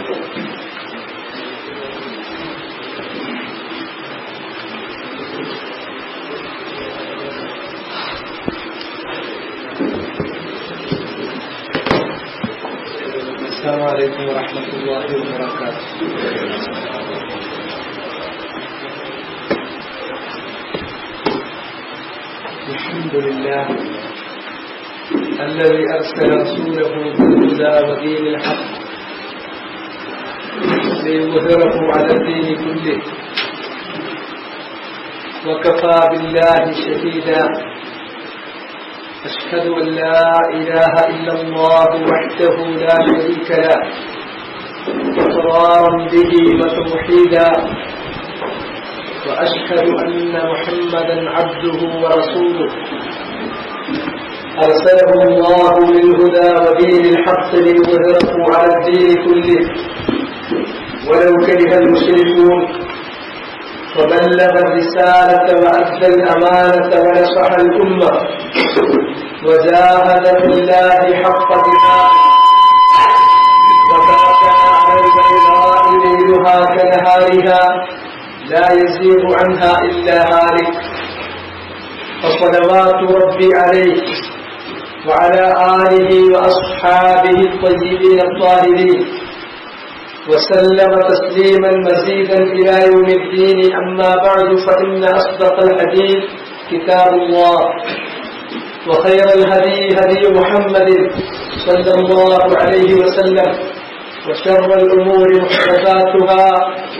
السلام عليكم ورحمة الله وبركاته. الحمد لله الذي أرسل رسوله بالهدى ودين الحق ليظهره على الدين كله، وكفى بالله شهيدا. أشهد أن لا إله إلا الله وحده لا شريك له إقرارا به وتوحيدا، وأشهد أن محمدا عبده ورسوله أرسله الله بالهدى ودين الحق ليظهره على الدين كله ولو كره المشركون، وبلغ الرسالة وأدى الأمانة ونصح الأمة وجاهد في الله حق جهاده، وتركنا على البيضاء ليلها كنهارها لا يزيغ عنها إلا هالك. فصلوات ربي عليه وعلى آله وأصحابه الطيبين الطاهرين، وسلم تسليما مزيدا إلى يوم الدين. أما بعد، فإن أصدق الحديث كتاب الله، وخير الهدي هدي محمد صلى الله عليه وسلم، وشر الأمور محدثاتها،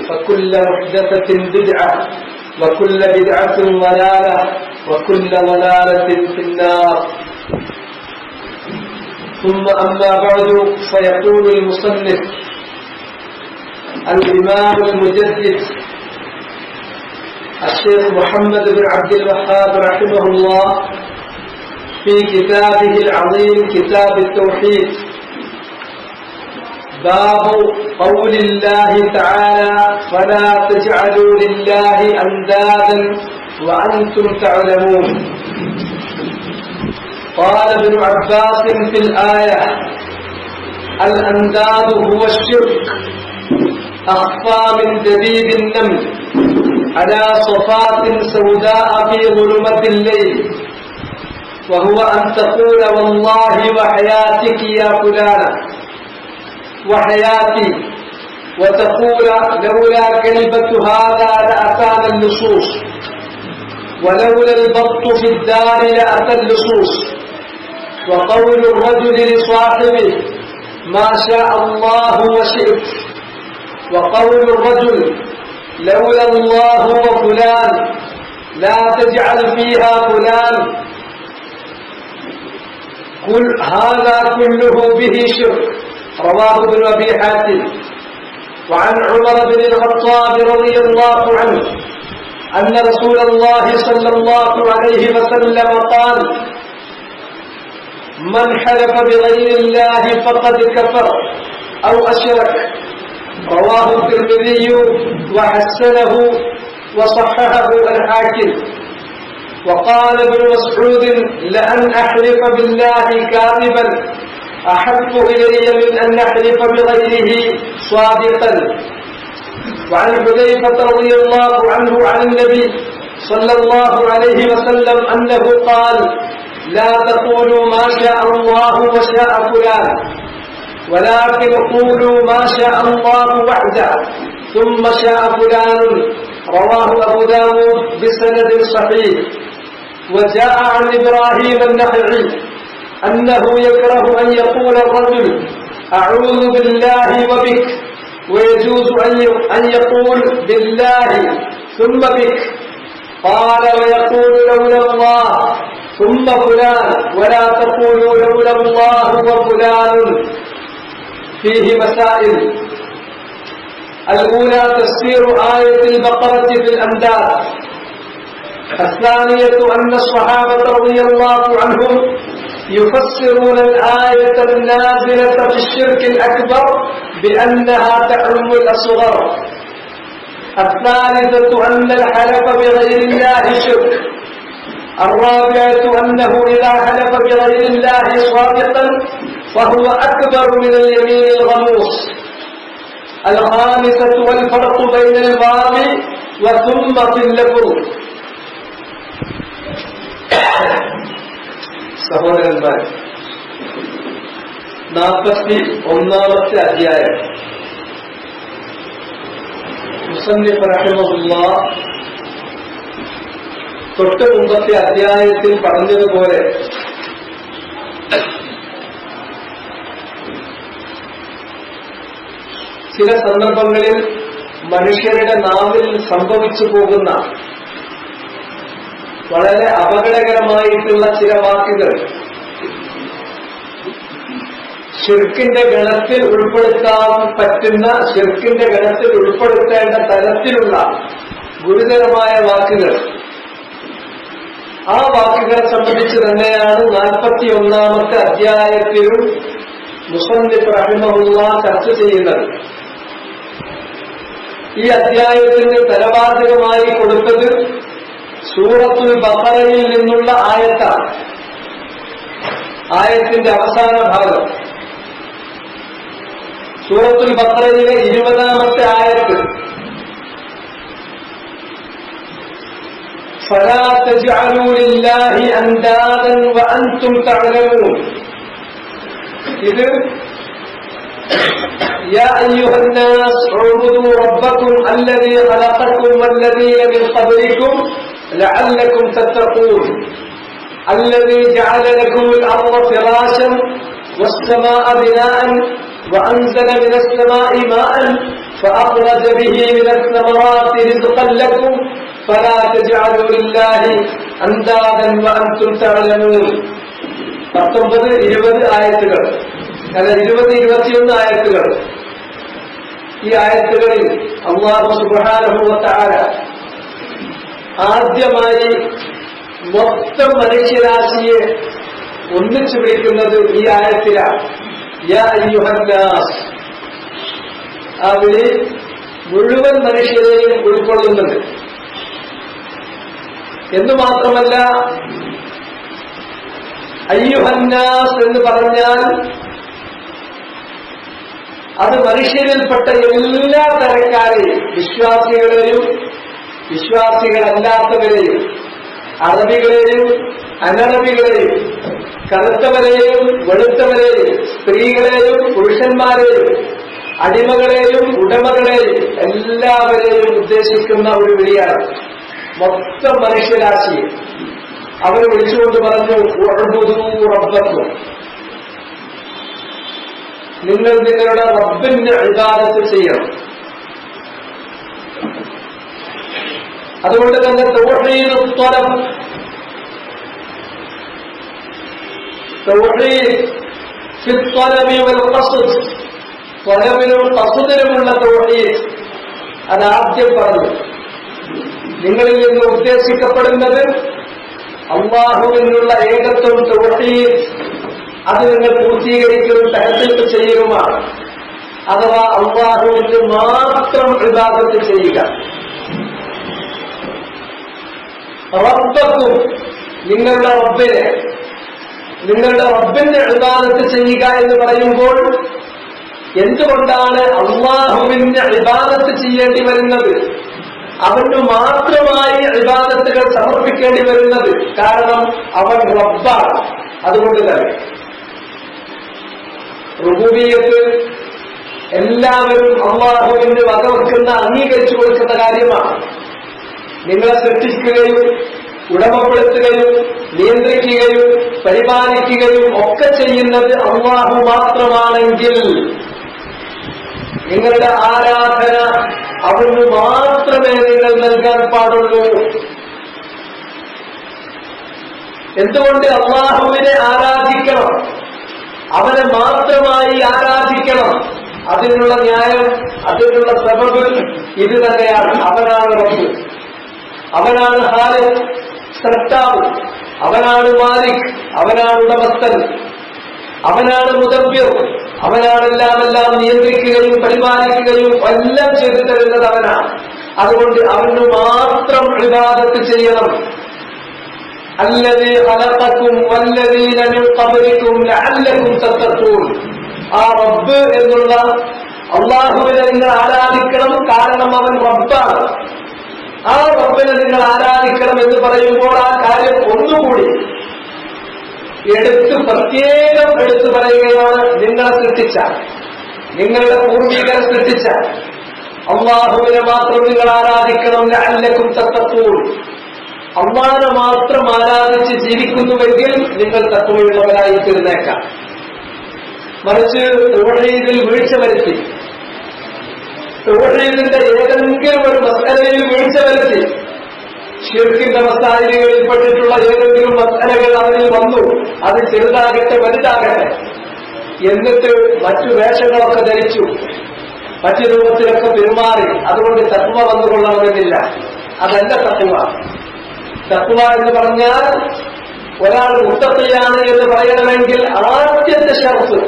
فكل محدثة بدعة، وكل بدعة ضلالة، وكل ضلالة في النار. ثم أما بعد، فيقول المصنف الإمام المجدد الشيخ محمد بن عبد الوهاب رحمه الله في كتابه العظيم كتاب التوحيد: باب قول الله تعالى: فلا تجعلوا لله أندادا وأنتم تعلمون. قال ابن عباس في الآية: الأنداد هو الشرك أخفى من دبيب النمل على صفات سوداء في ظلمة الليل، وهو أن تقول والله وحياتك يا فلانة وحياتي، وتقول لولا كلمة هذا لأتانا اللصوص، ولولا البط في الدار لأتى اللصوص. وقول الرجل لصاحبه ما شاء الله وشئت، وقول الرجل لولا الله وفلان لا تجعل فيها فلان. كل هذا كله به شرك. رواه ابن أبي حاتم. وعن عمر بن الخطاب رضي الله عنه أن رسول الله صلى الله عليه وسلم قال: من حلف بغير الله فقد كفر أو أشرك. رواه الترمذي وحسنه وصححه الحاكم. وقال ابن مسعود: لأن أحلف بالله كاذبا أحب إلي من أن أحلف بغيره صادقا. وعن حذيفة رضي الله عنه عن النبي صلى الله عليه وسلم أنه قال: لا تقولوا ما شاء الله وشاء فلان، ولكن قولوا ما شاء الله وحده ثم شاء فلان. رواه أبو داود بسند صحيح. وجاء عن إبراهيم النخعي أنه يكره أن يقول الرجل أعوذ بالله وبك، ويجوز أن يقول بالله ثم بك. قال: ويقول لولا الله ثم فلان، ولا تقولوا لولا الله وفلان. فيه مسائل: الأولى تفسير آية البقرة في الأنداد. الثانية أن الصحابة رضي الله عنهم يفسرون الآية النازلة في الشرك الأكبر بأنها تعم الأصغر. الثالثة أن الحلف بغير الله شرك. الرابعة أنه إذا حلف بغير الله صادقا فهو أكبر من اليمين الغموس. الخامسة والفرق بين الواو وثم في اللفظ. സഹോദരന്മാർ, 41-ാമത്തെ അധ്യായം മുസന്നിഫ് റഹിമഹുല്ലാഹ് തൊട്ട് മുമ്പത്തെ അധ്യായത്തിൽ പറഞ്ഞതുപോലെ ചില സന്ദർഭങ്ങളിൽ മനുഷ്യരുടെ നാവിൽ സംഭവിച്ചു പോകുന്ന വളരെ അപകടകരമായിട്ടുള്ള ചില വാക്കുകൾ ശിർക്കിന്റെ ഗണത്തിൽ ഉൾപ്പെടുത്താൻ പറ്റുന്ന, ശിർക്കിന്റെ ഗണത്തിൽ ഉൾപ്പെടുത്തേണ്ട തരത്തിലുള്ള ഗുരുതരമായ വാക്കുകൾ, ആ വാക്കുകളെ സംബന്ധിച്ച് തന്നെയാണ് 41-ാമത്തെ അധ്യായത്തിലും മുസന്നിഫ് റഹിമഹുല്ലാഹ് ചർച്ച ചെയ്യുന്നത്. ഈ അധ്യായത്തിന് തലവാചകമായി കൊടുത്തത് സൂറത്തുൽ ബഖറയിൽ നിന്നുള്ള ആയത്താണ്. ആയത്തിന്റെ അവസാന ഭാഗം സൂറത്തുൽ ബഖറയിലെ 20-ാമത്തെ ആയത്ത്, فلا تجعلوا لله أندادا وأنتم تعلمون. ഇത് يا أيها الناس اعبدوا ربكم الذي خلقكم والذين من قبلكم لعلكم تتقون الذي جعل لكم الأرض فراشا والسماء بناء وأنزل من السماء ماء فأخرج به من الثمرات رزقا لكم فلا تجعلوا لله أندادا وأنتم تعلمون. 19-20 ആയത്തുകൾ, അല്ല 20-21 ആയത്തുകൾ. ഈ ആയത്തുകളിൽ അല്ലാഹു സുബ്ഹാനഹു വ തആല ആദ്യമായി മൊത്തം മനുഷ്യരാശിയെ ഒന്നിച്ചു വിളിക്കുന്നത് ഈ ആയത്തിലാണ്. യാ അയ്യുഹന്നാസ്. ആ വിളി മുഴുവൻ മനുഷ്യരെയും ഉൾക്കൊള്ളുന്നുണ്ട്. എന്നു മാത്രമല്ല, അയ്യുഹന്നാസ് എന്ന് പറഞ്ഞാൽ അത് മനുഷ്യരിൽപ്പെട്ട എല്ലാ തരക്കാരെയും, വിശ്വാസികളെയും വിശ്വാസികളല്ലാത്തവരെയും, അറബികളെയും അനറബികളെയും, കറുത്തവരെയും വെളുത്തവരെയും, സ്ത്രീകളെയും പുരുഷന്മാരെയും, അടിമകളെയും ഉടമകളെയും എല്ലാവരെയും ഉദ്ദേശിക്കുന്ന ഒരു വിളിയാണ്. മൊത്തം മനുഷ്യരാശിയെ അവർ വിളിച്ചുകൊണ്ട് പറഞ്ഞു, ഉഅ്ബുദൂ റബ്ബക്കും, നിങ്ങൾ നിങ്ങളുടെ റബ്ബിന്റെ ഇബാദത്ത് ചെയ്യണം. അതുകൊണ്ട് തന്നെ തൗഹീദ് ത്വലബ്, തൗഹീദ് ഫി ത്വലബി വൽ ഖസ്ദ്, ത്വലബിലും ഖസ്ദിലുമുള്ള തൗഹീദ് അതാദ്യം പറഞ്ഞു. നിങ്ങളിൽ നിന്ന് ഉദ്ദേശിക്കപ്പെടുന്നത് അല്ലാഹുവിനുള്ള ഏകത്വം, തൗഹീദ്, അത് നിങ്ങൾ പൂർത്തീകരിക്കലും തഹഖീഖ് ചെയ്യുകയുമാണ്. അഥവാ അല്ലാഹുവിന് മാത്രം ഇബാദത്ത് ചെയ്യുക. റബ്ബക്കും, നിങ്ങളുടെ റബ്ബിനെ, നിങ്ങളുടെ റബ്ബിന്റെ ഇബാദത്ത് ചെയ്യുക എന്ന് പറയുമ്പോൾ എന്തുകൊണ്ടാണ് അല്ലാഹുവിന് ഇബാദത്ത് ചെയ്യേണ്ടി വരുന്നത്, അവന് മാത്രമായി ഇബാദത്തുകൾ സമർപ്പിക്കേണ്ടി വരുന്നത്? കാരണം അവൻ റബ്ബാണ്. അതുകൊണ്ട് തന്നെ റുബൂബിയ്യത്ത് എല്ലാവരും അല്ലാഹുവിന് വകവെക്കുന്ന, അംഗീകരിച്ചു കൊടുക്കുന്ന കാര്യമാണ്. നിങ്ങളെ സൃഷ്ടിക്കുകയും ഉടമപ്പെടുത്തുകയും നിയന്ത്രിക്കുകയും പരിപാലിക്കുകയും ഒക്കെ ചെയ്യുന്നത് അല്ലാഹു മാത്രമാണെങ്കിൽ നിങ്ങളുടെ ആരാധന അവന് മാത്രമേ നിങ്ങൾ നൽകാൻ പാടുള്ളൂ. എന്തുകൊണ്ട് അല്ലാഹുവിനെ ആരാധിക്കണം, അവനെ മാത്രമായി ആരാധിക്കണം? അതിനുള്ള ന്യായം, അതിനുള്ള സബബ് ഇത് തന്നെയാണ്. അവനാണ് റബ്ബ്, അവനാണ് ഖാലിഖ്, സൃഷ്ടാവ്, അവനാണ് മാലിക്, അവനാണ് ഉടമസ്ഥൻ, അവനാണ് മുദബ്ബിർ, അവനാണ് എല്ലാം നിയന്ത്രിക്കുകയും പരിപാലിക്കുകയും എല്ലാം ചെയ്തു തരുന്നത് അവനാണ്. അതുകൊണ്ട് അവന് മാത്രം ഇബാദത്ത് ചെയ്യണം. അല്ലദീ ഖലഖക്കും വല്ലദീന മിൻ ഖബ്ലിക്കും ലഅല്ലക്കും തത്തഖൂൻ. ആ റബ്ബ് എന്നുള്ള അള്ളാഹുവിനെ നിങ്ങൾ ആരാധിക്കണം, കാരണം അവൻ റബ്ബാണ്. ആ റബ്ബിനെ നിങ്ങൾ ആരാധിക്കണം എന്ന് പറയുമ്പോൾ ആ കാര്യം ഒന്നുകൂടി പ്രത്യേകം എടുത്തു പറയുകയാണ്. നിങ്ങളെ സൃഷ്ടിച്ച, നിങ്ങളുടെ പൂർവികരെ സൃഷ്ടിച്ച അള്ളാഹുവിനെ മാത്രം നിങ്ങൾ ആരാധിക്കണം. ലഅല്ലക്കും തത്തഖൂൻ, അള്ളാഹുവിനെ മാത്രം ആരാധിച്ച് ജീവിക്കുന്നുവെങ്കിൽ നിങ്ങൾ തഖ്വയുള്ളവരായി തീർന്നേക്കാം. മറിച്ച് തൗഹീദിൽ വീഴ്ച വരുത്തി, തൗഹീദിന്റെ ഏതെങ്കിലും ഒരു മസ്അലയിൽ വീഴ്ച വരുത്തി, ശിർക്കിന്റെ മസായിലുകളിൽ പെട്ടിട്ടുള്ള ഏതെങ്കിലും മസ്അലകൾ അവരിൽ വന്നു, അത് ചെറുതാകട്ടെ വലുതാകട്ടെ, എന്നിട്ട് മറ്റു വേഷങ്ങളൊക്കെ ധരിച്ചു, മറ്റു രൂപത്തിലൊക്കെ പെരുമാറി, അതുകൊണ്ട് തഖ്വ വന്നുകൊള്ളണമെന്നില്ല. അതല്ല തഖ്വ. തഖ്വ എന്ന് പറഞ്ഞാൽ ഒരാൾ മുത്തഖിയാണ് എന്ന് പറയണമെങ്കിൽ ആദ്യത്തെ ശർത്ത്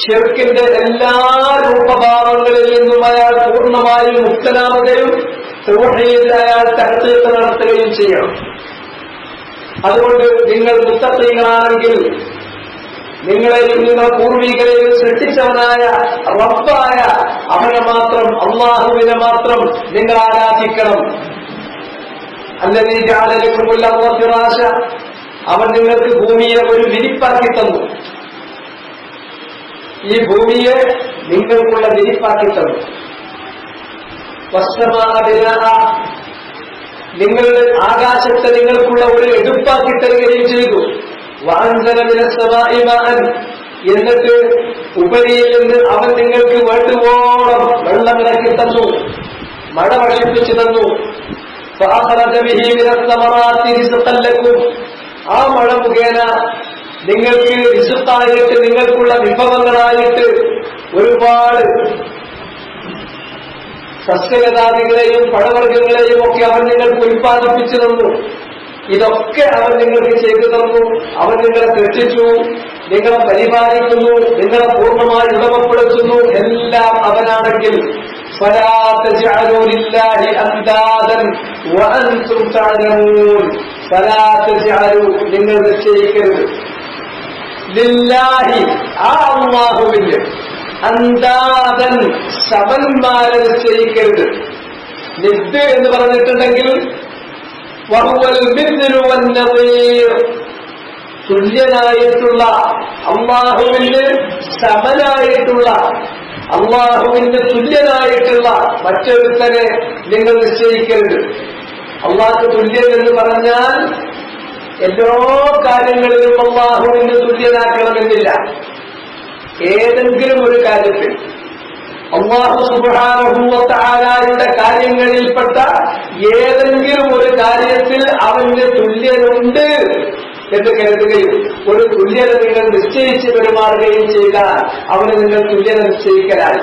ശിർക്കിന്റെ എല്ലാ രൂപഭാവങ്ങളിൽ നിന്നും അയാൾ പൂർണ്ണമായും മുക്തനാവുകയും തൗഹീദിൽ അയാൾ തഹ്ഖീഖ് നടത്തുകയും ചെയ്യണം. അതുകൊണ്ട് നിങ്ങൾ മുത്തഖീങ്ങളാണെങ്കിൽ നിങ്ങളെയും നിങ്ങളുടെ പൂർവികരെയും സൃഷ്ടിച്ചവനായ റബ്ബായ അവനെ മാത്രം, അള്ളാഹുവിനെ മാത്രം നിങ്ങൾ ആരാധിക്കണം. അല്ലദീ ജഅല ലക്കുമുൽ അർള ഫിറാശ, അവൻ നിങ്ങൾക്ക് ഭൂമിയെ ഒരു വിരിപ്പാക്കി തന്നു. ഈ ഭൂമിയെ നിങ്ങൾക്കുള്ള വിരിപ്പാക്കി തന്നു. വസ്സമാഅ ബിനാഅ, നിങ്ങളുടെ ആകാശത്തെ നിങ്ങൾക്കുള്ള ഒരു എടുപ്പാക്കി തരികയും ചെയ്തു. വഅൻസല മിനസ്സമാഇ മാഅൻ, എന്നിട്ട് ഉപരിയിൽ നിന്ന് അവൻ നിങ്ങൾക്ക് വേണ്ടുവോളം വെള്ളം ഇറക്കി തന്നു, മഴ വർഷിപ്പിച്ചു തന്നു. ഫഅഖറജ ബിഹി മിനസ്സമറാത്തി റിസ്ഖൻ ലക്കും, ആ മഴ മുഖേന നിങ്ങൾക്ക് റിസ്ഖായിട്ട്, നിങ്ങൾക്കുള്ള വിഭവങ്ങളായിട്ട് ഒരുപാട് സസ്യലതാദികളെയും പഴവർഗ്ഗങ്ങളെയും ഒക്കെ അവൻ നിങ്ങൾക്ക് ഉൽപ്പാദിപ്പിച്ചു തന്നു. ഇതൊക്കെ അവൻ നിങ്ങൾക്ക് ചെയ്തു തന്നു. അവൻ നിങ്ങളെ സൃഷ്ടിച്ചു, നിങ്ങളെ പരിപാലിക്കുന്നു, നിങ്ങളെ പൂർണ്ണമായി ഉടമപ്പെടുത്തുന്നു. എല്ലാം അവനാണെങ്കിൽ ഫലാ തജ്അലൂ ലില്ലാഹി അൻദാദൻ വഅൻതും തഅലമൂൻ, ഫലാ തജ്അലൂ, നിങ്ങൾ നിശ്ചയിക്കരുത്, ലില്ലാഹി, ആ അല്ലാഹുവിന്, അൻദാദൻ, സമന്മാരെ നിശ്ചയിക്കരുത്. നിദ് എന്ന് പറഞ്ഞിട്ടുണ്ടെങ്കിൽ വഹുവൽ മിസ്ലു വന്നദീർ, തുല്യനായിട്ടുള്ള, അല്ലാഹുവിന് സമനായിട്ടുള്ള, അല്ലാഹുവിന് തുല്യനായിട്ടുള്ള മറ്റൊരുത്തനെ നിങ്ങൾ നിശ്ചയിക്കരുത്. അല്ലാഹു തുല്യൻ എന്ന് പറഞ്ഞാൽ എല്ലാ കാര്യങ്ങളിലും അല്ലാഹുവിന് തുല്യനാക്കണമെന്നില്ല. ഏതെങ്കിലും ഒരു കാര്യത്തിൽ അല്ലാഹു സുബ്ഹാനഹു വ തആലയുടെ കാര്യങ്ങളിൽപ്പെട്ട ഏതെങ്കിലും ഒരു കാര്യത്തിൽ അവന് തുല്യനുണ്ട് എന്ന് കരുതുകയും ഒരു തുല്യത നിങ്ങൾ നിശ്ചയിച്ച് പെരുമാറുകയും ചെയ്താൽ അവന് നിങ്ങൾ തുല്യത നിശ്ചയിക്കലായി.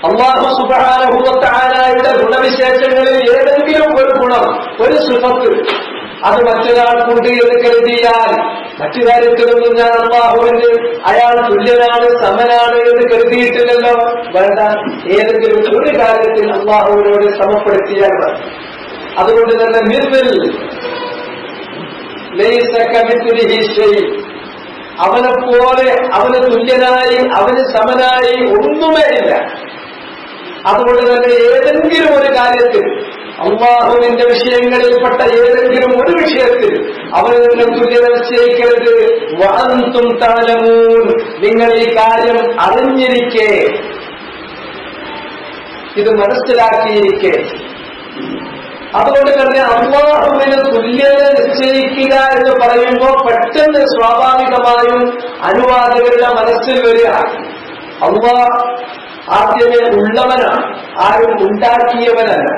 അല്ലാഹു സുബ്ഹാനഹു വ തആലയുടെ ഗുണവിശേഷങ്ങളിൽ ഏതെങ്കിലും ഒരു ഗുണം, ഒരു സിഫത്ത് അത് മറ്റൊരാൾക്കുണ്ട് എന്ന് കരുതിയാൽ, മറ്റു കാര്യത്തിലൊന്നും ഞാൻ അല്ലാഹുവിന് അയാൾ തുല്യനാണ്, സമനാണ് എന്ന് കരുതിയിട്ടില്ലല്ലോ. വേണ്ട, ഏതെങ്കിലും ഒരു കാര്യത്തിൽ അല്ലാഹുവിനോട് സമപ്പെടുത്തിയാൽ മതി. അതുകൊണ്ട് തന്നെ മിസ്ൽ ലൈസ കമിസ്ലിഹി ശൈഅ്, അവനെപ്പോലെ, അവന് തുല്യനായി, അവന് സമനായി ഒന്നുമേ ഇല്ല. അതുകൊണ്ട് തന്നെ ഏതെങ്കിലും ഒരു കാര്യത്തിൽ, അല്ലാഹുവിന്റെ വിഷയങ്ങളിൽപ്പെട്ട ഏതെങ്കിലും ഒരു വിഷയത്തിൽ അവന് നിങ്ങൾ തുല്യത നിശ്ചയിക്കരുത്. വഅൻതും തഅലമൂൻ, നിങ്ങൾ ഈ കാര്യം അറിഞ്ഞിരിക്കെ, ഇത് മനസ്സിലാക്കിയിരിക്കെ. അതുകൊണ്ട് തന്നെ അല്ലാഹുവിന് തുല്യത നിശ്ചയിക്കുക എന്ന് പറയുമ്പോൾ പെട്ടെന്ന് സ്വാഭാവികമായും അനുവാദകരുടെ മനസ്സിൽ വരിക അല്ലാഹ് ആദ്യമേ ഉള്ളവനാണ്, ആരും ഉണ്ടാക്കിയവനല്ല.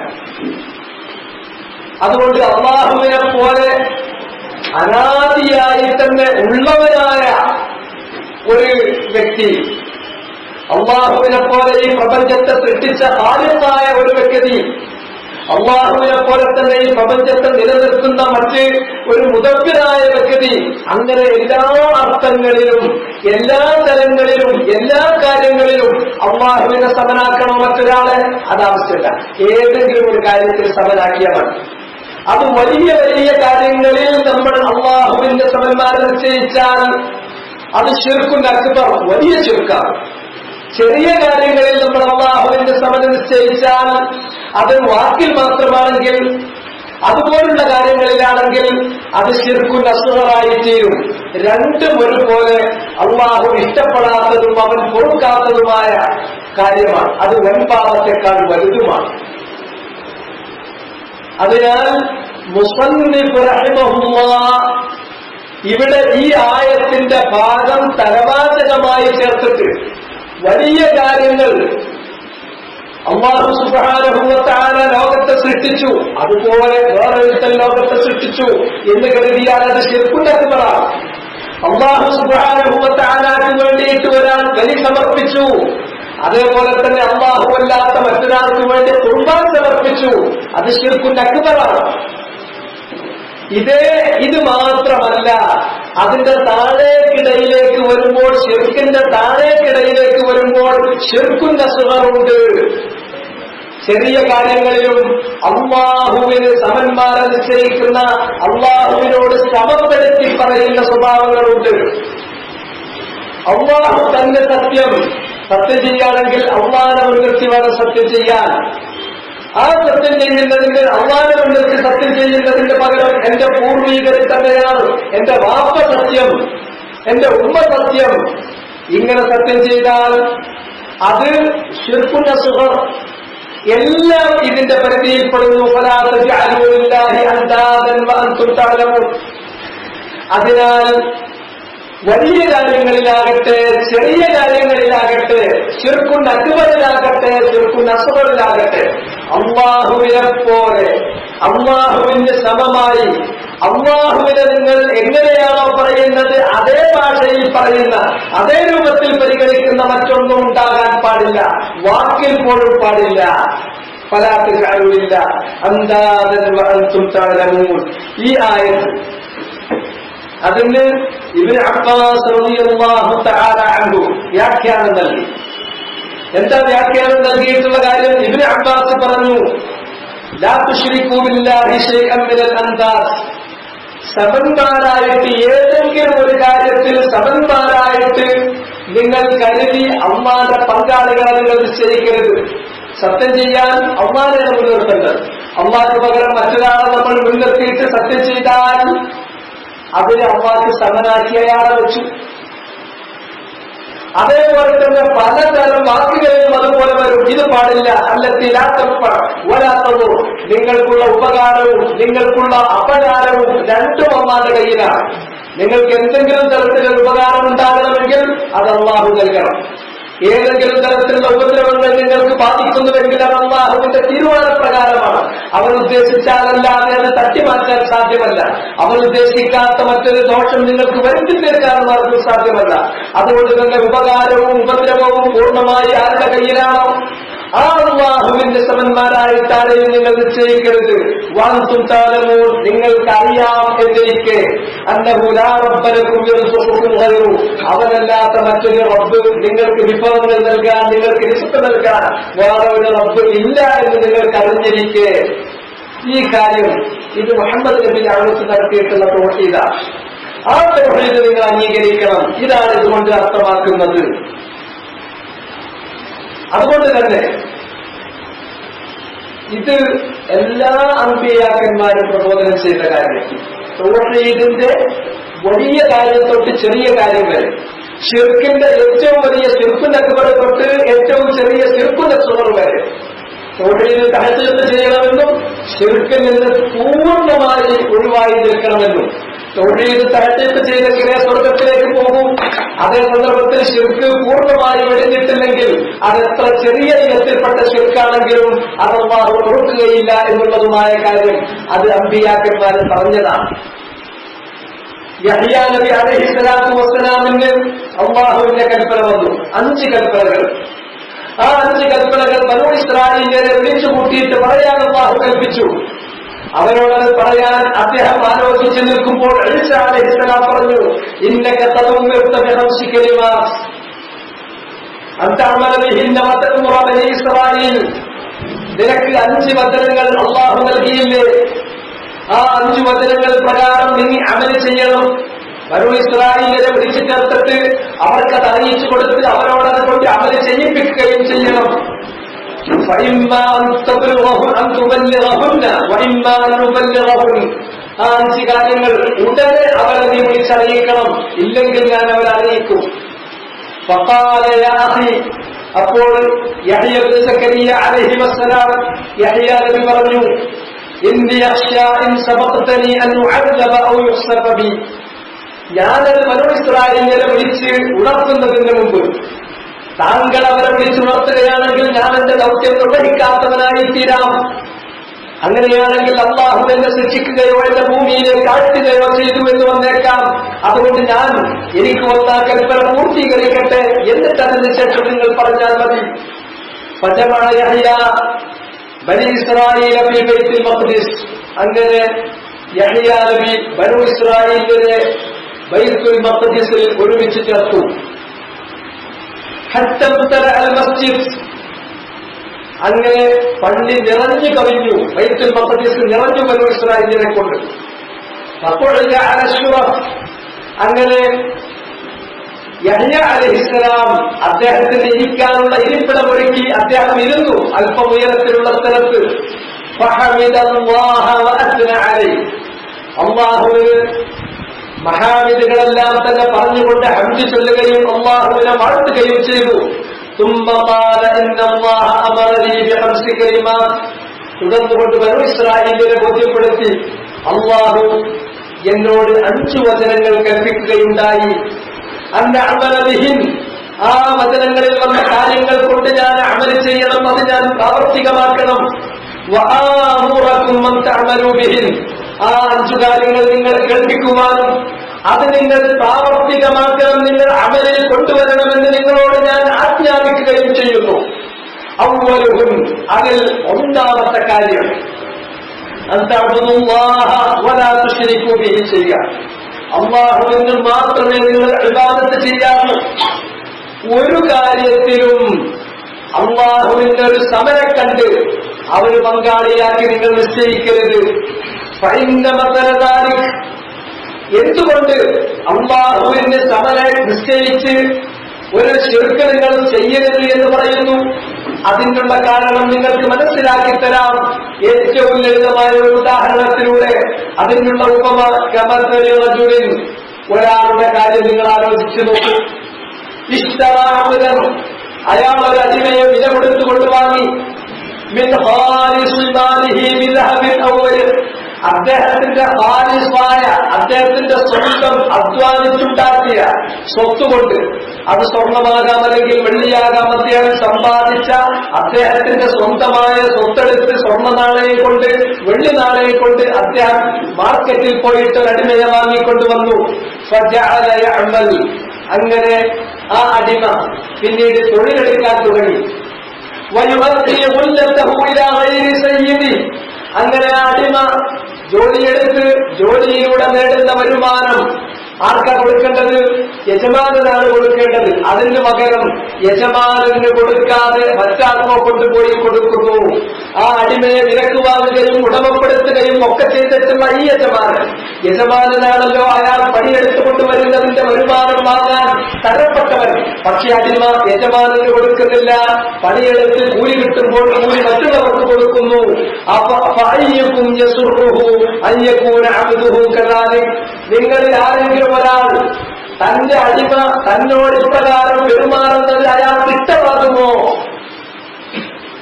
അതുകൊണ്ട് അല്ലാഹുവിനെ പോലെ അനാദിയായി തന്നെ ഉള്ളവനായ ഒരു വ്യക്തി, അല്ലാഹുവിനെ പോലെ ഈ പ്രപഞ്ചത്തെ സൃഷ്ടിച്ച ഖാലിഖായ ഒരു വ്യക്തി, അല്ലാഹുവിനെ പോലെ തന്നെ ഈ പ്രപഞ്ചത്തെ നിലനിർത്തുന്ന മറ്റ് ഒരു മുദബ്ബിറായ വ്യക്തി, അങ്ങനെ എല്ലാ അർത്ഥങ്ങളിലും, എല്ലാ തലങ്ങളിലും, എല്ലാ കാര്യങ്ങളിലും അല്ലാഹുവിനെ സമനാക്കണോ മറ്റൊരാളെ? അതാവശ്യമില്ല. ഏതെങ്കിലും ഒരു കാര്യത്തിൽ സമനാക്കിയാൽ മതി. അത് വലിയ വലിയ കാര്യങ്ങളിൽ നമ്മൾ അല്ലാഹുവിന്റെ സമന്മാരെ നിശ്ചയിച്ചാൽ അത് ശിർക്കുൻ അക്ബർ, വലിയ ശിർക്കാണ്. ചെറിയ കാര്യങ്ങളിൽ നമ്മൾ അല്ലാഹുവിന്റെ സമത നിശ്ചയിച്ചാൽ അത് വാക്കിൽ മാത്രമാണെങ്കിൽ, അതുപോലുള്ള കാര്യങ്ങളിലാണെങ്കിൽ അത് ശിർക്കുൻ അസ്ഗറായി തീരും. രണ്ടും ഒരുപോലെ അല്ലാഹു ഇഷ്ടപ്പെടാത്തതും അവൻ പൊറുക്കാത്തതുമായ കാര്യമാണ്. അത് വൻപാപത്തെക്കാൾ വലുതുമാണ്. അതിനാൽ മുസന്നിഫ് റഹിമഹുല്ലാഹ് ഇവിടെ ഈ ആയത്തിന്റെ ഭാഗം തലവാചകമായി ചേർത്തിട്ട് വലിയ കാര്യങ്ങൾ അല്ലാഹു സുബ്ഹാനഹു വ തആല ലോകത്തെ സൃഷ്ടിച്ചു, അതുപോലെ വേറൊരുത്തൻ ലോകത്തെ സൃഷ്ടിച്ചു എന്ന് കരുതിയാൽ അത് ശിർക്കുൻ അക്ബറാണ്. അല്ലാഹു സുബ്ഹാനഹു വ തആലയ്ക്ക് വേണ്ടിയിട്ട് ഒരാൾ ബലി സമർപ്പിച്ചു, അതേപോലെ തന്നെ അല്ലാഹു അല്ലാത്ത മറ്റൊരാൾക്ക് വേണ്ടി ഖുർബാൻ സമർപ്പിച്ചു, അത് ശിർക്കുൻ അക്ബറാണ്. ഇത് മാത്രമല്ല, അതിന്റെ താഴേക്കിടയിലേക്ക് വരുമ്പോൾ, ശിർക്കിന്റെ താഴേക്കിടയിലേക്ക് വരുമ്പോൾ ശിർക്കുൻ അസ്ഗറുണ്ട്. ചെറിയ കാര്യങ്ങളിലും അല്ലാഹുവിന് സമന്മാരെ നിശ്ചയിക്കുന്ന, അല്ലാഹുവിനോട് സമപ്പെടുത്തി പറയുന്ന സ്വഭാവങ്ങളുണ്ട്. അല്ലാഹു തന്നെ സത്യം ചെയ്യുകയാണെങ്കിൽ അല്ലാഹുവിനെ മുൻനിർത്തി വേണം സത്യം ചെയ്യാൻ. ആ സത്യം ചെയ്യുന്നതിന്, അല്ലാഹുവിനെ മുൻനിർത്തി സത്യം ചെയ്യുന്നതിന്റെ പകരം എന്റെ പൂർവീകരിൽ തന്നെയാണ്, എന്റെ വാപ്പ സത്യം, എന്റെ ഉമ്മ സത്യം, ഇങ്ങനെ സത്യം ചെയ്താൽ അത് ശിർക്കുൻ അസ്ഗർ. എല്ലാം ഇതിന്റെ പരിധിയിൽപ്പെടുന്നു. ഫലാ തജ്അലൂ ലില്ലാഹി അൻദാദൻ വഅൻതും തഅലമൂൻ. അതിനാൽ വലിയ കാര്യങ്ങളിലാകട്ടെ, ചെറിയ കാര്യങ്ങളിലാകട്ടെ, ശിർക്കുൻ അക്ബറിലാകട്ടെ, ശിർക്കുൻ അസ്ഗറിലാകട്ടെ, അല്ലാഹുവിനെ പോലെ, അല്ലാഹുവിന് സമമായി, അല്ലാഹുവിനെ നിങ്ങൾ എങ്ങനെയാണോ പറയുന്നത് അതേ ഭാഷയിൽ പറയുന്ന, അതേ രൂപത്തിൽ പരിഗണിക്കുന്ന മറ്റൊന്നും ഉണ്ടാകാൻ പാടില്ല, വാക്കിൽ പോലും പാടില്ല. ഫലാ തജ്അലൂ ലില്ലാഹി അൻദാദൻ വഅൻതും തഅലമൂൻ. ഈ ആയത്ത് അതിന് ഇബ്നു അബ്ബാസ് റളിയല്ലാഹു തആല അൻഹു വ്യാഖ്യാനം നൽകി. എന്താ വ്യാഖ്യാനം നൽകിയിട്ടുള്ള കാര്യം? ഇബ്നു അബ്ബാസ് പറഞ്ഞു, ലാ തുശ്രികൂ ബില്ലാഹി ശൈഅൻ മിനൽ അൻദാസ്. സമന്മാരായിട്ട് ഏതെങ്കിലും ഒരു കാര്യത്തിൽ സമന്മാരായിട്ട് നിങ്ങൾ കരുതി അള്ളാന്റെ പങ്കാളികളെ നിങ്ങൾ നിശ്ചയിക്കരുത്. സത്യം ചെയ്യാൻ അള്ളാനെയാണ് മുൻനിർത്തേണ്ടത്. അള്ളാഹ്ക്ക് പകരം മറ്റൊരാളെ നമ്മൾ മുൻനിർത്തിയിട്ട് സത്യം ചെയ്താൽ അതിന് അള്ളാഹ്ക്ക് സമനാക്കി അയാളെ വെച്ചു. അതേപോലെ തന്നെ പലതരം വാക്കുകളിലും അതുപോലെ വരും. ഇത് പാടില്ല, അല്ലത്തിലാത്തപ്പോ നിങ്ങൾക്കുള്ള ഉപകാരവും നിങ്ങൾക്കുള്ള അപകാരവും രണ്ടും അള്ളാന്റെ കയ്യിലാണ്. നിങ്ങൾക്ക് എന്തെങ്കിലും തരത്തിലുള്ള ഉപകാരം ഉണ്ടാകണമെങ്കിൽ അത് അള്ളാഹു നൽകണം. ഏതെങ്കിലും തരത്തിലുള്ള ഉപദ്രവങ്ങൾ നിങ്ങൾക്ക് ബാധിക്കുന്നുവെങ്കിൽ അത് അള്ളാഹുവിന്റെ തീരുമാനപ്രകാരമാണ്. അവർ ഉദ്ദേശിച്ചാലല്ലാതെ അത് തട്ടിമാറ്റാൻ സാധ്യമല്ല. അവർ ഉദ്ദേശിക്കാത്ത മറ്റൊരു ദോഷം നിങ്ങൾക്ക് വരുത്തി തീർക്കാനും അവർക്ക് സാധ്യമല്ല. അതുകൊണ്ട് തന്നെ ഉപകാരവും ഉപദ്രവവും പൂർണ്ണമായി ആരുടെ കയ്യിലാണോ ആ അല്ലാഹുവിന്റെ സമന്മാരായിട്ട് ആരെയും നിങ്ങൾ നിശ്ചയിക്കരുത്. വഅൻതും തഅലമൂൻ, നിങ്ങൾക്കറിയാം എന്നിരിക്കെ, അന്നഹു ലാ റബ്ബ ലക്കും യർസുഖുകും ഗൈറു, അവനല്ലാത്ത മറ്റൊരു റബ്ബ് നിങ്ങൾക്ക് വിഭവങ്ങൾ നൽകാൻ, നിങ്ങൾക്ക് റിസ്ക് നൽകാൻ വേറെ ഒരു റബ്ബ് ഇല്ല എന്ന് നിങ്ങൾക്ക് അറിഞ്ഞിരിക്കെ. ഈ കാര്യം ഇത് മുഹമ്മദ് നബി അവിടുത്തെ നടത്തിയിട്ടുള്ള തൗഹീദാണ്. ആ തൗഹീദ് നിങ്ങൾ അംഗീകരിക്കണം. ഇതാണ് ഇതുകൊണ്ട് അർത്ഥമാക്കുന്നത്. അതുകൊണ്ട് തന്നെ ഇത് എല്ലാ അമ്പിയാക്കന്മാരും പ്രബോധനം ചെയ്ത കാര്യം. തൗഹീദിന്റെ വലിയ കാര്യം തൊട്ട് ചെറിയ കാര്യം വരെ, ശിർക്കിന്റെ ഏറ്റവും വലിയ ശിർക്കുൻ അക്ബർ തൊട്ട് ഏറ്റവും ചെറിയ ശിർക്കുൻ അസ്ഗർ വരെ തൗഹീദിൽ തഹഖീഖ് ചെയ്യണമെന്നും ശിർക്കിൽ നിന്ന് പൂർണ്ണമായി ഒഴിവായി നിൽക്കണമെന്നും. തൗഹീദ് തഹഖീഖ് ചെയ്തെങ്കിലേ സ്വർഗത്തിലേക്ക് പോകും. അതേ സന്ദർഭത്തിൽ ശിർക്ക് പൂർണ്ണമായി വെടിഞ്ഞിട്ടില്ലെങ്കിൽ അതെത്ര ചെറിയ ഇനത്തിൽപ്പെട്ട ശിർക്കാണെങ്കിലും അത് അല്ലാഹു പൊറുക്കുകയില്ല എന്നുള്ളതുമായ കാര്യം അത് അമ്പിയാക്കന്മാർ പറഞ്ഞതാണ്. യഹ്യാ നബി അലൈഹിസ്സലാത്തു വസ്സലാമിന് അല്ലാഹുവിന്റെ കൽപ്പന വന്നു, 5 കൽപ്പനകൾ. ആ 5 കൽപ്പനകൾ ബനൂ ഇസ്രായേലിനെ വിളിച്ചു കൂട്ടിയിട്ട് പറയാൻ അല്ലാഹു കൽപ്പിച്ചു. അവരോടത് പറയാൻ അദ്ദേഹം ആലോചിച്ച് നിൽക്കുമ്പോൾ ഈസാ അലൈഹിസ്സലാം പറഞ്ഞു, ഇന്നക തദുമ്മിർത ബിഖംസി കലിമാത്ത് അൻത അമല ബിഹിന്ന വതഅ്മുറ ബനീ ഇസ്രായീൽ. നിനക്ക് 5 വചനങ്ങൾ അല്ലാഹു നൽകിയില്ലേ? ആ 5 വചനങ്ങൾ പ്രകാരം നീ അമൽ ചെയ്യണം. ബനൂ ഇസ്രായേലിനെ വിളിച്ചു ചേർത്തിട്ട് അവർക്കത് അറിയിച്ചു കൊടുത്ത് അവരോടത് കൊണ്ട് അമല് ചെയ്യിപ്പിക്കുകയും ചെയ്യണം. ആ 5 കാര്യങ്ങൾ ഉടനെ അവരെ നീ വിളിച്ചറിയിക്കണം, ഇല്ലെങ്കിൽ ഞാൻ അവരെ അറിയിക്കും. അപ്പോൾ യഹ്യ ഇബ്നു സക്കരിയ അലൈഹി വസ്സലാം യഹ്യ നബി പറഞ്ഞു, ഇന്നി അഖ്ശാ ഇൻ സബഖതനി അൻ ഉഅദ്ദബ ഔ യുഖ്സഫ ബി. ഞാനത് ബനൂ ഇസ്രായേലിനെ വിളിച്ച് ഉണർത്തുന്നതിന് മുമ്പ് താങ്കൾ അവരെ വിളിച്ചുണർത്തുകയാണെങ്കിൽ ഞാൻ എന്റെ ദൗത്യം നിർവഹിക്കാത്തവനായി തീരാം. അങ്ങനെയാണെങ്കിൽ അല്ലാഹു എന്നെ ശിക്ഷിക്കുകയോ എന്റെ ഭൂമിയിലേക്ക് ആഴ്ത്തുകയോ ചെയ്തു എന്ന് വന്നേക്കാം. അതുകൊണ്ട് ഞാൻ എനിക്ക് വന്ന കൽപ്പന പൂർത്തീകരിക്കട്ടെ, എന്നിട്ട് അതിന് ശേഷം നിങ്ങൾ പറഞ്ഞാൽ മതി. ഫജമഅ യഹ്യ ബനീ ഇസ്രായീല ഫീ ബൈത്തുൽ മഖ്ദിസ്. അങ്ങനെ യഹ്യ നബി ബനൂ ഇസ്രായീലിനെ ബൈത്തുൽ മഖ്ദിസിൽ ഒരുമിച്ച് ചേർത്തു. ഹത്താ ഇബ്തലഅ അൽ മസ്ജിദ്. അങ്ങനെ പള്ളി നിറഞ്ഞു കവിഞ്ഞു, ബൈത്തുൽ മഖ്ദിസ് നിറഞ്ഞു ബനൂ ഇസ്രായേലിനെ കൊണ്ട്. അങ്ങനെ യഹ്യ അലൈഹിസ്സലാം അദ്ദേഹത്തിന് ഇരിക്കാനുള്ള ഇരിപ്പിടം ഒരുക്കി അദ്ദേഹം ഇരുന്നു അല്പം ഉയരത്തിലുള്ള സ്ഥലത്ത്. അല്ലാഹുവിന് മഹാമിദുകളെല്ലാം തന്നെ പറഞ്ഞുകൊണ്ട് ഹംദ് ചൊല്ലുകയും അല്ലാഹുവിനെ വാഴ്ത്തുകയും ചെയ്തു. തുടർന്നുകൊണ്ട് ബനൂ ഇസ്രായേലിനെ ബോധ്യപ്പെടുത്തി, അല്ലാഹു എന്നോട് 5 വചനങ്ങൾ കൽപ്പിക്കുകയുണ്ടായി. അന്ന അമല ബിഹിൻ, ആ വചനങ്ങളിൽ വന്ന കാര്യങ്ങൾ കൊണ്ട് ഞാൻ അമൽ ചെയ്യണം, അത് ഞാൻ പ്രാവർത്തികമാക്കണം. വആമുറകും അൻ തഅമലൂ ബിഹിൻ, ആ 5 കാര്യങ്ങൾ നിങ്ങൾ കേൾപ്പിക്കുവാനും അത് നിങ്ങൾ പ്രാവർത്തികമാക്കണം, നിങ്ങൾ അമലിൽ കൊണ്ടുവരണമെന്ന് നിങ്ങളോട് ഞാൻ ആജ്ഞാപിക്കുകയും ചെയ്യുന്നു. അവ്വലുഹും, അതിൽ ഒന്നാമത്തെ കാര്യം അൻതഅബ്ദുല്ലാഹ വലാ തുശ്രികൂ ബിഹി ശൈഅ, അല്ലാഹുവിന് മാത്രമേ നിങ്ങൾ ഇബാദത്ത് ചെയ്യാവൂ. ഒരു കാര്യത്തിലും അല്ലാഹുവിന്റെ ഒരു സമരം കണ്ട് അവന് പങ്കാളിയാക്കി നിങ്ങൾ നിശ്ചയിക്കരുത്. ഫഇന്ന മസല ദാലിക്, എന്തുകൊണ്ട് അല്ലാഹുവിന്റെ സമരം നിശ്ചയിച്ച് ഒരു ശിർക്ക് നിങ്ങൾ ചെയ്യരുത് എന്ന് പറയുന്നു? അതിനുള്ള കാരണം നിങ്ങൾക്ക് മനസ്സിലാക്കി തരാം ഏറ്റവും ലളിതമായ ഒരു ഉദാഹരണത്തിലൂടെ. അതിനുള്ള ഉപമ കമസലി റജുലിൻ, ഒരാളുടെ കാര്യം നിങ്ങൾ ആലോചിച്ചു നോക്കൂ. ഇഷ്തറാഅബ്ദൻ, അയാൾ ഒരു അടിമയെ വില കൊടുത്തു കൊണ്ടുവാങ്ങി. മിൻ ഖാലിസുൽ മാലിഹി ബിദഹബിൻ അവ്വൽ, അദ്ദേഹത്തിന്റെ ഖാലിസായ, അദ്ദേഹത്തിന്റെ സ്വന്തം അധ്വാനിച്ചുണ്ടാക്കിയ സ്വത്തുകൊണ്ട്, അത് സ്വർണമാകാം അല്ലെങ്കിൽ വെള്ളിയാകാം, അദ്ദേഹം സമ്പാദിച്ച അദ്ദേഹത്തിന്റെ സ്വന്തമായ സ്വത്തെടുത്ത് സ്വർണ്ണ നാണയം കൊണ്ട് വെള്ളി നാണയം കൊണ്ട് അദ്ദേഹം മാർക്കറ്റിൽ പോയിട്ട് ഒരു അടിമയെ വാങ്ങിക്കൊണ്ടുവന്നു. ഫജഅല യഅമൽ, അങ്ങനെ ആ അടിമ പിന്നീട് തൊഴിലെടുക്കാൻ തുടങ്ങി. വയുഅദ്ദി ഗുല്ലതഹു ഇലാ ഗൈരി സയ്യിദി, അങ്ങനെ ആ അടിമ ജോലിയെടുത്ത് ജോലിയിലൂടെ നേടുന്ന വരുമാനം ആർക്കാ കൊടുക്കേണ്ടത്? യജമാനാണ് കൊടുക്കേണ്ടത്. അതിന് പകരം യജമാനന് കൊടുക്കാതെ മറ്റാർക്കോ കൊണ്ടുപോയി കൊടുക്കുന്നു. ആ അടിമയെ വിലക്ക് വാങ്ങുകയും ഉടമപ്പെടുത്തുകയും ഒക്കെ ചെയ്തിട്ടുള്ള ഈ യജമാനനാണല്ലോ അയാൾ പണിയെടുത്തുകൊണ്ട് വരുന്നതിന്റെ വരുമാനം വാങ്ങാൻ തരപ്പെട്ടവൻ. പക്ഷെ അടിമ യജമാനന് കൊടുക്കുന്നില്ല, പണിയെടുത്ത് കൂലി കിട്ടുമ്പോൾ കൂലി മറ്റുള്ളവർക്ക് കൊടുക്കുന്നു. നിങ്ങളിൽ ആരെങ്കിലും ഒരാൾ തന്റെ അടിമ തന്നോട് ഇപ്രകാരം പെരുമാറുന്നത് അയാൾക്ക് ഇഷ്ടമാകുമോ?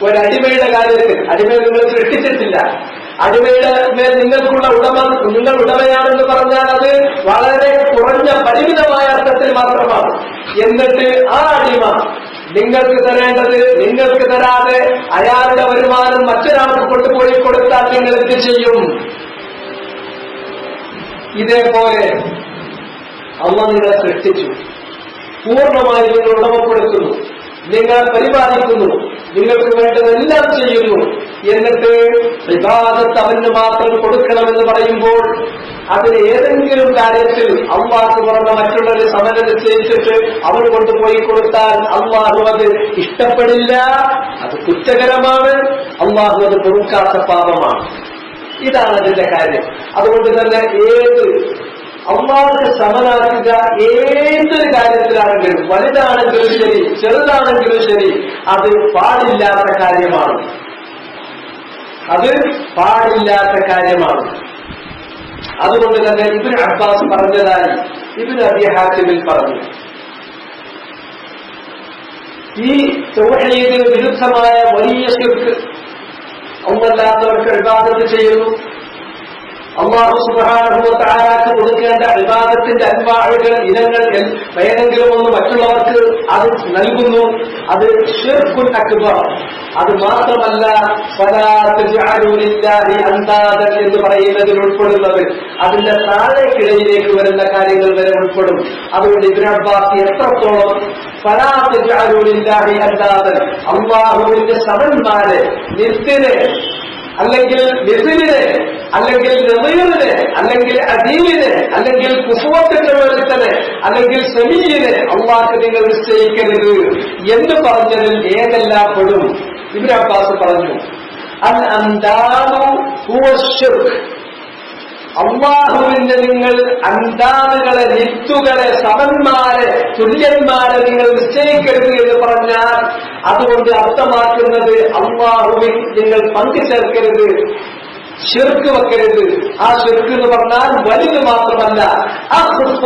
ഒരടിമയുടെ കാര്യത്തിൽ, അടിമയെ നിങ്ങൾ സൃഷ്ടിച്ചിട്ടില്ല, അടിമയുടെ മേൽ നിങ്ങൾക്കുള്ള നിങ്ങൾ ഉടമയാണെന്ന് പറഞ്ഞാൽ അത് വളരെ കുറഞ്ഞ പരിമിതമായ അർത്ഥത്തിൽ മാത്രമാണ്. എന്നിട്ട് ആ അടിമ നിങ്ങൾക്ക് തരേണ്ടത് നിങ്ങൾക്ക് തരാതെ അയാളുടെ വരുമാനം മറ്റൊരാൾക്ക് കൊണ്ടുപോയി കൊടുത്താൽ നിങ്ങൾ എന്ത് ചെയ്യും? ഇതേപോലെ അള്ളാഹു നിങ്ങളെ സൃഷ്ടിച്ചു, പൂർണ്ണമായി നിങ്ങൾ ഉടമപ്പെടുത്തുന്നു, നിങ്ങളെ പരിപാലിക്കുന്നു, നിങ്ങൾക്ക് വേണ്ടതെല്ലാം ചെയ്യുന്നു. എന്നിട്ട് ഇബാദത്ത് അവന് മാത്രം കൊടുക്കണമെന്ന് പറയുമ്പോൾ അതിന് ഏതെങ്കിലും കാര്യത്തിൽ അള്ളാഹു പറഞ്ഞ മറ്റുള്ളവരെ സമരം നിശ്ചയിച്ചിട്ട് അവന് കൊണ്ടുപോയി കൊടുത്താൽ അള്ളാഹു അത് ഇഷ്ടപ്പെടില്ല, അത് കുറ്റകരമാണ്, അള്ളാഹു അത് പൊറുക്കാത്ത പാപമാണ്. ഇതാണ് അതിന്റെ കാര്യം. അതുകൊണ്ട് തന്നെ ഏത് അള്ളാഹുവിനെ സമനാക്കുക ഏതൊരു കാര്യത്തിലാണെങ്കിലും, വലുതാണെങ്കിലും ശരി ചെറുതാണെങ്കിലും ശരി, അത് പാടില്ലാത്ത കാര്യമാണ്. അത് പാടില്ലാത്ത കാര്യമാണ്. അതുകൊണ്ട് തന്നെ ഇബ്നു അബ്ബാസ് പറഞ്ഞതായി ഇബ്നു അബീ ഹാത്തിമിൽ പറഞ്ഞു, ഈ തൗഹീദിന് വിരുദ്ധമായ വലിയ ശിർക്ക്, അല്ലാത്തവർക്ക് ഇബാദത്ത് ചെയ്യുന്നു, അല്ലാഹു സുബ്ഹാനഹു വ തആലക്ക് കൊടുക്കേണ്ട ഇബാദത്തിന്റെ അൻവാഉകൾ ഇനങ്ങൾ ഏതെങ്കിലും ഒന്ന് മറ്റുള്ളവർക്ക് അത് നൽകുന്നു, അത് ശിർക്കുൻ അക്ബർ. അത് മാത്രമല്ല ഫലാ തജ്അലൂ ലില്ലാഹി അൻദാദൻ എന്ന് പറയുന്നതിൽ ഉൾപ്പെടുന്നത് അതിന്റെ താഴേക്കിടയിലേക്ക് വരുന്ന കാര്യങ്ങൾ വരെ ഉൾപ്പെടും. അതുകൊണ്ട് ഇബ്നു അബ്ബാസ് എത്രത്തോളം ഫലാ തജ്അലൂ ലില്ലാഹി അൻദാദൻ, അല്ലാഹുവിന്റെ സമന്മാരെ, നിസ്തിനെ അല്ലെങ്കിൽ മിസിലിനെ അല്ലെങ്കിൽ നദീറിനെ അല്ലെങ്കിൽ അദീലിനെ അല്ലെങ്കിൽ കുഫുവത്തിന്റെ വെളുത്തനെ അല്ലെങ്കിൽ സമീനെ അള്ളാഹ് നിങ്ങൾ നിശ്ചയിക്കരുത് എന്ന് പറഞ്ഞതിൽ ഏതെല്ലാം പെടും? ഇബ്നു അബ്ബാസ് പറഞ്ഞു, അൽ അൻദാദു ഹുവ ശിർക്ക്, അള്ളാഹുവിന്റെ നിങ്ങൾ അന്താനുകളെ, നിത്തുകളെ, സമന്മാരെ, തുല്യന്മാരെ നിങ്ങൾ നിശ്ചയിക്കരുത് എന്ന് പറഞ്ഞാൽ അതുകൊണ്ട് അർത്ഥമാക്കുന്നത് അള്ളാഹുവിൽ നിങ്ങൾ പങ്കുചേർക്കരുത്, ശിർക്ക് വെക്കരുത്. ആ ശിർക്ക് എന്ന് പറഞ്ഞാൽ വലുത് മാത്രമല്ല, അഖ്ഫ,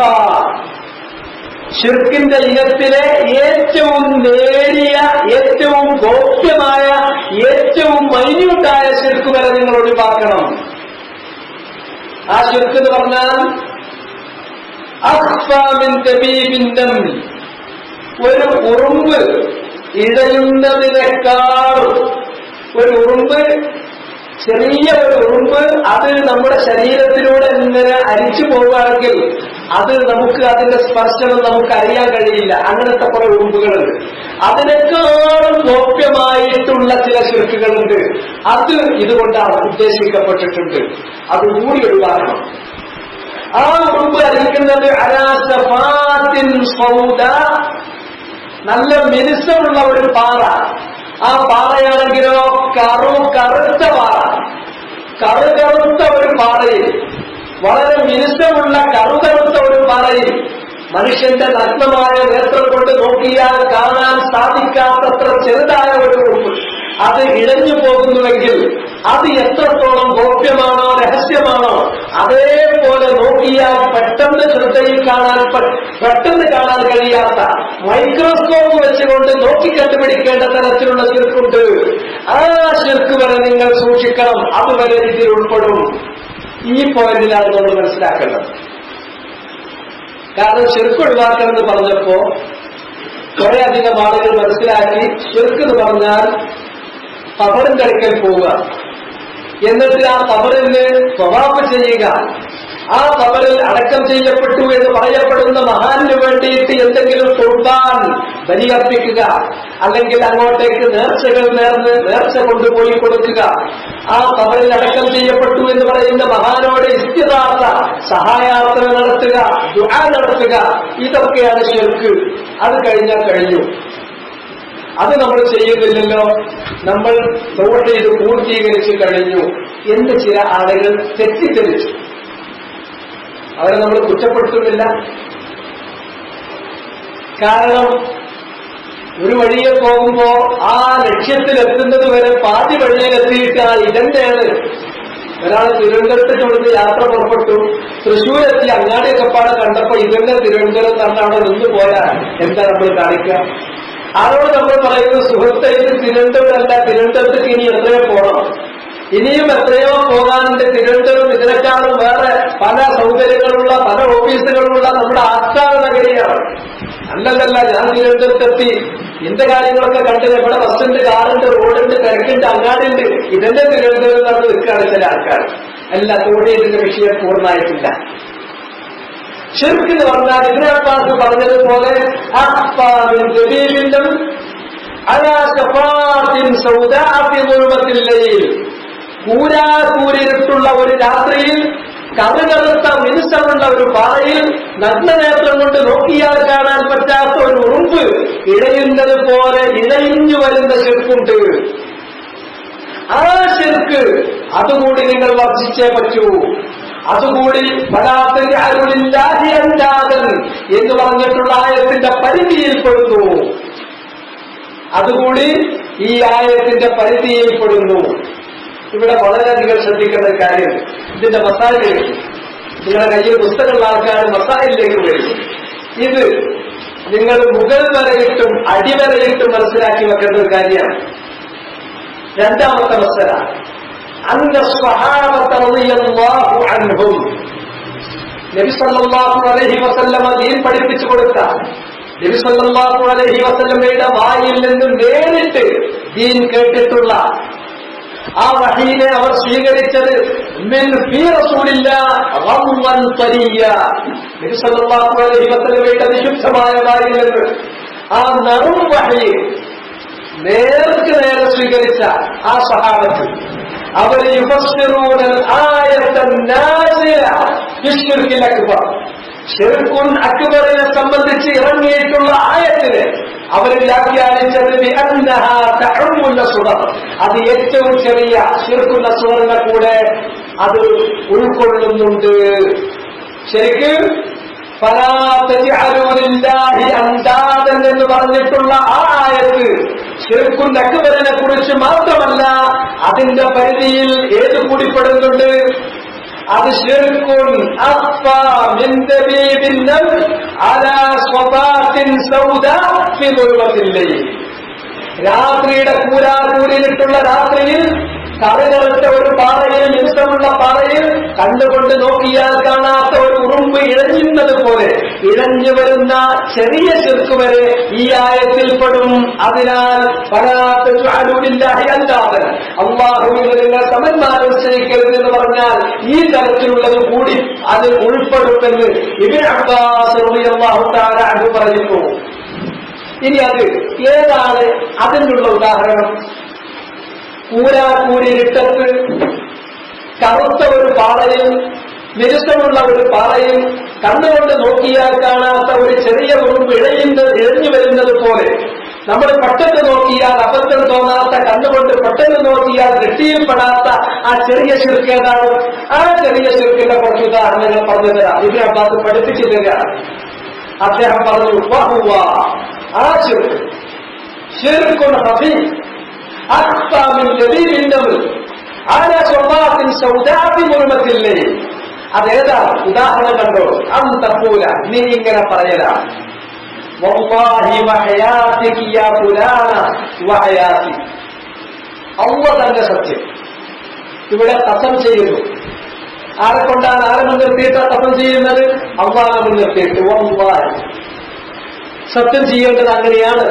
ശിർക്കിന്റെ ഇനത്തിലെ ഏറ്റവും നേരിയ, ഏറ്റവും ഗോപ്യമായ, ഏറ്റവും മൈന്യൂട്ടായ ശിർക്ക് വരെ നിങ്ങൾ ഒഴിവാക്കണം. ആ ശിർക്ക് എന്ന് പറഞ്ഞാൽ ഒരു ഉറുമ്പ് ഇഴയുന്നതിനേക്കാൾ, ഒരു ഉറുമ്പ്, ചെറിയ ഒരു ഉറുമ്പ് അത് നമ്മുടെ ശരീരത്തിലൂടെ ഇങ്ങനെ അരിച്ചു പോവുകയാണെങ്കിൽ അത് നമുക്ക് അതിന്റെ സ്പർശനം നമുക്ക് അറിയാൻ കഴിയില്ല. അങ്ങനത്തെ കുറെ ഉറുമ്പുകളുണ്ട്. അതിനേക്കാളും ഗോപ്യമായിട്ടുള്ള ചില ശിർക്കുകളുണ്ട്. അത് ഇതുകൊണ്ട് ഉദ്ദേശിക്കപ്പെട്ടിട്ടുണ്ട്. അതുകൂടി ഒഴിവാക്കണം. ആ ഉറുമ്പ് അരിക്കുന്നത് അലാസഫാത്തിൻ സൗദ, നല്ല മിനുസമുള്ള ഒരു പാറ. ആ പാറയാണെങ്കിലോ കറുത്ത പാറ, കറുത്ത ഒരു പാറയിൽ, വളരെ മിനുസമുള്ള കറുത്ത ഒരു പാറയിൽ മനുഷ്യന്റെ നഗ്നമായ നേത്രം കൊണ്ട് നോക്കിയാൽ കാണാൻ സാധിക്കാത്തത്ര ചെറുതായ ഒരു ഉറുമ്പ് അത് ഇഴഞ്ഞു പോകുന്നുവെങ്കിൽ അത് എത്രത്തോളം ഗോപ്യമാണോ രഹസ്യമാണോ അതേപോലെ നോക്കിയാൽ പെട്ടെന്ന് ശ്രദ്ധയിൽ കാണാൻ, പെട്ടെന്ന് കാണാൻ കഴിയാത്ത, മൈക്രോസ്കോപ്പ് വെച്ചുകൊണ്ട് നോക്കി കണ്ടുപിടിക്കേണ്ട തരത്തിലുള്ള ശിർക്കുണ്ട്. ആ ശിർക്ക് വരെ നിങ്ങൾ സൂക്ഷിക്കണം. അതുവരെ ഇതിൽ ഉൾപ്പെടും. ഈ പോയിന്റിലാണ് നമ്മൾ മനസ്സിലാക്കേണ്ടത്. കാരണം ശിർക്ക് ഒഴിവാക്കണമെന്ന് പറഞ്ഞപ്പോ കുറേയധികം ആളുകൾ മനസ്സിലാക്കി ശിർക്ക് എന്ന് പറഞ്ഞാൽ ഖബറിന്റെ അടുക്കൽ പോവുക, എന്നിട്ട് ആ ഖബറിന് തവാഫ് ചെയ്യുക, ആ ഖബറിൽ അടക്കം ചെയ്യപ്പെട്ടു എന്ന് പറയപ്പെടുന്ന മഹാന് വേണ്ടിയിട്ട് എന്തെങ്കിലും ഖുർബാൻ ബലിയർപ്പിക്കുക, അല്ലെങ്കിൽ അങ്ങോട്ടേക്ക് നേർച്ച കൊണ്ടുപോയി കൊടുക്കുക, ആ ഖബറിൽ അടക്കം ചെയ്യപ്പെട്ടു എന്ന് പറയുന്ന മഹാനോട് ഇസ്തിഗാസ, സഹായാർത്ഥന നടത്തുക, ദുആ നടത്തുക, ഇതൊക്കെയാണ് ശിർക്ക്. അത് കഴിഞ്ഞാൽ കഴിഞ്ഞു. അത് നമ്മൾ ചെയ്യുന്നില്ലല്ലോ. നമ്മൾ തൗഹീദ് പൂർത്തീകരിച്ചു കഴിഞ്ഞു എന്ന് ചില ആളുകൾ തെറ്റിദ്ധരിച്ചു. അവരെ നമ്മൾ കുറ്റപ്പെടുത്തുന്നില്ല. കാരണം ഒരു വഴിയെ പോകുമ്പോ ആ ലക്ഷ്യത്തിലെത്തുന്നത് വരെ പാതി വഴിയിലെത്തിയിട്ട് ആ ഇതെന്താണ്. ഒരാൾ തിരുവനന്തപുരത്തേക്ക് ഇവിടുന്ന് യാത്ര പുറപ്പെട്ടു, തൃശ്ശൂരെത്തി, അങ്ങാടിയൊക്കെ പാടെ കണ്ടപ്പോ ഇതെന്നെ തിരുവനന്തപുരം തന്നെ അവിടെ നിന്ന് പോയാൽ എന്താ നമ്മൾ കാണിക്കുക? ആരോട് നമ്മൾ പറയുന്നു, സുഹൃത്തെ ഇത് തിരുവനന്തപുരമല്ല, തിരുവനന്തപുരത്തേക്ക് ഇനി എത്രയോ പോകണം, ഇനിയും എത്രയോ പോകാനുണ്ട്. തിരുവനന്തപുരം ഇതിനേക്കാളും വേറെ പല സൗകര്യങ്ങളുള്ള, പല ഓഫീസുകളുള്ള നമ്മുടെ ആസ്ഥാന നഗരിയാണ്. അല്ലല്ല, ഞാൻ തിരുവനന്തപുരത്തെത്തി, എന്റെ കാര്യങ്ങളൊക്കെ കണ്ടില്ല, ഇവിടെ ബസ്സുണ്ട്, കാറുണ്ട്, റോഡുണ്ട്, തിരക്കുണ്ട്, അങ്ങാടിണ്ട്, ഇതെന്റെ തിരുവനന്തപുരം നടന്ന് നിൽക്കുകയാണ് ചില ആൾക്കാർ. അല്ല, തൗഹീദിന്റെ വിഷയം പൂർണ്ണമായിട്ടില്ല. ശിർക്ക് എന്ന് പറഞ്ഞാൽ ഇബ്നു അബ്ബാസ് പറഞ്ഞതുപോലെ കൂരാകൂരിട്ടുള്ള ഒരു രാത്രിയിൽ, കറുകറുത്ത മിനുസമുള്ള ഒരു പാറയിൽ, നഗ്നനേത്രം കൊണ്ട് നോക്കിയാൽ കാണാൻ പറ്റാത്ത ഒരു ഉറുമ്പ് ഇഴയുന്നത് പോലെ ഇഴയിഞ്ഞു വരുന്ന ശിർക്കുണ്ട്. ആ ശിർക്ക് അതുകൂടി നിങ്ങൾ വർദ്ധിച്ചേ പറ്റൂ. അതുകൂടി എന്ന് പറഞ്ഞിട്ടുള്ള ആയത്തിന്റെ പരിധിയിൽപ്പെടുന്നു. അതുകൂടി ഈ ആയത്തിന്റെ പരിധിയിൽപ്പെടുന്നു. ഇവിടെ വളരെയധികം ശ്രദ്ധിക്കേണ്ട കാര്യം, ഇതിന്റെ മസാലയിലേക്ക് നിങ്ങളുടെ കയ്യിൽ പുസ്തകമുള്ള ആൾക്കാർ മസാലയിലേക്ക് വരും. ഇത് നിങ്ങൾ മുകൾ വരയിട്ടും അടിവരയിട്ടും മനസ്സിലാക്കി വെക്കേണ്ട ഒരു കാര്യമാണ്. രണ്ടാമത്തെ മസല, അന്ന സ്വഹാബത റളിയല്ലാഹു അൻഹും, നബി സല്ലല്ലാഹു അലൈഹി വസല്ലമ ദീൻ പഠിപ്പിച്ചു കൊടുത്ത, നബി സല്ലല്ലാഹു അലൈഹി വസല്ലമയുടെ വായിൽ നിന്ന് നേരിട്ട് ദീൻ കേട്ടിട്ടുള്ള ആ വഹീനെ അവർ സ്വീകരിച്ചത് മിൻ ഫീ റസൂലില്ലാഹ് ഗംവൻ തരിയ, നബി സല്ലല്ലാഹു അലൈഹി വസല്ലമയുടെ വിശുദ്ധമായ വായിൽ നിന്ന് ആ നറും വഹീ നേർക്ക് നേരെ സ്വീകരിച്ച ആ സഹാബത്ത്, അവര് യുഫസ്സിറൂനൽ ആയത്തൻ നാസില ഫിശ്ശിർക്കിൽ അക്ബർ, ശിർക്കുൻ അക്ബറിനെ സംബന്ധിച്ച് ഇറങ്ങിയിട്ടുള്ള ആയത്തിനെ അവര് വ്യാഖ്യാനിച്ചത് ബിഅന്നഹാ തഉമ്മുൽ അസ്ഗർ, അത് ഏറ്റവും ചെറിയ ശിർക്കുൽ അസ്ഗറിനെ കൂടെ അത് ഉൾക്കൊള്ളുന്നുണ്ട്. ശരിക്കും ഫലാ തജ്അലൂ ലില്ലാഹി അൻദാദൻ എന്ന് പറഞ്ഞിട്ടുള്ള ആ ആയത്ത് ശിർക്കുൻ അക്ബറിനെ കുറിച്ച് മാത്രമല്ല, അതിന്റെ പരിധിയിൽ ഏത് കൂടിപ്പെടുന്നുണ്ട്? അത് ശിർക്കുൻ അഖ്ഫാ മിൻ ദബീബിൻ നംൽ അലാ സ്വബാത്തിൻ സൗദാ ഫി ദുൽമത്തിൽ ലൈൽ, രാത്രിയുടെ കൂരാകൂരിലിട്ടുള്ള രാത്രിയിൽ കറുകറുത്ത ഒരു പാറയിൽ, മിനുസമുള്ള പാറയിൽ കണ്ടുകൊണ്ട് നോക്കിയാൽ കാണാത്ത ഒരു ഉറുമ്പ് ഇഴഞ്ഞുന്നത് പോലെ ഇഴഞ്ഞു വരുന്ന ചെറിയ ശിർക്ക് വരെ ഈ ആയത്തിൽപ്പെടും. അതിനാൽ അല്ലാഹുവിൽ നിങ്ങൾ സമന്മാരെ നിശ്ചയിക്കരുത് എന്ന് പറഞ്ഞാൽ ഈ തരത്തിലുള്ളത് കൂടി അതിൽ ഉൾപ്പെടുമെന്ന് ഇബ്നു അബ്ബാസ് റളിയല്ലാഹു തആല അൻഹു പറയുന്നു. ഇനി അത് ഏതാണ് അതിനുള്ള ഉദാഹരണം? കൂരാക്കൂരിട്ടത്ത് കറുത്ത ഒരു പാറയിൽ, മിനുസമുള്ള ഒരു പാറയിൽ കണ്ണുകൊണ്ട് നോക്കിയാൽ കാണാത്ത ഒരു ചെറിയ ഉറുമ്പ് ഇഴഞ്ഞു വരുന്നത് പോലെ, നമ്മൾ പെട്ടെന്ന് നോക്കിയാൽ അബദ്ധം തോന്നാത്ത, കണ്ണുകൊണ്ട് പെട്ടെന്ന് നോക്കിയാൽ ദൃഷ്ടിയിൽപ്പെടാത്ത ആ ചെറിയ ശിർക്ക് ഏതാണ്? ആ ചെറിയ ശിർക്കിന്റെ കുറച്ച് ഉദാഹരണങ്ങൾ പറഞ്ഞു തരാം. ഇബ്നു അബ്ബാസ് പഠിപ്പിച്ചു തരാം. അദ്ദേഹം പറഞ്ഞു, വഹുവ, ആ ശിർക്ക് ശിർക്കുൻ ഖഫീഫ് അഖ്ഫാ മിൻ ദബീബിൻ നംൽ അലാ സ്വബാത്തിൻ സൗദാ ഫി ദുൽമത്തിൽ ലൈൽ. അതേതാ? ഉദാഹരണം കണ്ടോ? അൻ തഖൂല, നീ ഇങ്ങനെ പറയലാ, വല്ലാഹി വഹയാതികി യാ ഫുലാന വഹയാതി, അല്ലാഹു തന്നെ സത്യം. ഇവിടെ ഖസം ചെയ്യുന്നു. ആരെ കൊണ്ടാണ്? ആരെ മുൻനിർത്തിയിട്ട് ഖസം ചെയ്യുന്നത്? അല്ലാഹുവിനെ മുൻനിർത്തിയിട്ട്. വല്ലാഹി, സത്യം ചെയ്യേണ്ടത് അങ്ങനെയാണ്.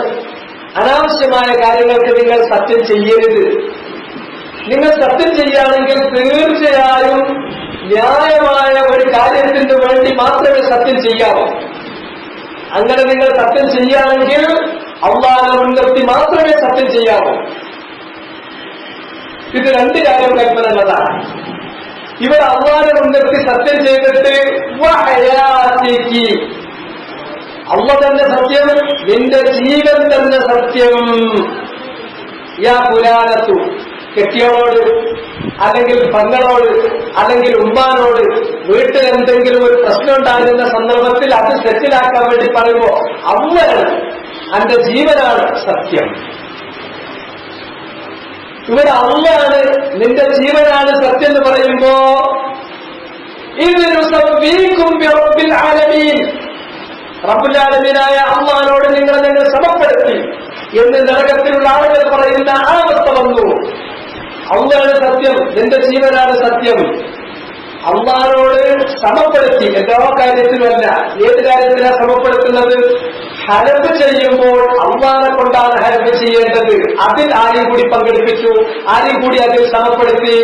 അനാവശ്യമായ കാര്യങ്ങൾക്ക് നിങ്ങൾ സത്യം ചെയ്യരുത്. നിങ്ങൾ സത്യം ചെയ്യുകയാണെങ്കിൽ തീർച്ചയായും ന്യായമായ ഒരു കാര്യത്തിന് വേണ്ടി മാത്രമേ സത്യം ചെയ്യാവൂ. അങ്ങനെ നിങ്ങൾ സത്യം ചെയ്യുകയാണെങ്കിൽ അല്ലാഹുവിനെ മുൻനിർത്തി മാത്രമേ സത്യം ചെയ്യാവൂ. ഇത് രണ്ട് കാര്യം കൽപ്പനതാണ്. ഇവിടെ അല്ലാഹുവിനെ മുൻനിർത്തി സത്യം ചെയ്തിട്ട് വഹയാതികി, അല്ലാഹു തന്നെ സത്യം, നിന്റെ ജീവൻ തന്നെ സത്യം. യാ ഫുലാനത്തു, കെട്ടിയോളോട് അല്ലെങ്കിൽ പെങ്ങളോട് അല്ലെങ്കിൽ ഉമ്മാനോട് വീട്ടിൽ എന്തെങ്കിലും ഒരു പ്രശ്നം ഉണ്ടാകുന്ന സന്ദർഭത്തിൽ അത് സെറ്റിലാക്കാൻ വേണ്ടി പറയുമ്പോ അള്ളയാണ്, എന്റെ ജീവനാണ് സത്യം. ഇവിടെ അള്ളയാണ്, നിന്റെ ജീവനാണ് സത്യം എന്ന് പറയുമ്പോ റബ്ബുൽ ആലമീനായ അല്ലാഹുവിനോട് നിങ്ങൾ സമപ്പെടുത്തി എന്ന് നരകത്തിലുള്ള ആളുകൾ പറയുന്ന ആ അവസ്ഥ വന്നു. അള്ളാഹുവാണ് സത്യം, നിന്റെ ജീവനാണ് സത്യം. അള്ളാഹുവിനോട് സമപ്പെടുത്തി, എല്ലാ കാര്യത്തിലുമല്ല. ഏത് കാര്യത്തിലാണ് സമപ്പെടുത്തുന്നത്? ഹലഫ് ചെയ്യുമ്പോൾ അള്ളാഹിനെ കൊണ്ടാണ് ഹലഫ് ചെയ്യേണ്ടത്. അതിൽ ആരെയും കൂടി പങ്കെടുപ്പിച്ചു, ആരെയും കൂടി അതിൽ സമപ്പെടുത്തി.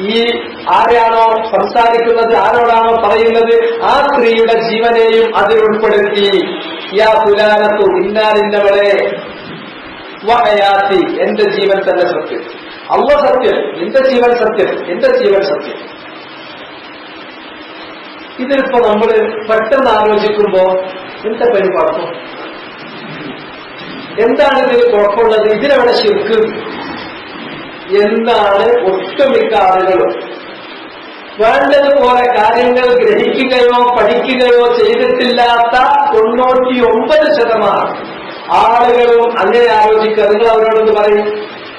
ഈ ആരാണോ സംസാരിക്കുന്നത്, ആരോടാണോ പറയുന്നത്, ആ സ്ത്രീയുടെ ജീവനെയും അതിൽ ഉൾപ്പെടുത്തി. യാ ഫുലാനത്തു, ഇന്നാലിന്നവളെ, വഹയാത്തി, എന്റെ ജീവൻ തന്നെ സത്യം. അല്ലാഹു സത്യം, നിന്റെ ജീവൻ സത്യം, എന്റെ ജീവൻ സത്യം. ഇതിലിപ്പോ നമ്മൾ പെട്ടെന്ന് ആലോചിക്കുമ്പോ എന്താ പേര് കുഴപ്പം? എന്താണ് ഇതിൽ കുഴപ്പമുള്ളത്? ഇതിനെവിടെ ശിർക്ക് എന്നാണ് ഒട്ടുമിക്ക ആളുകളും വേണ്ടതുപോലെ കാര്യങ്ങൾ ഗ്രഹിക്കുകയോ പഠിക്കുകയോ ചെയ്തിട്ടില്ലാത്ത 99% ആളുകളും അങ്ങനെ ആലോചിക്കുക. നിങ്ങൾ അവരോടൊന്ന് പറയും,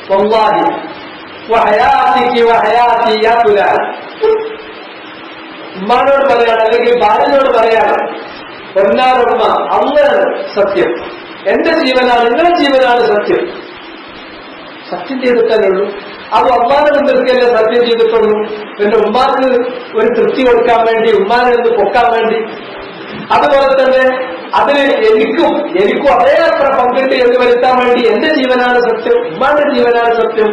വല്ലാഹി വഹയാതികി വഹയാതി യാ ഫുലാൻ. ഉമ്മാനോട് പറയാണ്, അല്ലെങ്കിൽ ഭാര്യനോട് പറയാണ്, പൊന്നാറുമ്മ അള്ളാണ് സത്യം, എന്റെ ജീവനാണ്, നിങ്ങളുടെ ജീവനാണ് സത്യം. സത്യം ചെയ്തിട്ടല്ലുള്ളൂ. അത് അള്ളാനെ മുൻനിർത്തിയല്ലേ സത്യം ചെയ്തിട്ടുള്ളൂ. എന്റെ ഉമ്മാക്ക് ഒരു തൃപ്തി കൊടുക്കാൻ വേണ്ടി, ഉമ്മാനെ ഒന്ന് പൊക്കാൻ വേണ്ടി. അതുപോലെ തന്നെ അതിന് എനിക്കും അതേ അത്ര പങ്കിട്ട് എന്ന് വരുത്താൻ വേണ്ടി എന്റെ ജീവനാണ് സത്യം, ഉമ്മാന്റെ ജീവനാണ് സത്യം.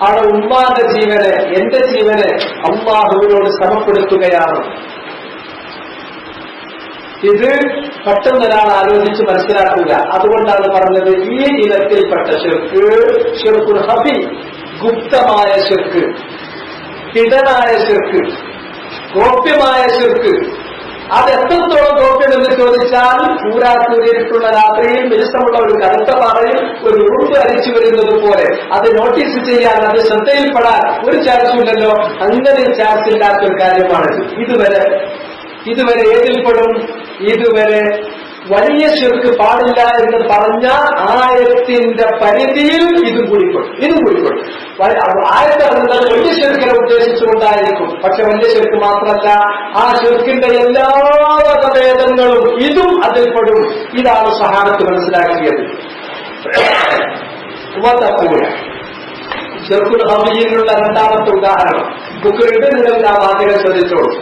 അവിടെ ഉമ്മാന്റെ ജീവനെ, എന്റെ ജീവനെ അള്ളാഹുവിനോട് സമപ്പെടുത്തുകയാണ്. ഇത് പെട്ടെന്നൊരാൾ ആലോചിച്ച് മനസ്സിലാക്കുക. അതുകൊണ്ടാണ് പറഞ്ഞത് ഈ ഇനത്തിൽപ്പെട്ട ശിർക്ക്, ശിർക്കുൽ ഹഫി, ഗുപ്തമായ ശിർക്ക്, ഹിഡനായ ശിർക്ക്, ഗോപ്യമായ ശിർക്ക്. അത് എത്രത്തോളം ഗോപ്യമെന്ന് ചോദിച്ചാൽ, കൂരാക്കൂരിയിട്ടുള്ള രാത്രിയിൽ മിനുസമുള്ള ഒരു കറുത്ത പാറയിൽ ഒരു ഉറുമ്പ് അരിച്ചു വരുന്നത് പോലെ അത് നോട്ടീസ് ചെയ്യാൻ, അത് ശ്രദ്ധയിൽപ്പെടാൻ ഒരു ചാൻസും ഇല്ലല്ലോ. അങ്ങനെ ചാൻസ് ഇല്ലാത്തൊരു കാര്യമാണിത്. ഇതുവരെ ഏതിൽപ്പെടും? ഇതുവരെ വലിയ ശിർക്ക് പാടില്ല എന്ന് പറഞ്ഞ ആയത്തിന്റെ പരിധിയിൽ ഇതും കൂടിപ്പെടും. ആയത്ത് അറിഞ്ഞത് വലിയ ശിർക്കിനെ ഉദ്ദേശിച്ചുകൊണ്ടായിരിക്കും. പക്ഷെ വലിയ ശിർക്ക് മാത്രമല്ല, ആ ശിർക്കിന്റെ എല്ലാ വകഭേദങ്ങളും ഇതും അതിൽപ്പെടും. ഇതാണ് സഹാബത്ത് മനസ്സിലാക്കിയത്. ശിർക്കുൽ ഹഫിയിലുള്ള രണ്ടാമത്തെ ഉദാഹരണം ബുഖാരിയുടെ നിലവിൽ ആ വാചകം ശ്രദ്ധിച്ചോളൂ.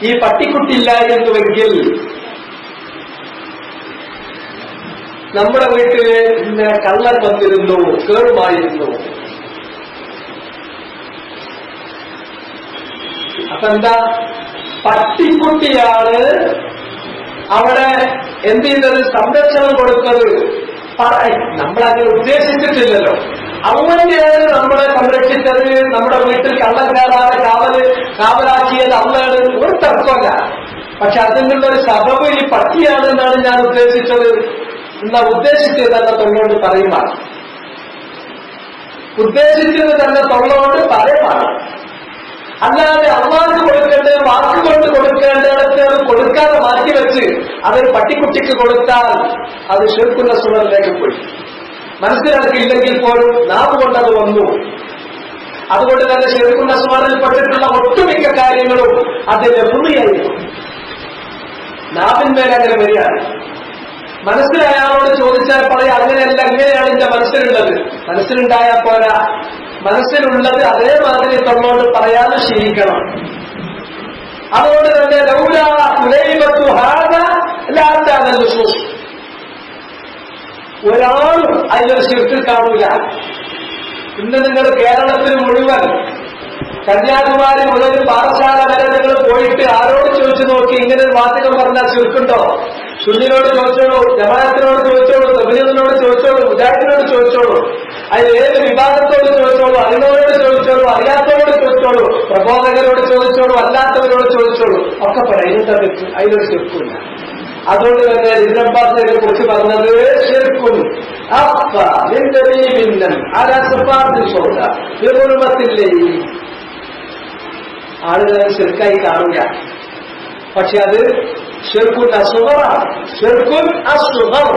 ഈ പട്ടിക്കുട്ടിയില്ലായിരുന്നുവെങ്കിൽ നമ്മുടെ വീട്ടില് കള്ളൻ വന്നിരുന്നു, കേറുമായിരുന്നു. അപ്പൊ എന്താ, പട്ടിക്കുട്ടിയാണ് അവിടെ എന്ത് ചെയ്യുന്നത്, സംരക്ഷണം കൊടുത്തത്. നമ്മളങ്ങനെ ഉദ്ദേശിച്ചിട്ടില്ലല്ലോ. അങ്ങനെയാണ് നമ്മളെ സംരക്ഷിച്ചത്. നമ്മുടെ വീട്ടിൽ കള്ളം കയറാതെ കാവലാക്കിയത് അള്ളയാണ്, ഒരു തർക്കമല്ല. പക്ഷെ അതിൽ നിന്നൊരു സബബ് ഈ പട്ടിയാണെന്നാണ് ഞാൻ ഉദ്ദേശിച്ചത്. എന്നാ ഉദ്ദേശിച്ചത് തന്നെ തൊള്ളോണ്ട് പറയുമാണ്, ഉദ്ദേശിച്ചത് തന്നെ തൊള്ളോണ്ട് പറയുമാണ്. അല്ലാതെ അള്ളാഹ് കൊടുക്കേണ്ടത് വാക്കുകൊണ്ട് കൊടുക്കേണ്ടിടത്ത് അത് കൊടുക്കാതെ മാറ്റിവെച്ച് അതൊരു പട്ടിക്കുട്ടിക്ക് കൊടുത്താൽ അത് ശിർക്കുൽ അസ്ഗറിലേക്ക് പോയി. മനസ്സിലാക്കിയില്ലെങ്കിൽ പോലും നാവ് കൊണ്ടത് വന്നു. അതുകൊണ്ട് തന്നെ ശിർക്കുൽ അസ്ഗറിൽ പെട്ടിട്ടുള്ള ഒട്ടുമിക്ക കാര്യങ്ങളും അതിന്റെ ഭൂമിയായിരിക്കും. നാവിന്മേൽ അങ്ങനെ വരികയാണ്. മനസ്സിൽ അയാളോട് ചോദിച്ചാൽ പറയാം, അങ്ങനെയല്ല, എങ്ങനെയാണ് എന്റെ മനസ്സിലുള്ളത്. മനസ്സിലുണ്ടായാൽ പോരാ, മനസ്സിലുള്ളത് അതേമാതിരി തൊള്ളോട് പറയാതെ ശീലിക്കണം. അതുകൊണ്ട് തന്നെ ഒരാളും അതിലൊരു ശിർക്കിൽ കാണൂല. ഇന്ന് നിങ്ങൾ കേരളത്തിൽ മുഴുവൻ, കന്യാകുമാരി മുതൽ പാറശാല വരെ നിങ്ങൾ പോയിട്ട് ആരോട് ചോദിച്ചു നോക്കി, ഇങ്ങനെ ഒരു വാചകം പറഞ്ഞാൽ ശിർക്കുണ്ടോ? സുന്നിനോട് ചോദിച്ചോളൂ, ജമാഅത്തിനോട് ചോദിച്ചോളൂ, തബ്ലീഗിനോട് ചോദിച്ചോളൂ, മുജാഹിദിനോട് ചോദിച്ചോളൂ, അതിൽ ഏത് വിഭാഗത്തോട് ചോദിച്ചോളൂ, അറിഞ്ഞവരോട് ചോദിച്ചോളൂ, അറിയാത്തവരോട് ചോദിച്ചോളൂ, പ്രബോധകരോട് ചോദിച്ചോളൂ, അല്ലാത്തവരോട് ചോദിച്ചോളൂ, ഒക്കെ പറയാം. അതിലൊരു ശിർക്കില്ല. അതുകൊണ്ട് തന്നെ ഇബ്നു അബ്ബാസിനെ കുറിച്ച് പറഞ്ഞത് ശിർക്കുൻ ആളുകളെ ശിർക്കായി കാണുക. പക്ഷെ അത് ശിർക്കുൻ അസ്ഗറാണ്. ശിർക്കുൻ അസ്ഗർ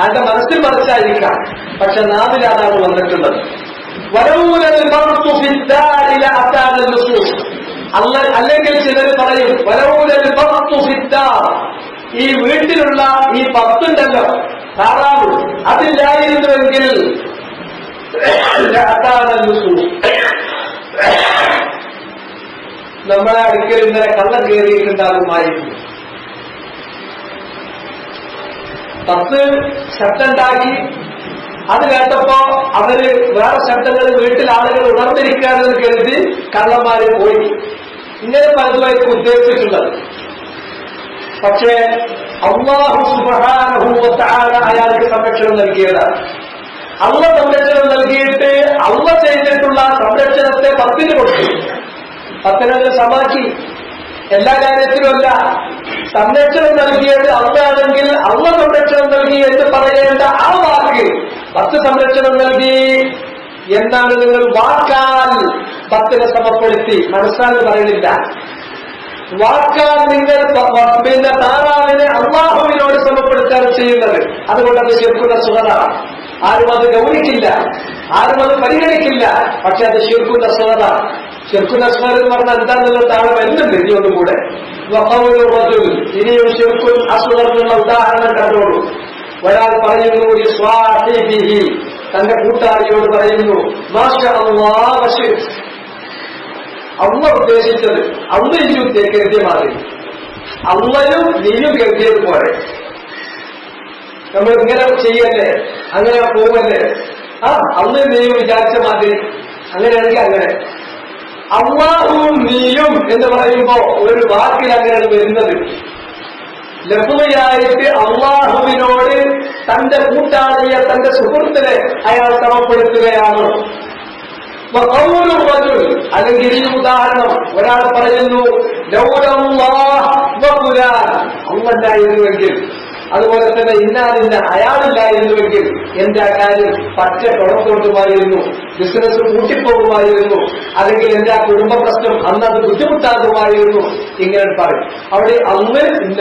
അതിന്റെ മനസ്സിൽ മറിച്ചായിരിക്കാം, പക്ഷെ നാവിൽ അതാണ് വന്നിട്ടുള്ളത്. അല്ലെങ്കിൽ ചിലർ പറയും ഈ വീട്ടിലുള്ള ഈ പത്തുണ്ടല്ലോ, താറാവ്, അതില്ലായിരുന്നുവെങ്കിൽ നമ്മളെ അടുക്കൽ ഇന്നലെ കള്ളം കയറിയിട്ടുണ്ടാകുമായിരുന്നു. 10 ശബ്ദമുണ്ടാക്കി. അത് കേട്ടപ്പോ അവര് വേറെ ശബ്ദങ്ങൾ വീട്ടിൽ ആളുകൾ ഉണർന്നിരിക്കാനെന്ന് കരുതി കള്ളന്മാര് പോയി. ഇങ്ങനെ പലതുമായിരിക്കും ഉദ്ദേശിച്ചിട്ടുള്ളത്. പക്ഷേ അല്ലാഹു സുബ്ഹാനഹു വ തആല അയാൾക്ക് സംരക്ഷണം നൽകിയതാണ്. അള്ള സംരക്ഷണം നൽകിയിട്ട് അള്ള ചെയ്തിട്ടുള്ള സംരക്ഷണത്തെ 10 കൊടുത്തു. 10 സമാക്കി. എല്ലാ കാര്യത്തിലുമല്ല. സംരക്ഷണം നൽകിയത് അള്ളാണെങ്കിൽ അള്ള സംരക്ഷണം നൽകി എന്ന് പറയേണ്ട ആ വാക്ക് 10 സംരക്ഷണം നൽകി. എന്നാണ് നിങ്ങൾ വാക്കാൽ പത്തിനെ സമപ്പെടുത്തി. മനസ്സാൽ പറയുന്നില്ല. വാക്കാൽ നിങ്ങൾ പിന്നെ താറാവിനെ അള്ളാഹുവിനോട് സമപ്പെടുത്താണ് ചെയ്യുന്നത്. അതുകൊണ്ട് അത് ശിർക്കുൽ അസ്ഗറാണ്. ആരും അത് ഗൗനിക്കില്ല, ആരും അത് പരിഗണിക്കില്ല. പക്ഷെ അത് ശിർക്കുൽ അസ്ഗറാണ്. ശിർക്കുൽ അസ്ഗർ എന്ന് പറഞ്ഞാൽ എന്താണെന്നുള്ള താഴെ വരുന്നുണ്ട്. ഇനി ഒന്നും കൂടെ ഇനിയും ശിർക്കുൽ അസ്ഗറിനുള്ള ഉദാഹരണം കണ്ടോളൂ. ഒരാൾ പറയുന്നു ലിസ്വാഹിബിഹി, തന്റെ കൂട്ടാളിയോട് പറയുന്നു മാഷാ അല്ലാഹ് വശിർ, അള്ളാഹ് ഉദ്ദേശിച്ചത് അള്ളയും കരുതിയ മാതിരി, അള്ളയും നീയും കരുതിയത് പോലെ നമ്മൾ ഇങ്ങനെ ചെയ്യല്ലേ, അങ്ങനെ പോവല്ലേ, അള്ളയും നീയും വിചാരിച്ച മാതിരി, അങ്ങനെയാണെങ്കിൽ അങ്ങനെ. അള്ളാഹുവും നീയും എന്ന് പറയുമ്പോ ഒരു വാക്കിൽ അങ്ങനെയാണ് വരുന്നത്. ലഘുവയായിട്ട് അള്ളാഹുവിനോട് തന്റെ കൂട്ടാളിയെ, തന്റെ സുഹൃത്തിനെ അയാൾ സമപ്പെടുത്തുകയാണ്. അല്ലെങ്കിൽ ഈ ഉദാഹരണം, ഒരാൾ പറയുന്നു അള്ളല്ലായിരുന്നുവെങ്കിൽ, അതുപോലെ തന്നെ ഇന്നാലില്ല അയാളില്ലായിരുന്നുവെങ്കിൽ എന്റെ ആ കാര്യം പറ്റ കുഴപ്പമായിരുന്നു, ബിസിനസ് കൂട്ടിപ്പോകുമായിരുന്നു, അല്ലെങ്കിൽ എന്റെ ആ കുടുംബ പ്രശ്നം അന്നത് ബുദ്ധിമുട്ടാകുമായിരുന്നു, ഇങ്ങനെ പറയും. അവിടെ അന്ന് ഇല്ല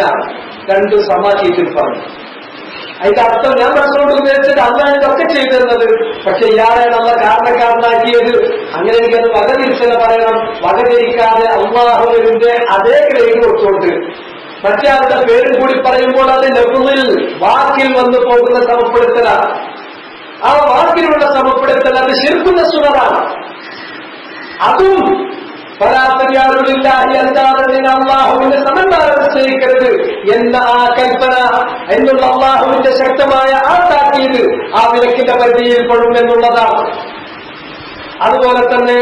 രണ്ട് സമാധിയിൽ പറഞ്ഞു. അതിന്റെ അർത്ഥം ഞാൻ മനസ്സിലോട്ട് ഉദ്ദേശിച്ചത് അന്നാണ് ഇതൊക്കെ ചെയ്തിരുന്നത്, പക്ഷെ ഇയാളെയാണ് നമ്മൾ കാരണക്കാരനാക്കിയത്. അങ്ങനെ എനിക്കത് വകതിരിച്ചത് പറയണം. വകതിരിക്കാതെ അള്ളാഹുവിന്റെ അതേ ഗ്രേഡ് കൊടുത്തോണ്ട് മറ്റേ ആളുടെ പേരും കൂടി പറയുമ്പോൾ അത് ലഘുവിൽ വാക്കിൽ വന്നു പോകുന്ന സമപ്പെടുത്തലാണ്. ആ വാക്കിലുള്ള സമപ്പെടുത്തൽ അത് ശിർക്കുൽ അസ്ഗറാണ്. അതും പരാത്രിയാളില്ലാഹി അല്ലാതെ അള്ളാഹുവിന്റെ സമന്മാരെ നിശ്ചയിക്കരുത് എന്ന ആ കൽപ്പന എന്നുള്ള അള്ളാഹുവിന്റെ ശക്തമായ ആ താക്കീത് ആ വിലക്കിന്റെ പരിധിയിൽ പെടും എന്നുള്ളതാണ്. അതുപോലെ തന്നെ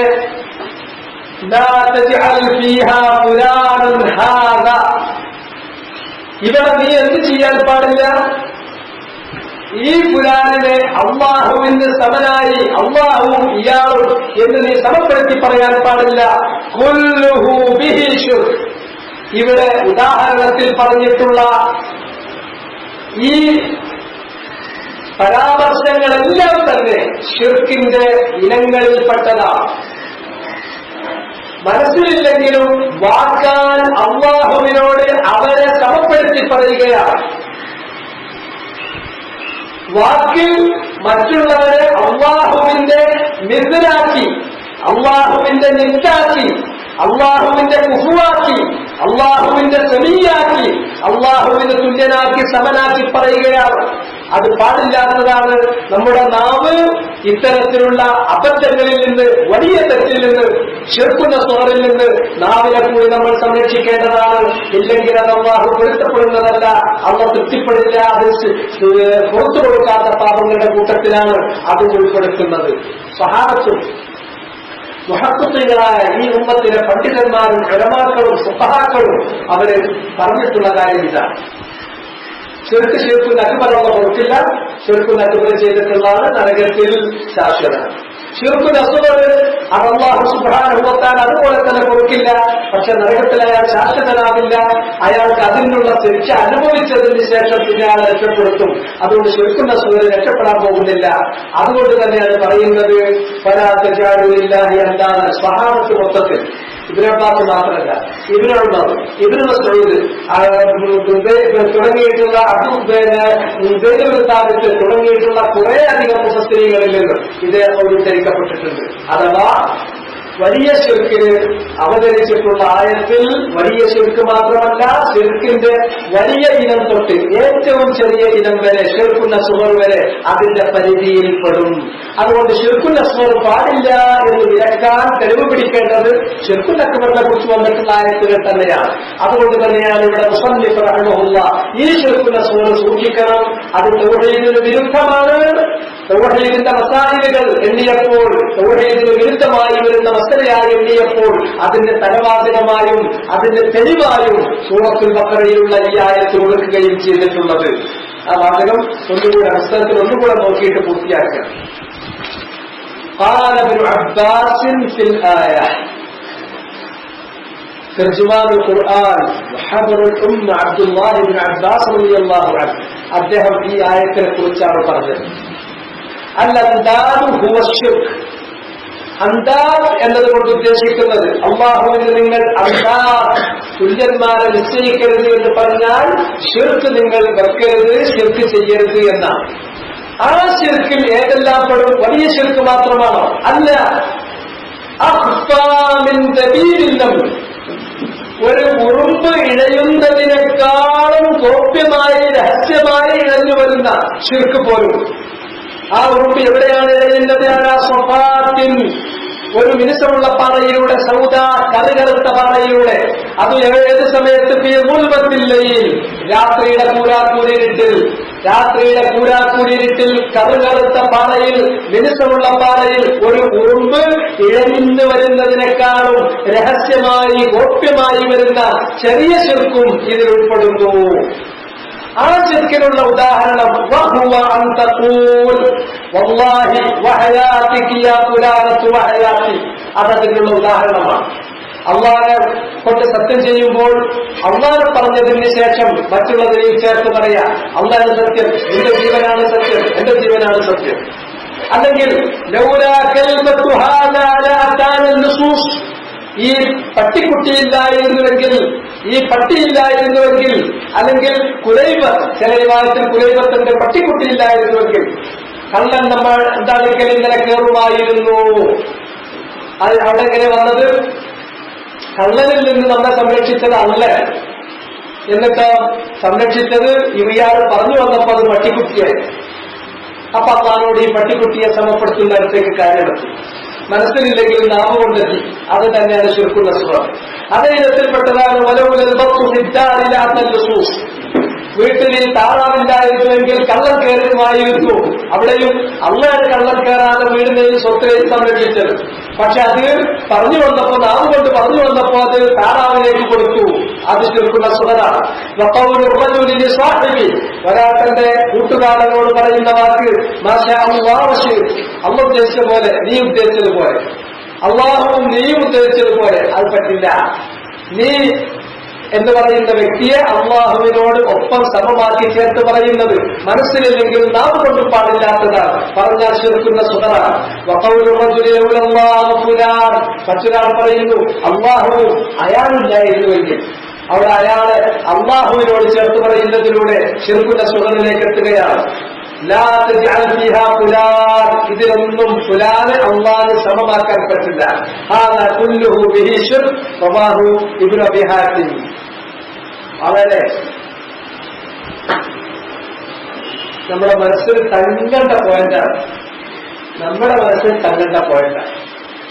ഇവിടെ നീ എന്ത് ചെയ്യാൻ പാടില്ല, ഈ ഫുലാനിനെ അള്ളാഹുവിന് സമനായി അള്ളാഹുവും ഇയാളും എന്ന് നീ സമപ്പെടുത്തി പറയാൻ പാടില്ല. കുല്ലുഹു ബിഹി ശിർക്ക്. ഇവിടെ ഉദാഹരണത്തിൽ പറഞ്ഞിട്ടുള്ള ഈ പരാമർശങ്ങളെല്ലാം തന്നെ ശിർക്കിന്റെ ഇനങ്ങളിൽപ്പെട്ടതാണ്. മനസ്സിലില്ലെങ്കിലും വാക്കാൻ അള്ളാഹുവിനോട് അവരെ സമപ്പെടുത്തി പറയുകയാണ്. വാക്കിൽ മറ്റുള്ളവരെ അള്ളാഹുവിന്റെ നിന്ദനാക്കി, അള്ളാഹുവിന്റെ നിന്ദാക്കി, അള്ളാഹുവിന്റെ കുഫുവാക്കി, അള്ളാഹുവിന്റെ സമീയാക്കി, അള്ളാഹുവിന്റെ തുല്യനാക്കി സമനാക്കി പറയുകയാണ്. അത് പാടില്ലാത്തതാണ്. നമ്മുടെ നാവ് ഇത്തരത്തിലുള്ള അബദ്ധങ്ങളിൽ നിന്ന്, വലിയ തെറ്റിൽ നിന്ന്, ശിർക്കുൽ അസ്ഗറിൽ നിന്ന് നാവിനെ കൂടി നമ്മൾ സംരക്ഷിക്കേണ്ടതാണ്. ഇല്ലെങ്കിൽ അത് അല്ലാഹു പൊരുത്തപ്പെടുന്നതല്ല, അല്ലാഹു തൃപ്തിപ്പെടില്ല. അത് പുറത്തു കൊടുക്കാത്ത പാപങ്ങളുടെ കൂട്ടത്തിലാണ് അത് ഉൾപ്പെടുത്തുന്നത്. സ്വഹാബത്തും മുഹഖ്ഖീഖുകളായ ഈ ഉമ്മത്തിലെ പണ്ഡിതന്മാരും ഉലമാക്കളും ഫുഖഹാക്കളും അവര് പറഞ്ഞിട്ടുള്ള കാര്യം ഇതാണ്. ശിർക്കുൽ അക്ബർ കൊടുക്കില്ല, ശിർക്കുൽ അക്ബർ ചെയ്തിട്ടുള്ളതാണ് നരകത്തിൽ ശാശ്വതം. ശിർക്കുൽ അസ്ഗർ അത് അല്ലാഹു സുബ്ഹാനഹു വ തആല അതുപോലെ തന്നെ കൊടുക്കില്ല, പക്ഷെ നരകത്തിൽ അയാൾ ശാശ്വതനാവില്ല. അയാൾക്ക് അതിനുള്ള ശിക്ഷ അനുഭവിച്ചതിന് ശേഷം പിന്നെ അയാൾ രക്ഷപ്പെടുത്തും. അതുകൊണ്ട് ശിർക്കുൽ അസ്ഗർ രക്ഷപ്പെടാൻ പോകുന്നില്ല. അതുകൊണ്ട് തന്നെയാണ് പറയുന്നത് ഫലാ തജഅലു ലില്ലാഹി എന്താണ് സ്വഹാബത്ത് മൊത്തത്തിൽ, ഇബ്നു അബ്ബാസ് മാത്രമല്ല, ഇബ്നു ഉമർ, ഇബ്നു മസ്ഊദ് തുടങ്ങിയിട്ടുള്ള തുടങ്ങിയിട്ടുള്ള കുറെ അധികം മുഫസ്സിരീങ്ങളിൽ നിന്ന് ഇത് ഉദ്ധരിക്കപ്പെട്ടിട്ടുണ്ട്. അഥവാ വലിയ ശിർക്കിന് അവതരിച്ചിട്ടുള്ള ആയത്തിൽ വലിയ ശിർക്ക് മാത്രമല്ല, ശിർക്കിന്റെ വലിയ ഇനം തൊട്ട് ഏറ്റവും ചെറിയ ഇനം വരെ, ശിർക്കുൽ അസ്ഗർ വരെ അതിന്റെ പരിധിയിൽ പെടും. അതുകൊണ്ട് ശിർക്കുൽ അസ്ഗർ പാടില്ല എന്ന് വിലക്കാൻ തെളിവ് പിടിക്കേണ്ടത് ശിർക്കുൽ അക്ബറിനെ കുറിച്ച് വന്നിട്ടുള്ള ആയത്തുകൾ തന്നെയാണ്. അതുകൊണ്ട് തന്നെയാണ് ഇവിടെ മുസന്നിഫ് റഹിമഹുല്ലാഹ് ഈ ശിർക്കുൽ അസ്ഗർ സൂക്ഷിക്കണം, അത് തൗഹീദിന് വിരുദ്ധമാണ്. തൗഹീദിന്റെ മസായിലുകൾ എണ്ണിയപ്പോൾ, തൗഹീദിന് വിരുദ്ധമായി വരുന്ന മസലയായി എണ്ണിയപ്പോൾ അതിന്റെ തലവാചകമായും അതിന്റെ തെളിവായും സൂറത്തുൽ ബഖറയിലുള്ള ഈ ആയത്ത് കൊടുക്കുകയും ചെയ്തിട്ടുള്ളത്. ആ വാചകം ഒന്നുകൂടെ പുസ്തകത്തിൽ ഒന്നുകൂടെ നോക്കിയിട്ട് പൂർത്തിയാക്കുക. قال ابن عباس في الآية ترجمان القرآن وحبر الأمة عبد الله بن عباس رضي الله عنه അദ്ദേഹം ഈ ആയത്തിനെ കുറിച്ചാണ് പറഞ്ഞത്. അൽ-അന്ദാദു ഹുവ ശിർക്ക്. അന്ദാദ് എന്നതുകൊണ്ട് ഉദ്ദേശിക്കുന്നത് അല്ലാഹുവിന് നിങ്ങൾ അന്ദാദ് തുല്യന്മാരെ നിശ്ചയിക്കരുത് എന്ന് പറഞ്ഞാൽ ശിർക്ക് നിങ്ങൾ വെക്കരുത്, ശിർക്ക് ചെയ്യരുത് എന്നാണ്. ആ ശിർക്കിൽ ഏതെല്ലാം പെടും? വലിയ ശിർക്ക് മാത്രമാണോ? അല്ല. ഒരു ഉറുമ്പ് ഇഴയുന്നതിനേക്കാളും ഗോപ്യമായി രഹസ്യമായി ഇഴഞ്ഞു വരുന്ന ശിർക്ക് പോലും. ആ ഉറുമ്പ് എവിടെയാണ് ഇഴയുന്നത്? സ്വഭാവത്തിൽ ഒരു മിനുസമുള്ള പാറയിലൂടെ, സൗദ കറുകറുത്ത പാറയിലൂടെ. അത് ഏത് സമയത്ത് രാത്രിയുടെ കൂരാക്കൂരിട്ടിൽ കറുകറുത്ത പാറയിൽ, മിനുസമുള്ള പാറയിൽ ഒരു ഉറുമ്പ് ഇഴഞ്ഞു വരുന്നതിനേക്കാളും രഹസ്യമായി ഗോപ്യമായി വരുന്ന ചെറിയ ശിർക്കും ഇതിൽ ഉൾപ്പെടുന്നു. ആ ശിർക്കിനുള്ള ഉദാഹരണം വഹുവ അൻ തഖൂൽ വല്ലാഹി വഹയാതിക യാ ഫുലാനതു വഹയാതി. അതിനുള്ള ഉദാഹരണമാണ്. അള്ളാഹനെ കൊണ്ട് സത്യം ചെയ്യുമ്പോൾ അള്ളാഹ് പറഞ്ഞതിന് ശേഷം മറ്റുള്ളതിനെയും ചേർത്ത് പറയാ, അള്ളാഹ് സത്യം, എന്റെ ജീവനാണ് സത്യം, എന്റെ ജീവനാണ് സത്യം. അല്ലെങ്കിൽ ലൗലാ കൽമതു ഹാദാ ലാ കാന നുസൂസ്, ഈ പട്ടിക്കുട്ടിയില്ലായിരുന്നുവെങ്കിൽ, ഈ പട്ടിയില്ലായിരുന്നുവെങ്കിൽ, അല്ലെങ്കിൽ കുലൈബത്ത്, ചില വിഭാഗത്തിൽ കുലൈബത്തിന്റെ പട്ടിക്കുട്ടിയില്ലായിരുന്നുവെങ്കിൽ കള്ളൻ നമ്മൾ എന്താണെങ്കിലും ഇന്നലെ കയറുമായിരുന്നു. അത് അവിടെ എങ്ങനെ വന്നത്? കള്ളനിൽ നിന്ന് നമ്മെ സംരക്ഷിച്ചത് അല്ല, എന്നിട്ട് സംരക്ഷിച്ചത് ഇവയാൾ പറഞ്ഞു വന്നപ്പോ അത് പട്ടിക്കുട്ടിയായി. അപ്പൊ അള്ളാഹുവോട് ഈ പട്ടിക്കുട്ടിയെ സമപ്പെടുത്തുന്നിടത്തേക്ക് കാര്യമെത്തി. മനസ്സിലില്ലെങ്കിൽ നാമ കൊണ്ടെത്തി. അത് തന്നെയാണ് ശിർക്കുൽ അസ്ഗർ. അതേ ഇനത്തിൽപ്പെട്ടതാണ് വീട്ടിൽ താറാവില്ലായിരുന്നുവെങ്കിൽ കള്ളൻ കയറുമായിരുന്നു. അവിടെയും അള്ളാഹ് കള്ളൻ കയറാതെ വീടിനെയും സ്വത്തിനെയും സംരക്ഷിച്ചത്. പക്ഷെ അത് പറഞ്ഞു വന്നപ്പോ, നാമ കൊണ്ട് പറഞ്ഞു വന്നപ്പോ അത് താറാവിലേക്ക് കൊടുത്തു. അത് ശിർക്കുൽ അസ്ഗറാണ്. ഒരാൾ തന്റെ കൂട്ടുകാരനോട് പറയുന്ന വാക്ക് മാഷാ അല്ലാഹ്, അള്ളാഹ് ഉദ്ദേശിച്ച പോലെ, നീ ഉദ്ദേശിച്ചതുപോലെ, അള്ളാഹുവും നീയും ഉദ്ദേശിച്ചതുപോലെ. അത് പറ്റില്ല. നീ എന്ന് പറയുന്ന വ്യക്തിയെ അള്ളാഹുവിനോട് ഒപ്പം സമമാക്കി ചേർത്ത് പറയുന്നത് മനസ്സിലില്ലെങ്കിൽ നാം കൊണ്ടും പാടില്ലാത്തതാണ്. പറഞ്ഞാൽ ശിർക്കുൽ അസ്ഗറാണ്. മറ്റൊരാൾ പറയുന്നു അള്ളാഹു അയാളില്ലായിരുന്നുവെങ്കിൽ, അവിടെ അയാളെ അള്ളാഹുവിനോട് ചേർത്ത് പറയുന്നതിലൂടെ ശിർക്കുൽ അസ്ഗറിലേക്ക് എത്തുകയാണ്. ഇതിലൊന്നും ഫുലാന് അള്ളാഹ് സമമാക്കാൻ പറ്റില്ല. വളരെ നമ്മുടെ മനസ്സിൽ തങ്ങേണ്ട പോയിന്റാണ്. നമ്മുടെ മനസ്സിൽ തങ്ങേണ്ട പോയിന്റാണ്.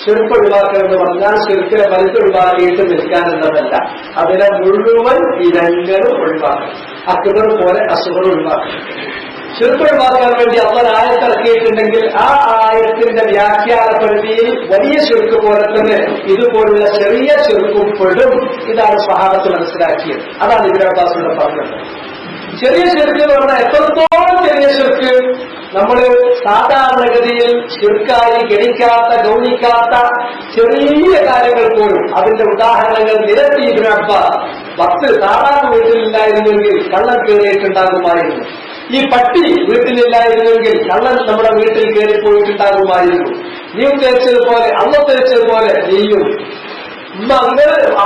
ശിർക്ക് ഒഴിവാക്കുക എന്ന് പറഞ്ഞാൽ ശിർക്കിനെ വലിച്ചൊഴിവാക്കിയിട്ട് നിൽക്കാനുള്ളതല്ല. അതിനെ മുഴുവൻ ഇരങ്ങളും ഒഴിവാക്കണം. അക്ബർ പോലെ അസുഖർ ഒഴിവാക്കണം. ശിർക്ക് ഒഴിവാക്കാൻ വേണ്ടി അള്ളാഹ് ആയത്തിറക്കിയിട്ടുണ്ടെങ്കിൽ ആ ആയത്തിന്റെ വ്യാഖ്യാന പരിധിയിൽ വലിയ ശിർക്ക് പോലെ തന്നെ ഇതുപോലുള്ള ചെറിയ ശിർക്കും പെടും. ഇതാണ് സ്വഹാബത്ത് മനസ്സിലാക്കിയത്. അതാണ് ഇബ്നു അബ്ബാസിലൂടെ പറഞ്ഞത്. ചെറിയ ശിർക്ക് എന്ന് പറഞ്ഞാൽ എത്രത്തോളം ചെറിയ ശിർക്ക്? നമ്മൾ സാധാരണഗതിയിൽ ശിർക്കായി ഗണിക്കാത്ത, ഗൗനിക്കാത്ത ചെറിയ കാര്യങ്ങൾ പോലും അതിന്റെ ഉദാഹരണങ്ങൾ നിരത്തി ഇബ്നു അബ്ബാസ്. 10 സാധാരണ വീട്ടിലില്ലായിരുന്നെങ്കിൽ കള്ളൻ കയറിയിട്ടുണ്ടാകുമായിരുന്നു. ഈ പട്ടി വീട്ടിലില്ലായിരുന്നെങ്കിൽ കള്ളൻ നമ്മുടെ വീട്ടിൽ കയറിപ്പോയിട്ടുണ്ടാകുമായിരുന്നു. നീ ഉദ്ദേശിച്ചതുപോലെ, അള്ള ഉദ്ദേശിച്ചതുപോലെ നീയും.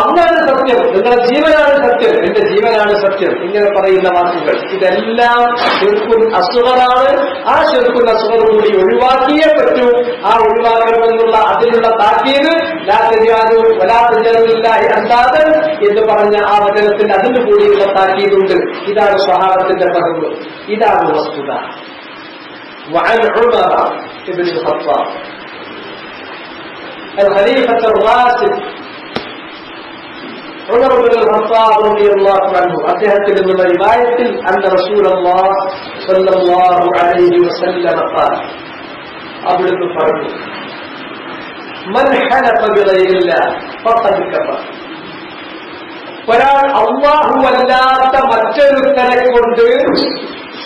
അങ്ങാണ് സത്യം, നിങ്ങളുടെ ജീവനാണ് സത്യം, എന്റെ ജീവനാണ് സത്യം, ഇങ്ങനെ പറയുന്ന വാക്കുകൾ ഇതെല്ലാം ശിർക്കുൽ അസ്ഗറാണ്. ആ ശിർക്കുൽ അസ്ഗർ കൂടി ഒഴിവാക്കിയേ പറ്റൂ. ആ ഒഴിവാക്കണമെന്നുള്ള അതിനുള്ള താക്കീത് എന്ന് പറഞ്ഞ ആ വചനത്തിന്റെ അതിന് കൂടിയുള്ള താക്കീതുണ്ട്. ഇതാണ് സ്വഹാബത്തിന്റെ പദവ്, ഇതാണ് വസ്തുത. وعن عمر بن الخطاب الخليفة الراشد عمر بن الخطاب رضي الله عنه അദ്ദേഹത്തിൽ നിന്നുള്ള റിവായത്തിൽ അന്ന റസൂലുള്ളാഹി സ്വല്ലല്ലാഹു അലൈഹി വസല്ലം قال അവിടുന്ന് പറഞ്ഞു മൻ ഹലഫ ബിഗൈരില്ലാഹ് ഫഖദ് കഫർ. ഒരാൾ അല്ലാഹു അല്ലാത്ത മറ്റൊരുത്തനെ കൊണ്ട്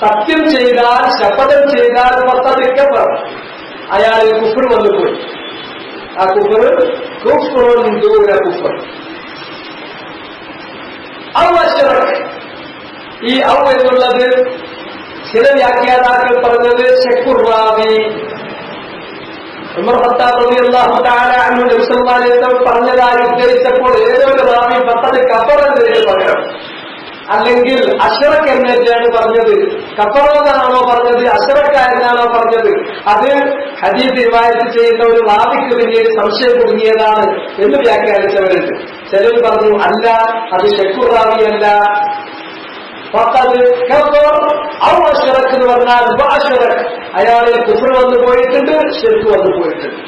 സത്യം ചെയ്താൽ, ശപഥം ചെയ്താൽ ഫഖദ് കഫർ, അയാളിൽ കുഫ്ർ വന്നുപോയി. ആ കുഫ്ർ കുഫ്റുൻ ദൂന കുഫ്ർ. ഈ ഔ എന്നുള്ളത് ചില വ്യാഖ്യാതാക്കൾ പറഞ്ഞത് ശക്കുറാവി. ഉമർ ഖത്താബ് റളിയല്ലാഹു തആല അൻഹു നബി സല്ലല്ലാഹു അലൈഹി വസല്ലം പറഞ്ഞതായി ഉദ്ധരിച്ചപ്പോൾ ഏതോ ഒരു റാവി ഫഖദ് കഫറ എന്നതിന് പകരം അല്ലെങ്കിൽ അശ്റക എന്നാണ് പറഞ്ഞത്. കഫറ എന്നാണോ പറഞ്ഞത്, അശ്റക എന്നാണോ പറഞ്ഞത്? അത് ഹദീസ് റിവായത്ത് ചെയ്യുന്ന ഒരു റാവിക്ക് പിന്നീട് സംശയം കുടുങ്ങിയതാണ് എന്ന് വ്യാഖ്യാനിച്ചവരുണ്ട്. ചിലർ പറഞ്ഞു അല്ല, അത് ശക്കുർ റാവിയല്ല, ഫഖദ് കഫർ ഔ അശ്റക എന്ന് പറഞ്ഞാൽ വഅശ്റക, അയാളിൽ കുഫർ വന്നു പോയിട്ടുണ്ട്, ശിർക്ക് വന്നു പോയിട്ടുണ്ട്.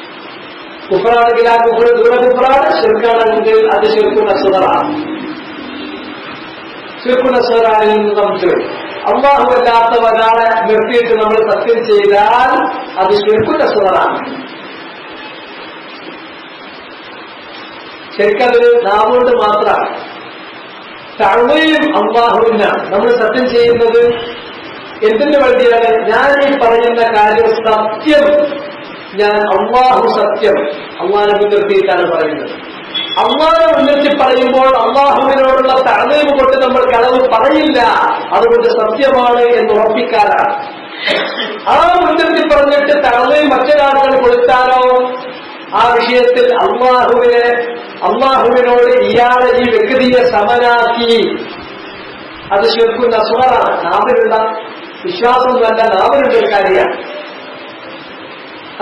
കുഫറാണെങ്കിൽ ആ കുഫർ ദൂര കുഫറാണ്, ശിർക്കാണെങ്കിൽ അത് ശിർക്കുൻ അസ്ഗറാണ്. ശിർക്കുൻ അസ്ഗറായിൽ നിന്ന് നമുക്ക് അല്ലാഹു അല്ലാത്ത ഒരാളെ നിർത്തിയിട്ട് നമ്മൾ സത്യം ചെയ്താൽ അത് ശിർക്കുൻ അസ്ഗറാണ്. ശരിക്കതൊരു നാവുകൊണ്ട് മാത്രമാണ്. തഅ്ളീം അല്ലാഹുവിനാണ്. നമ്മൾ സത്യം ചെയ്യുന്നത് എന്തിനു വേണ്ടിയാണ്? ഞാൻ ഈ പറയുന്ന കാര്യം സത്യം, ഞാൻ അല്ലാഹു സത്യം, അല്ലാഹുവിനെ മുൻനിർത്തിയിട്ടാണ് പറയുന്നത്. അല്ലാഹുവിനെ മുൻനിർത്തി പറയുമ്പോൾ അല്ലാഹുവിനോടുള്ള തഅ്ളീം കൊണ്ട് നമ്മൾ കളവ് പറയില്ല, അതുകൊണ്ട് സത്യമാണ് എന്ന് ഉറപ്പിക്കാനാണ്. ആ മുൻനിർത്തി പറഞ്ഞിട്ട് തഅ്ളീം മറ്റൊരാളുകൾ കൊടുത്താലോ ആ വിഷയത്തിൽ അല്ലാഹുവിനോട് ഇയാളെ ഈ വ്യക്തിയെ സമനാക്കി, അത് ശിർക്കുൻ അസ്ഗറാണ്. നാവിലുള്ള വിശ്വാസമല്ല, നാവിലുള്ള ഒരു കാര്യമാണ്.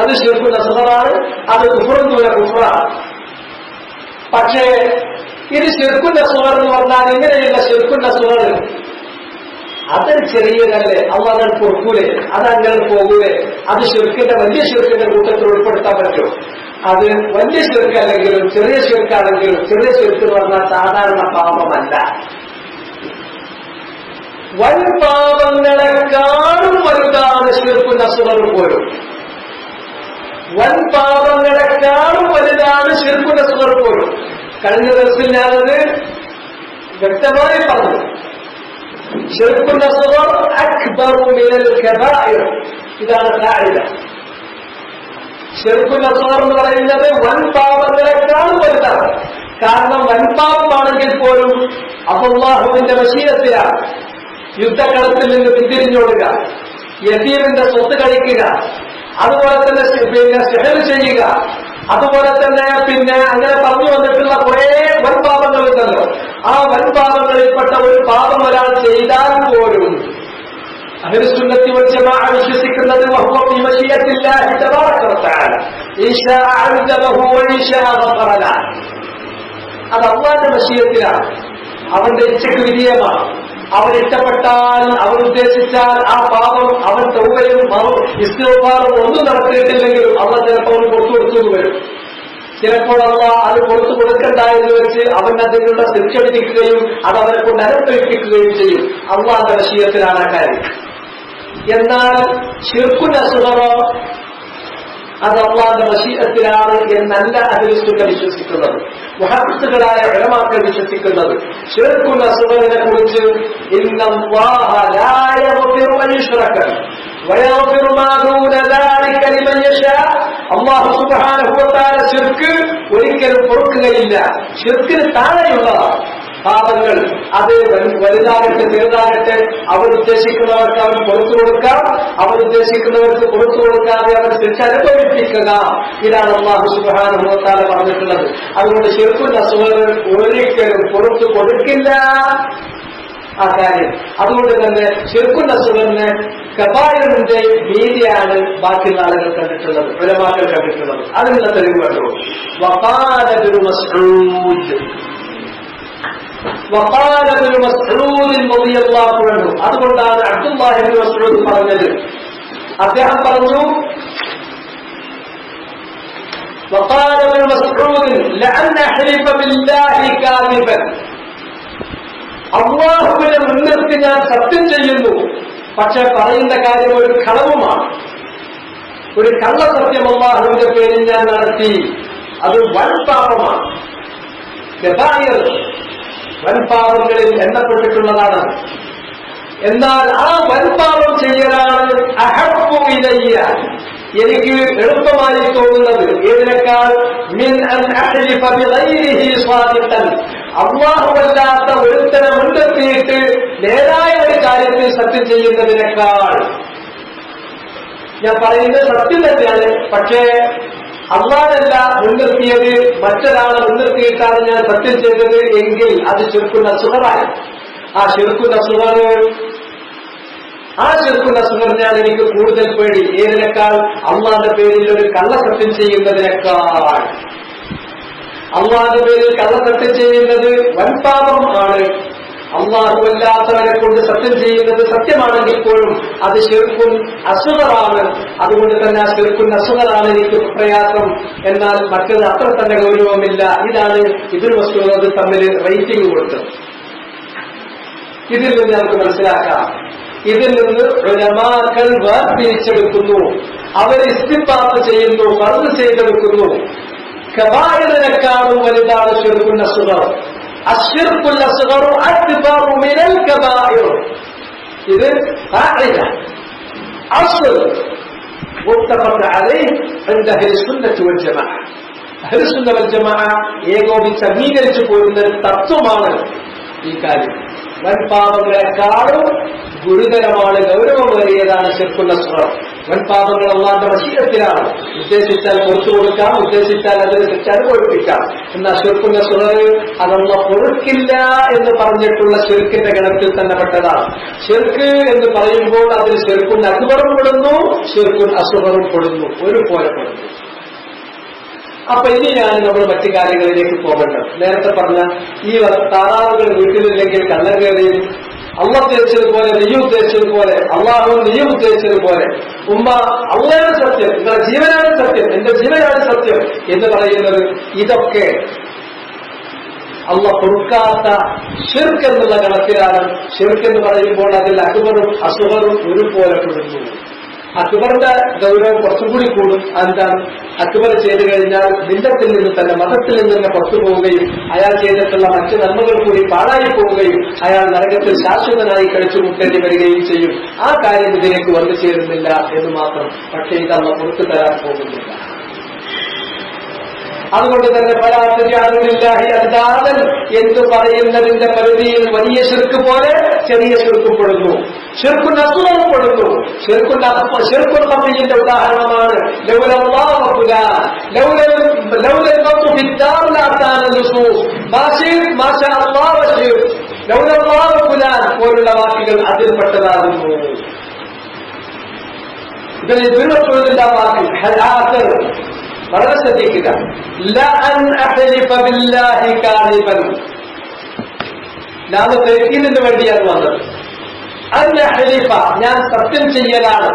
അത് ശിർക്കുൻ അസ്ഗറാണ്, അത് കുഫ്റുൻ ദൂന കുഫ്റാണ്. പക്ഷേ ഇത് ശിർക്കുൻ അസ്ഗർ എന്ന് പറഞ്ഞാൽ ഇങ്ങനെയുള്ള ശിർക്കുൻ അസ്ഗർ അതൊരു ചെറിയതല്ലേ, അല്ലാതെ പൊറുക്കൂലേ, അതങ്ങനെ പോകൂലേ, അത് ശിർക്കിന്റെ വലിയ ശിർക്കിന്റെ കൂട്ടത്തിൽ ഉൾപ്പെടുത്താൻ പറ്റുമോ? അത് വലിയ ശിർക്കല്ലെങ്കിലും ചെറിയ ശിർക്കാണെങ്കിലും, ചെറിയ ശിർക്ക് എന്ന് പറഞ്ഞാൽ സാധാരണ പാപമല്ല. വൻ പാപങ്ങളെക്കാളും വലുതാണ് ശിർക്കുൻ അസ്ഗർ പോലും. വൻ പാപങ്ങളെക്കാളും വലുതാണ് ശിർക്കുൻ അസ്ഗർ പോലും. കഴിഞ്ഞ ദിവസം ഞാനത് വ്യക്തമായി പറഞ്ഞു. ശിർക്കുൻ അസ്ഗർ അക്ബറു മിനൽ കബായിർ, ഇതാണ് ഖാഇദ. ശിർക്കുൻ അസ്ഗർ എന്ന് പറയുന്നത് വൻ പാപങ്ങളെക്കാളും വലുതാണ്. കാരണം വൻപാപമാണെങ്കിൽ പോലും അല്ലാഹുവിന്റെ മശീഅത്തിലാണ്. യുദ്ധക്കളത്തിൽ നിന്ന് പിന്തിരിഞ്ഞോടുക, യതീമിന്റെ സ്വത്ത് കഴിക്കുക, അതുപോലെ തന്നെ സിഹർ ചെയ്യുക, അതുപോലെ തന്നെ അങ്ങനെ പറഞ്ഞു വന്നിട്ടുള്ള കുറെ വൻപാപങ്ങളുണ്ടല്ലോ. ആ വൻപാപങ്ങളിൽപ്പെട്ട ഒരു പാപം ഒരാൾ ചെയ്താൽ പോലും അഹ്ലുസുന്നത്തി വൽ ജമാഅ വിശ്വസിക്കുന്നത് വഹുവ ഫീ മശീഅത്തില്ലാഹി തബാറക വ തആല ഇൻശാ അഅദബഹു വ ഇൻശാ ഗഫറ ലഹു. അത് അല്ലാഹുവിന്റെ മശീഅത്തിലാണ്, അവന്റെ ഇച്ഛയ്ക്ക് വിധേയമാണ്. അവൻ ഇഷ്ടപ്പെട്ടാൽ, അവൻ ഉദ്ദേശിച്ചാൽ ആ പാപം അവൻ തൗബയും ഇസ്തിഗ്ഫാറും ഒന്നും നടത്തിയിട്ടില്ലെങ്കിലും അവൻ ചിലപ്പോൾ പുറത്തു കൊടുത്തു വരും. ചിലപ്പോൾ അല്ലാഹ് അത് പുറത്തു കൊടുക്കണ്ട എന്ന് വെച്ച് അവൻ അതിനുള്ള ശിക്ഷ വിധിക്കുകയും അത് അവനെ കൊണ്ട് അനുഭവിപ്പിക്കുകയും ചെയ്യും. അല്ലാഹുവിന്റെ മശീഅത്തിലാണ് ആ കാര്യം. എന്നാൽ ശിർക്കുൻ അസ്ഗർ അത് അല്ലാഹുവിന്റെ മശീഅത്തിലാണ് എന്നല്ല അഹ്ലുസുന്ന വിശ്വസിക്കുന്നത്, മുഹദ്ദിസുകളായ ഉലമാക്കൾ വിശ്വസിക്കുന്നത്. ശിർക്കുൻ അസ്ഗറിനെ കുറിച്ച് ഇന്നല്ലാഹ ലാ യഗ്ഫിറു അൻ യുശ്റക വയഗ്ഫിറു മാ ദൂന ദാലിക ലിമൻ യശാ. അല്ലാഹു സുബ്ഹാനഹു വ തആല ശിർക്ക് ഒരിക്കലും പൊറുക്കുകയില്ല. ശിർക്കിന് താഴെയുള്ള പാപങ്ങൾ അത് വലുതാകട്ടെ ചെറുതാകട്ടെ അവൻ ഉദ്ദേശിക്കുന്നവർക്ക് അവൻ പുറത്തു കൊടുക്കാം, അവൻ ഉദ്ദേശിക്കുന്നവർക്ക് പുറത്തു കൊടുക്കാതെ അവൻ ശിക്ഷ അനുഭവിപ്പിക്കുക. ഇതാണ് അല്ലാഹു സുബ്ഹാനഹു വ തആല പറഞ്ഞിട്ടുള്ളത്. അതുകൊണ്ട് ശിർക്കുൻ അസ്ഗർ ഒരിക്കലും പുറത്തു കൊടുക്കില്ല ആ കാര്യം. അതുകൊണ്ട് തന്നെ ശിർക്കുൻ അസ്ഗറിനെ കബായിറിന്റെ മീതിയാണ് ബാക്കിയുള്ള ആളുകൾ കണ്ടിട്ടുള്ളത്, ഉലമാക്കൾ കണ്ടിട്ടുള്ളത്. അതിനുള്ള തെളിവ് കണ്ടു. വഖാല ഇബ്നു മസ്ഊദ് റളിയല്ലാഹു അൻഹു, അതുകൊണ്ടാണ് അബ്ദുല്ലാഹി ഇബ്നു മസ്ഊദ് പറഞ്ഞത്. അദ്ദേഹം പറഞ്ഞു, وقال ابن مسعود لأن أحلف بالله كاذبا, അല്ലാഹുവിനെ മുൻനിർത്തി ഞാൻ സത്യം ചെയ്യുന്നു, പക്ഷെ പറയുന്ന കാര്യം ഒരു കളവുമാണ്, ഒരു കള്ളസത്യം അല്ലാഹുവിന്റെ പേരിൽ ഞാൻ നടത്തി, അത് വൻ പാപമാണ്. വൻപാപങ്ങളിൽ എണ്ണപ്പെട്ടിട്ടുള്ളതാണ്. എന്നാൽ ആ വൻപാപം ചെയ്യലാണ് അഹബ്ബു ഇലയ്യ, എനിക്ക് എളുപ്പമായി തോന്നുന്നത്. ഏതിനേക്കാൾ മിൻ അൻ അഹ്ലിഫ ബിഗൈരിഹി സാദിഖൻ, അല്ലാഹുവല്ലാത്ത ഒരുത്തനെ മുൻനിർത്തിയിട്ട് നേരായ ഒരു കാര്യത്തിൽ സത്യം ചെയ്യുന്നതിനേക്കാൾ, ഞാൻ പറയുന്നത് സത്യം തന്നെയാണ്, പക്ഷേ അല്ലാഹല്ല മുൻനിർത്തിയത്, മറ്റൊരാളെ മുൻനിർത്തിയിട്ടാണ് ഞാൻ സത്യം ചെയ്തത് എങ്കിൽ അത് ശിർക്കുൻ അസ്ഗറാണ്. ആ ശിർക്കുൻ അസ്ഗറിനാണ് എനിക്ക് കൂടുതൽ പേടി. ഏതിനേക്കാൾ? അല്ലാഹുവിന്റെ പേരിൽ ഒരു കള്ളസത്യം ചെയ്യുന്നതിനേക്കാൾ. അല്ലാഹുവിന്റെ പേരിൽ കള്ളസത്യം ചെയ്യുന്നത് വൻപാപം ആണ്. അല്ലാഹുവല്ലാത്തവരെ കൊണ്ട് സത്യം ചെയ്യുന്നത് സത്യമാണെങ്കിൽ പോലും അത് ശിർക്കുൻ അസ്ഗറാണ്. അതുകൊണ്ട് തന്നെ ആ ശിർക്കുൻ അസ്ഗറാണ് എനിക്ക് പ്രയാസം. എന്നാൽ മറ്റത് അത്ര തന്നെ ഗൗരവമില്ല. ഇതാണ് ഇബ്നു മസ്ഊദ് തമ്മിൽ റേറ്റിംഗ് കൊടുത്തത്. ഇതിൽ നിന്ന് നമുക്ക് മനസ്സിലാക്കാം, ഇതിൽ നിന്ന് ഉലമാക്കൾ വേർതിരിച്ചെടുക്കുന്നു, അവർ ഇസ്തിൻബാത്ത് ചെയ്യുന്നു, ഫർദ് ചെയ്തെടുക്കുന്നു. കബായിറിനെക്കാളും വലുതാണ് ശിർക്കുൻ അസ്ഗർ. അശ്ശിർക്കുൽ അസ്ഗറു അക്ബറു മിനൽ കബായിർ. ഇത് ഖാഇദ അസ്ൽ മുത്തഫഖ അലൈഹി ഇൻദ അഹ്ലി സുന്നത്തി വൽ ജമാഅ. അഹ്ലി സുന്ന വൽ ജമാഅ ഏകോപിച്ച് അംഗീകരിച്ചു പോരുന്ന തത്വമാണ് ഈ കാര്യം. വൻപാപങ്ങളെക്കാളും ഗുരുതരമാണ്, ഗൗരവമേറിയതാണ് ശിർക്കുൽ അസ്ഗർ. വൻപാപങ്ങൾ അല്ലാഹുവിന്റെ മശീഅത്തിലാണ്. ഉദ്ദേശിച്ചാൽ പുറത്തു കൊടുക്കാം, ഉദ്ദേശിച്ചാൽ അതിന് ശിക്ഷ അനുഭവിപ്പിക്കാം. എന്നാൽ ശിർക്കുൽ അസ്ഗർ അതല്ലാഹു പൊറുക്കില്ല എന്ന് പറഞ്ഞിട്ടുള്ള ശിർക്കിന്റെ ഗണത്തിൽ തന്നെ പെട്ടതാണ്. ശിർക്ക് എന്ന് പറയുമ്പോൾ അതിൽ ശിർക്കുൻ അക്ബറും പെടുന്നു, ശിർക്കുൻ അസ്ഗറും പെടുന്നു, ഒരുപോലെ പെടുന്നു. അപ്പൊ ഇനിയാണ് നമ്മൾ മറ്റു കാര്യങ്ങളിലേക്ക് പോകേണ്ടത്. നേരത്തെ പറഞ്ഞ ഈ താറാവുകൾ വീട്ടിലില്ലെങ്കിൽ കള്ളം കയറിയും അള്ളാഹ് ഉദ്ദേശിച്ചതുപോലെ, നീ ഉദ്ദേശിച്ചതുപോലെ, അള്ളാഹു നീ ഉദ്ദേശിച്ചതുപോലെ, ഉമ്മ അള്ളാഹുടെ സത്യം, നിങ്ങളുടെ ജീവനാണ് സത്യം, എന്റെ ജീവനാണ് സത്യം എന്ന് പറയുന്നത്, ഇതൊക്കെ അള്ളാഹ് പൊറുക്കാത്ത ശിർക്ക് എന്നുള്ള ഗണത്തിലാണ്. ശിർക്ക് എന്ന് പറയുമ്പോൾ അതിൽ അക്ബറും അസ്ഗറും ഒരുപോലെ പെടുന്നു. അക്ബറിന്റെ ഗൗരവം കുറച്ചും കൂടി കൂടും. എന്താണ്? അക്ബർ ചെയ്തു കഴിഞ്ഞാൽ മില്ലത്തിൽ നിന്ന് തന്നെ, മതത്തിൽ നിന്ന് തന്നെ പുറത്തു പോവുകയും അയാൾ ചെയ്തിട്ടുള്ള മറ്റു നന്മകൾ കൂടി പാഴായി പോവുകയും അയാൾ നരകത്തിൽ ശാശ്വതനായി കഴിച്ചു മുട്ടേണ്ടി വരികയും ചെയ്യും. ആ കാര്യം ഇതിലേക്ക് വന്നു ചേരുന്നില്ല എന്ന് മാത്രം. പക്ഷേ ഇതല്ല പുറത്തു തരാൻ പോകുന്നില്ല. അതുകൊണ്ട് തന്നെ പരാതില്ലാഹി അന്താദൻ എന്ന് പറയുന്നതിന്റെ പരിധിയിൽ വലിയ ശിർക്ക് പോലെ ചെറിയ ശിർക്ക് പെടുന്നു, ശിർക്കുൻ അസ്ഗർ പെടുന്നു. ശിർക്കുൻ ഖഫിയുടെ ഉദാഹരണമാണ് ലൗലല്ലാഹു ഫുലാൻ ലൗലൽ മൗതു ഫിദ്ദാർ ലാ കാന നുസൂസ് മാഷാ അല്ലാഹു വശിർ ലൗലല്ലാഹു ഫുലാൻ പോലുള്ള വാക്കുകൾ അതിൽപ്പെട്ടതാകുന്നു. ഇതിൽ ഇബ്നു മസ്ഊദിന്റെ വാക്ക് ഹലാത്തർ വളരെ ശ്രദ്ധിക്കുക. ലഅൻ അഹ്ലിഫ ബില്ലാഹി കാദിബൻ, നാം തൗഹീദിന് വേണ്ടിയാണ് വന്നത്. അൻ അഹ്ലിഫ, ഞാൻ സത്യം ചെയ്യലാണ്,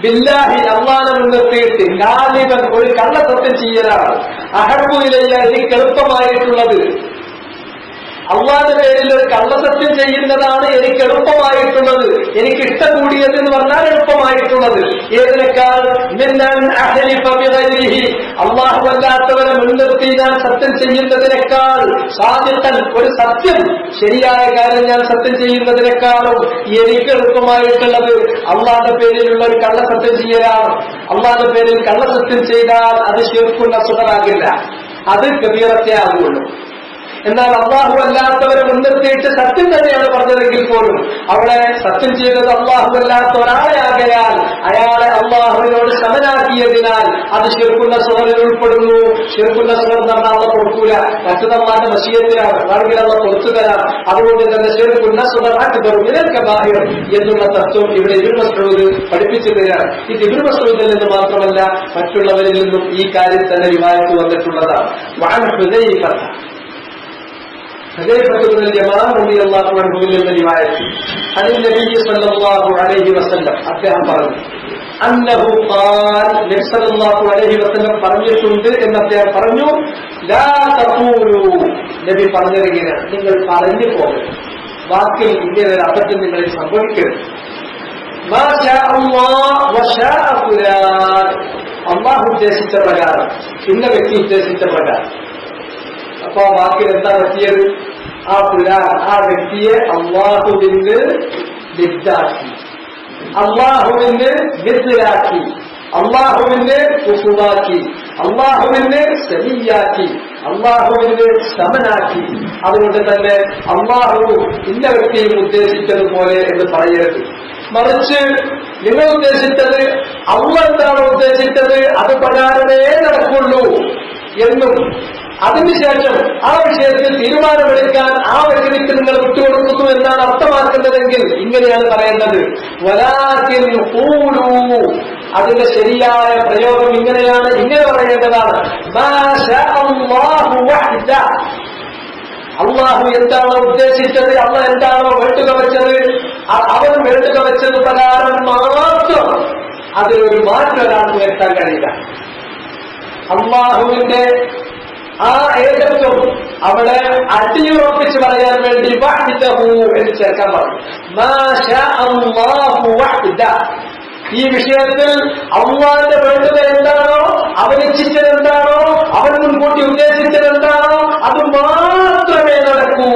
ബില്ലാഹി അല്ലാഹുവിനെ മുൻനിർത്തിയിട്ട്, കാദിബൻ ഒരു കള്ള സത്യം ചെയ്യലാണ്. അഹബ്ബു ഇലയ്യ, എനിക്ക് എളുപ്പമായിട്ടുള്ളത്, അള്ളാഹുവിന്റെ പേരിൽ ഒരു കള്ളസത്യം ചെയ്യുന്നതാണ് എനിക്ക് എളുപ്പമായിട്ടുള്ളത്, എനിക്ക് ഇഷ്ടം കൂടിയത് എന്ന് പറഞ്ഞാൽ എളുപ്പമായിട്ടുള്ളത്. ഏതിനേക്കാൾ? അള്ളാഹു അല്ലാത്തവരെ മുൻനിർത്തി ഞാൻ സത്യം ചെയ്യുന്നതിനേക്കാൾ, സാദിഖൻ ഒരു സത്യം, ശരിയായ കാര്യം ഞാൻ സത്യം ചെയ്യുന്നതിനേക്കാളും എനിക്ക് എളുപ്പമായിട്ടുള്ളത് അള്ളാഹുവിന്റെ പേരിലുള്ള ഒരു കള്ളസത്യം ചെയ്യലാണ്. അള്ളാഹുവിന്റെ പേരിൽ കള്ളസത്യം ചെയ്താൽ അത് ശിർക്കുൻ അസ്ഗറാകില്ല, അത് കബീറത്തെ ആകുള്ളൂ. എന്നാൽ അള്ളാഹു അല്ലാത്തവരെ മുൻനിർത്തിയിട്ട് സത്യം തന്നെയാണ് പറഞ്ഞതെങ്കിൽ പോലും അവിടെ സത്യം ചെയ്തത് അള്ളാഹു അല്ലാത്ത ഒരാളെ ആകയാൽ അയാളെ അള്ളാഹുവിനോട് സമനാക്കിയതിനാൽ അത് ശിർക്കുൻ അസ്ഗറിൽ ഉൾപ്പെടുന്നു. ശിർക്കുൻ അസ്ഗർ നമ്മൾ അള്ള കൊടുക്കൂല, മറ്റു മശീയത്തിലാണ്, വേണമെങ്കിൽ അള്ള കൊടുത്തു തരാം. അതുകൊണ്ട് തന്നെ ശിർക്കുൻ അസ്ഗർ അക്ബറു മിനൽ കബായിർ എന്നുള്ള തത്വം ഇവിടെ ഇബ്നു മസ്ഊദ് പഠിപ്പിച്ചു തരാം. ഇത് ഇബ്നു മസ്ഊദിൽ നിന്ന് മാത്രമല്ല മറ്റുള്ളവരിൽ നിന്നും ഈ കാര്യം തന്നെ റിവായത്ത് വന്നിട്ടുള്ളതാണ്. വഅൻ ഹുദൈഫ حذيفة بن اليمان رضي الله عنه من الرواية عن النبي صلى الله عليه وسلم أنه قال نبي صلى الله عليه وسلم പറഞ്ഞിട്ടുണ്ട് എന്ന് അദ്ദേഹം പറഞ്ഞു. ലാ തഖൂലു, നബി പറഞ്ഞിരിക്കുകയാണ്, നിങ്ങൾ പറഞ്ഞു പോകരുത്, വാക്കിൽ ഇങ്ങനെ ഒരു അബദ്ധം നിങ്ങളിൽ സംഭവിക്കരുത്. മാ ശാ അല്ലാഹു വശാ ഫുലാൻ, അല്ലാഹു ഉദ്ദേശിച്ച പ്രകാരം, ഇന്ന വ്യക്തി ഉദ്ദേശിച്ച പ്രകാരം. അപ്പൊ ആ വാക്കിൽ എന്താ പറ്റിയത്? ആ ഫുലാൻ, ആ വ്യക്തിയെ അള്ളാഹുവിന് ലിദ്ദാക്കി, അള്ളാഹുവിന് മിസ്ലാക്കി, അള്ളാഹുവിനെ കുഫുവാക്കി, അള്ളാഹുവിനെ സഹിയാക്കി, അള്ളാഹുവിനെ സമനാക്കി. അതുകൊണ്ട് തന്നെ അള്ളാഹു ഇന്ന വ്യക്തിയും ഉദ്ദേശിച്ചതുപോലെ എന്ന് പറയരുത്. മറിച്ച് നിങ്ങൾ ഉദ്ദേശിച്ചത് അള്ളാഹ് എന്താണോ ഉദ്ദേശിച്ചത് അത് പ്രകാരമേ നടക്കുള്ളൂ എന്നും അതിനുശേഷം ആ വിഷയത്തിൽ തീരുമാനമെടുക്കാൻ ആ വ്യക്തിക്ക് നിങ്ങൾ വിട്ടുകൊടുക്കുന്നു എന്നാണ് അർത്ഥമാക്കുന്നതെങ്കിൽ ഇങ്ങനെയാണ് പറയേണ്ടത്. വലാകിൻ ഖൂലൂ, അതിന്റെ ശരിയായ പ്രയോഗം ഇങ്ങനെയാണ്, ഇങ്ങനെ പറയേണ്ടതാണ്. മാ ശാ അല്ലാഹു വഹ്ദ, അള്ളാഹു എന്താണോ ഉദ്ദേശിച്ചത്, അള്ളാഹ് എന്താണോ വേണ്ടുക വെച്ചത്, അവൻ വേണ്ടുക വെച്ചത് പ്രകാരം മാത്രം. അതിലൊരു മാറ്റം ഒരാൾക്ക് വരുത്താൻ കഴിയില്ല. അള്ളാഹുവിന്റെ ആ ഏകത്വം അവിടെ അടിയുറപ്പിച്ച് പറയാൻ വേണ്ടി വഹ്ദഹു എന്ന് ചേർക്കാൻ പറഞ്ഞു. മാ ശാ അല്ലാഹു വഹ്ദ, ഈ വിഷയത്തിൽ അള്ളാന്റെ വേണ്ടത് എന്താണോ, അവൻ ഇച്ഛിച്ചത് എന്താണോ, അവൻ മുൻകൂട്ടി ഉദ്ദേശിച്ചത് എന്താണോ അത് മാത്രമേ നടക്കൂ.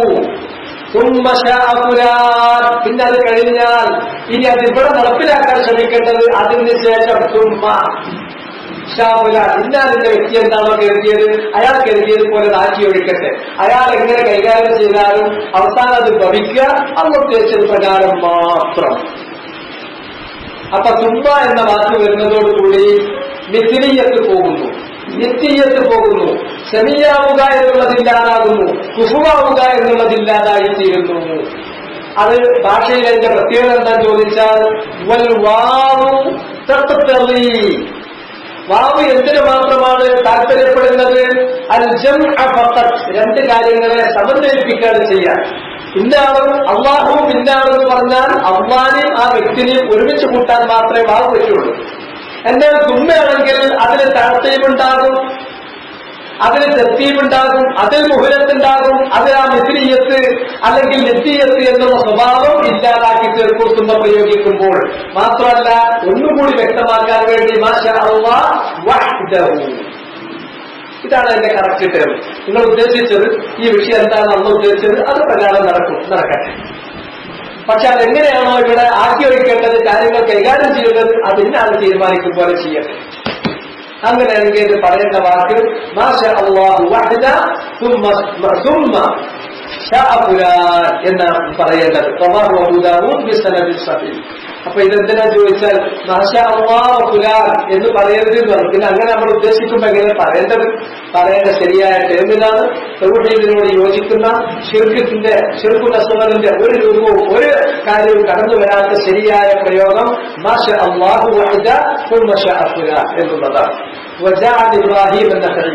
പിന്നെ അത് കഴിഞ്ഞാൽ ഇനി അത് ഇവിടെ നടപ്പിലാക്കാൻ ശ്രമിക്കേണ്ടത് അതിന് ശേഷം ഇന്നാലിന്റെ വ്യക്തി എന്താണോ കരുതിയത് അയാൾ കരുതിയത് പോലെ ആക്കി ഒഴിക്കട്ടെ. അയാൾ എങ്ങനെ കൈകാര്യം ചെയ്താലും അവസാനം അത് ഭവിക്കുക അന്ന് ഉദ്ദേശിച്ചത് പ്രകാരം മാത്രം. അപ്പൊ തുമ്പ എന്ന വാക്ക് വരുന്നതോടുകൂടി മിഥിലീയത്ത് പോകുന്നു, നിത്യത്ത് പോകുന്നു, സെമിയാവുക എന്നുള്ളതില്ലാതാകുന്നു, കുഫുവാവുക എന്നുള്ളതില്ലാതായിത്തീരുന്നു. അത് ഭാഷയിൽ അതിന്റെ പ്രത്യേകത എന്താന്ന് ചോദിച്ചാൽ വാവ് എന്തിനു മാത്രമാണ് താല്പര്യപ്പെടുന്നത്? അൽ ജംഅ ഫഖത്ത്, രണ്ട് കാര്യങ്ങളെ സമന്വയിപ്പിക്കുകയാണ് ചെയ്യാൻ. ഇന്നാളും അള്ളാഹുവും ഇന്നാളെന്ന് പറഞ്ഞാൽ അള്ളാനെയും ആ വ്യക്തിനെയും ഒരുമിച്ച് കൂട്ടാൻ മാത്രമേ വാവ് പറ്റുള്ളൂ. എന്നാൽ തുമ്മയാണെങ്കിൽ അതിന് താഴ്ത്തയുമുണ്ടാകും, അതിന് തെർത്തീബുണ്ടാകും, അതിൽ മുഹലത്തുണ്ടാകും, അതിൽ ആ മിഥിലീയത്ത് അല്ലെങ്കിൽ നിത്യത്ത് എന്നുള്ള സ്വഭാവം ഇല്ലാതാക്കി തീർക്കും തുമ്മ പ്രയോഗിക്കുമ്പോൾ. മാത്രമല്ല ഒന്നുകൂടി വ്യക്തമാക്കാൻ വേണ്ടി മാഷാ അല്ലാഹ് വഹ്ദഹു, ഇതാണ് എന്റെ കറക്റ്റ് ടേം. നിങ്ങൾ ഉദ്ദേശിച്ചത് ഈ വിഷയം എന്താണ് അന്ന് ഉദ്ദേശിച്ചത് അത് പ്രകാരം നടക്കട്ടെ. പക്ഷെ അതെങ്ങനെയാണോ ഇവിടെ ആക്കി ഒഴിക്കേണ്ടത്, കാര്യങ്ങൾ കൈകാര്യം ചെയ്യുന്നത് അതിനാണ് തീരുമാനിക്കും പോലെ ചെയ്യട്ടെ. അങ്ങനെയാണെങ്കിൽ ഇത് പറയേണ്ട വാക്ക് മാഷാ അല്ലാഹു വഹ്ദ സുമ്മ ശാഅ ഫുലാൻ എന്നാണ് പറയേണ്ടത്. റവാഹു അബൂ ദാവൂദ് ബിസനദിൻ സഹീഹ്. അപ്പൊ ഇതെന്തിനാ ചോദിച്ചാൽ മാഷാ അല്ലാഹു ഫുലാൻ എന്ന് പറയരുത് എന്ന് പറഞ്ഞു. പിന്നെ അങ്ങനെ നമ്മൾ ഉദ്ദേശിക്കുമ്പോൾ എങ്ങനെ പറയേണ്ടത്? പറയേണ്ട ശരിയായ ടേമിലാണ്. തൗഹീദിനോട് യോജിക്കുന്ന ശിർക്കുൽ അസ്ഗറിന്റെ ഒരു രൂപവും ഒരു കാര്യവും കടന്നു വരാത്ത ശരിയായ പ്രയോഗം മാഷാ അല്ലാഹു വഹ്ദ സുമ്മ ശാഅ ഫുലാൻ എന്നുള്ളതാണ്. വജഅൽ ഇബ്രാഹിം അൻ-നഖഈ,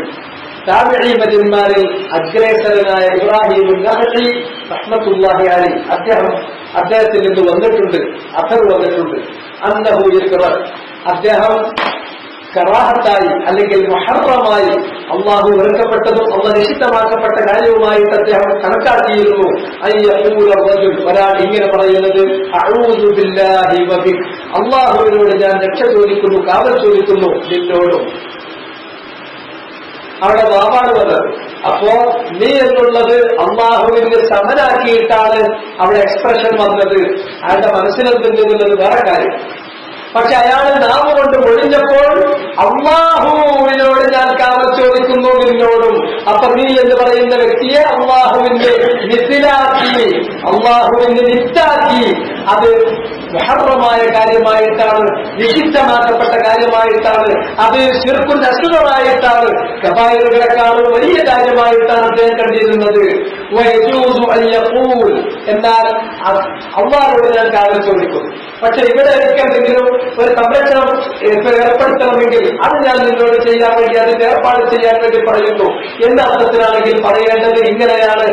താബിഈ മജന്മാരിൽ അഗ്രേസരനായ ഇബ്രാഹിം അൻ-നഖഈ റഹ്മത്തുള്ളാഹി അലൈഹി, അദ്ദേഹത്തിൽ നിന്ന് വന്നിട്ടുണ്ട്, അഥർ വന്നിട്ടുണ്ട്. അന്നഹു യക്റഹ്, അദ്ദേഹം കറാഹത്തായി അല്ലെങ്കിൽ മുഹറമായി അള്ളാഹു വെറുക്കപ്പെട്ടതും അള്ളാഹ് നിഷിദ്ധമാക്കപ്പെട്ട കാര്യവുമായിട്ട് അദ്ദേഹം കണക്കാക്കിയിരുന്നു. ഒരാൾ ഇങ്ങനെ പറയുന്നത് അഊദു ബില്ലാഹി വബിക്, അള്ളാഹുവിനോട് ഞാൻ രക്ഷ ചോദിക്കുന്നു, കാവൽ ചോദിക്കുന്നു നിന്നോടും. അവിടെ ബാബാണ് വന്നത്. അപ്പോ നീ എന്നുള്ളത് അള്ളാഹുവിന്റെ സമനാക്കിയിട്ടാണ് അവിടെ എക്സ്പ്രഷൻ വന്നത്. അയാളുടെ മനസ്സിലെന്തുള്ളത് വേറെ കാര്യം. പക്ഷെ അയാൾ നാമ കൊണ്ട് ഒഴിഞ്ഞപ്പോൾ അള്ളാഹുവിനോട് ഞാൻ കാവൽ ചോദിക്കുന്നു നിന്നോടും. അപ്പൊ നീ എന്ന് പറയുന്ന വ്യക്തിയെ അള്ളാഹുവിന്റെ നിത്തിലാക്കി, അള്ളാഹുവിന്റെ നിത്താക്കി, അത് മുഹറമായ കാര്യമായിട്ടാണ്, നിഷിദ്ധമാക്കപ്പെട്ട കാര്യമായിട്ടാണ്, അത് ശിർക്കുൽ അസ്ഗറായിട്ടാണ്, കബായിറുകളെക്കാളും വലിയ കാര്യമായിട്ടാണ് അദ്ദേഹം കണ്ടിരുന്നത്. എന്നാൽ അള്ളാഹുവോട് ഞാൻ കാവൽ ചോദിക്കും. പക്ഷെ ഇവിടെ എനിക്ക് എന്തെങ്കിലും ഒരു സംരക്ഷണം ഏർപ്പെടുത്തണമെങ്കിൽ അത് ഞാൻ നിന്നോട് ചെയ്യാൻ വേണ്ടി, അതിന്റെ ഏർപ്പാട് ചെയ്യാൻ വേണ്ടി പറയുന്നു എന്ന അർത്ഥത്തിലാണെങ്കിൽ പറയേണ്ടത് ഇങ്ങനെയാണ്: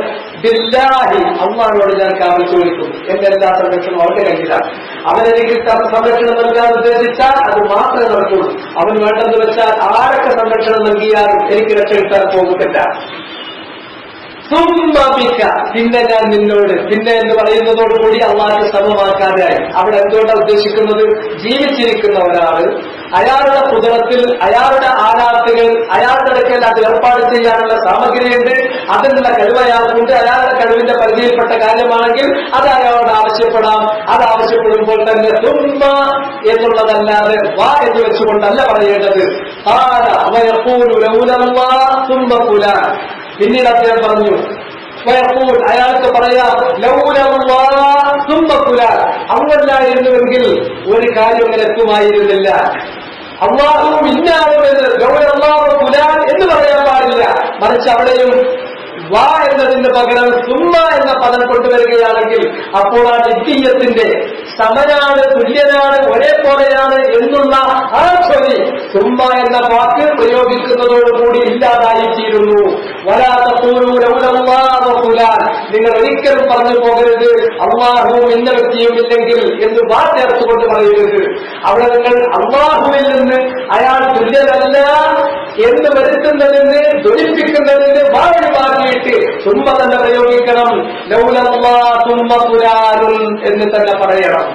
ബില്ലാഹി, അള്ളാഹുവോട് ഞാൻ കാവൽ ചോദിക്കും. എന്റെ എല്ലാ സംരക്ഷണവും അവന്റെ കയ്യിലാണ്. അവനെനിക്ക് സംരക്ഷണം നൽകാൻ ഉദ്ദേശിച്ചാൽ അത് മാത്രമേ നടക്കുള്ളൂ. അവൻ വേണ്ടെന്ന് വെച്ചാൽ ആരൊക്കെ സംരക്ഷണം നൽകിയാലും എനിക്ക് രക്ഷ കിട്ടാൻ പോകുന്നില്ല. പിന്നെ ഞാൻ നിന്നോട്, പിന്നെ എന്ന് പറയുന്നതോടുകൂടി അള്ളാഹ് സമമാക്കാതെയായി. അവിടെ എന്തുകൊണ്ടാണ് ഉദ്ദേശിക്കുന്നത്? ജീവിച്ചിരിക്കുന്ന ഒരാള് അയാളുടെ കുതിരത്തിൽ അയാളുടെ ആരാത്തുകൾ അയാളുടെ അടുക്കൽ അത് ഏർപ്പാട് ചെയ്യാനുള്ള സാമഗ്രിയുണ്ട്, അതിനുള്ള കഴിവ് അയാൾക്കുണ്ട്. അയാളുടെ കഴിവിന്റെ പരിധിയിൽപ്പെട്ട കാര്യമാണെങ്കിൽ അത് അയാളോട് ആവശ്യപ്പെടാം. അത് ആവശ്യപ്പെടുമ്പോൾ തന്നെ തുമ്മ എന്നുള്ളതല്ലാതെ വാ എന്ന് വെച്ചുകൊണ്ടല്ല പറയേണ്ടത്. പിന്നീട് അദ്ദേഹം പറഞ്ഞു, അയാൾക്ക് പറയാം അങ്ങല്ലായിരുന്നുവെങ്കിൽ ഒരു കാര്യം അങ്ങനെ എത്തുമായിരുന്നില്ല. അള്ളാഹുവും ഇന്നാവുമെന്ന് ഫുലാൻ എന്ന് പറയാൻ പാടില്ല. മറിച്ച് അവിടെയും വാ എന്നതിന് പകരം സുമ്മ എന്ന പദം കൊണ്ടുവരികയാണെങ്കിൽ അപ്പോൾ ആ നിത്യത്തിന്റെ സമനാണ്, തുല്യനാണ്, ഒരേപോലെയാണ് എന്നുള്ള ആ ചൊല്ലി സുമ്മ എന്ന വാക്ക് പ്രയോഗിക്കുന്നതോടുകൂടി ഇല്ലാതായിത്തീരുന്നു. നിങ്ങൾ ഒരിക്കലും പറഞ്ഞു പോകരുത് അള്ളാഹുവും ഇന്ന വ്യക്തിയും ഇല്ലെങ്കിൽ എന്ന് വാ ചേർത്തുകൊണ്ട് പറയരുത്. അവിടെ നിങ്ങൾ അള്ളാഹുവിൽ നിന്ന് അയാൾ തുല്യനല്ല എന്ന് വരുത്തുന്നതിന് ധ്വനിപ്പിക്കുന്നതിന് വാ ഒഴിവാക്കിയിട്ട് സുമ്മ തന്നെ പ്രയോഗിക്കണം. ലൗലല്ലാ സുമ്മ പുരാനുൻ എന്ന് തന്നെ പറയണം.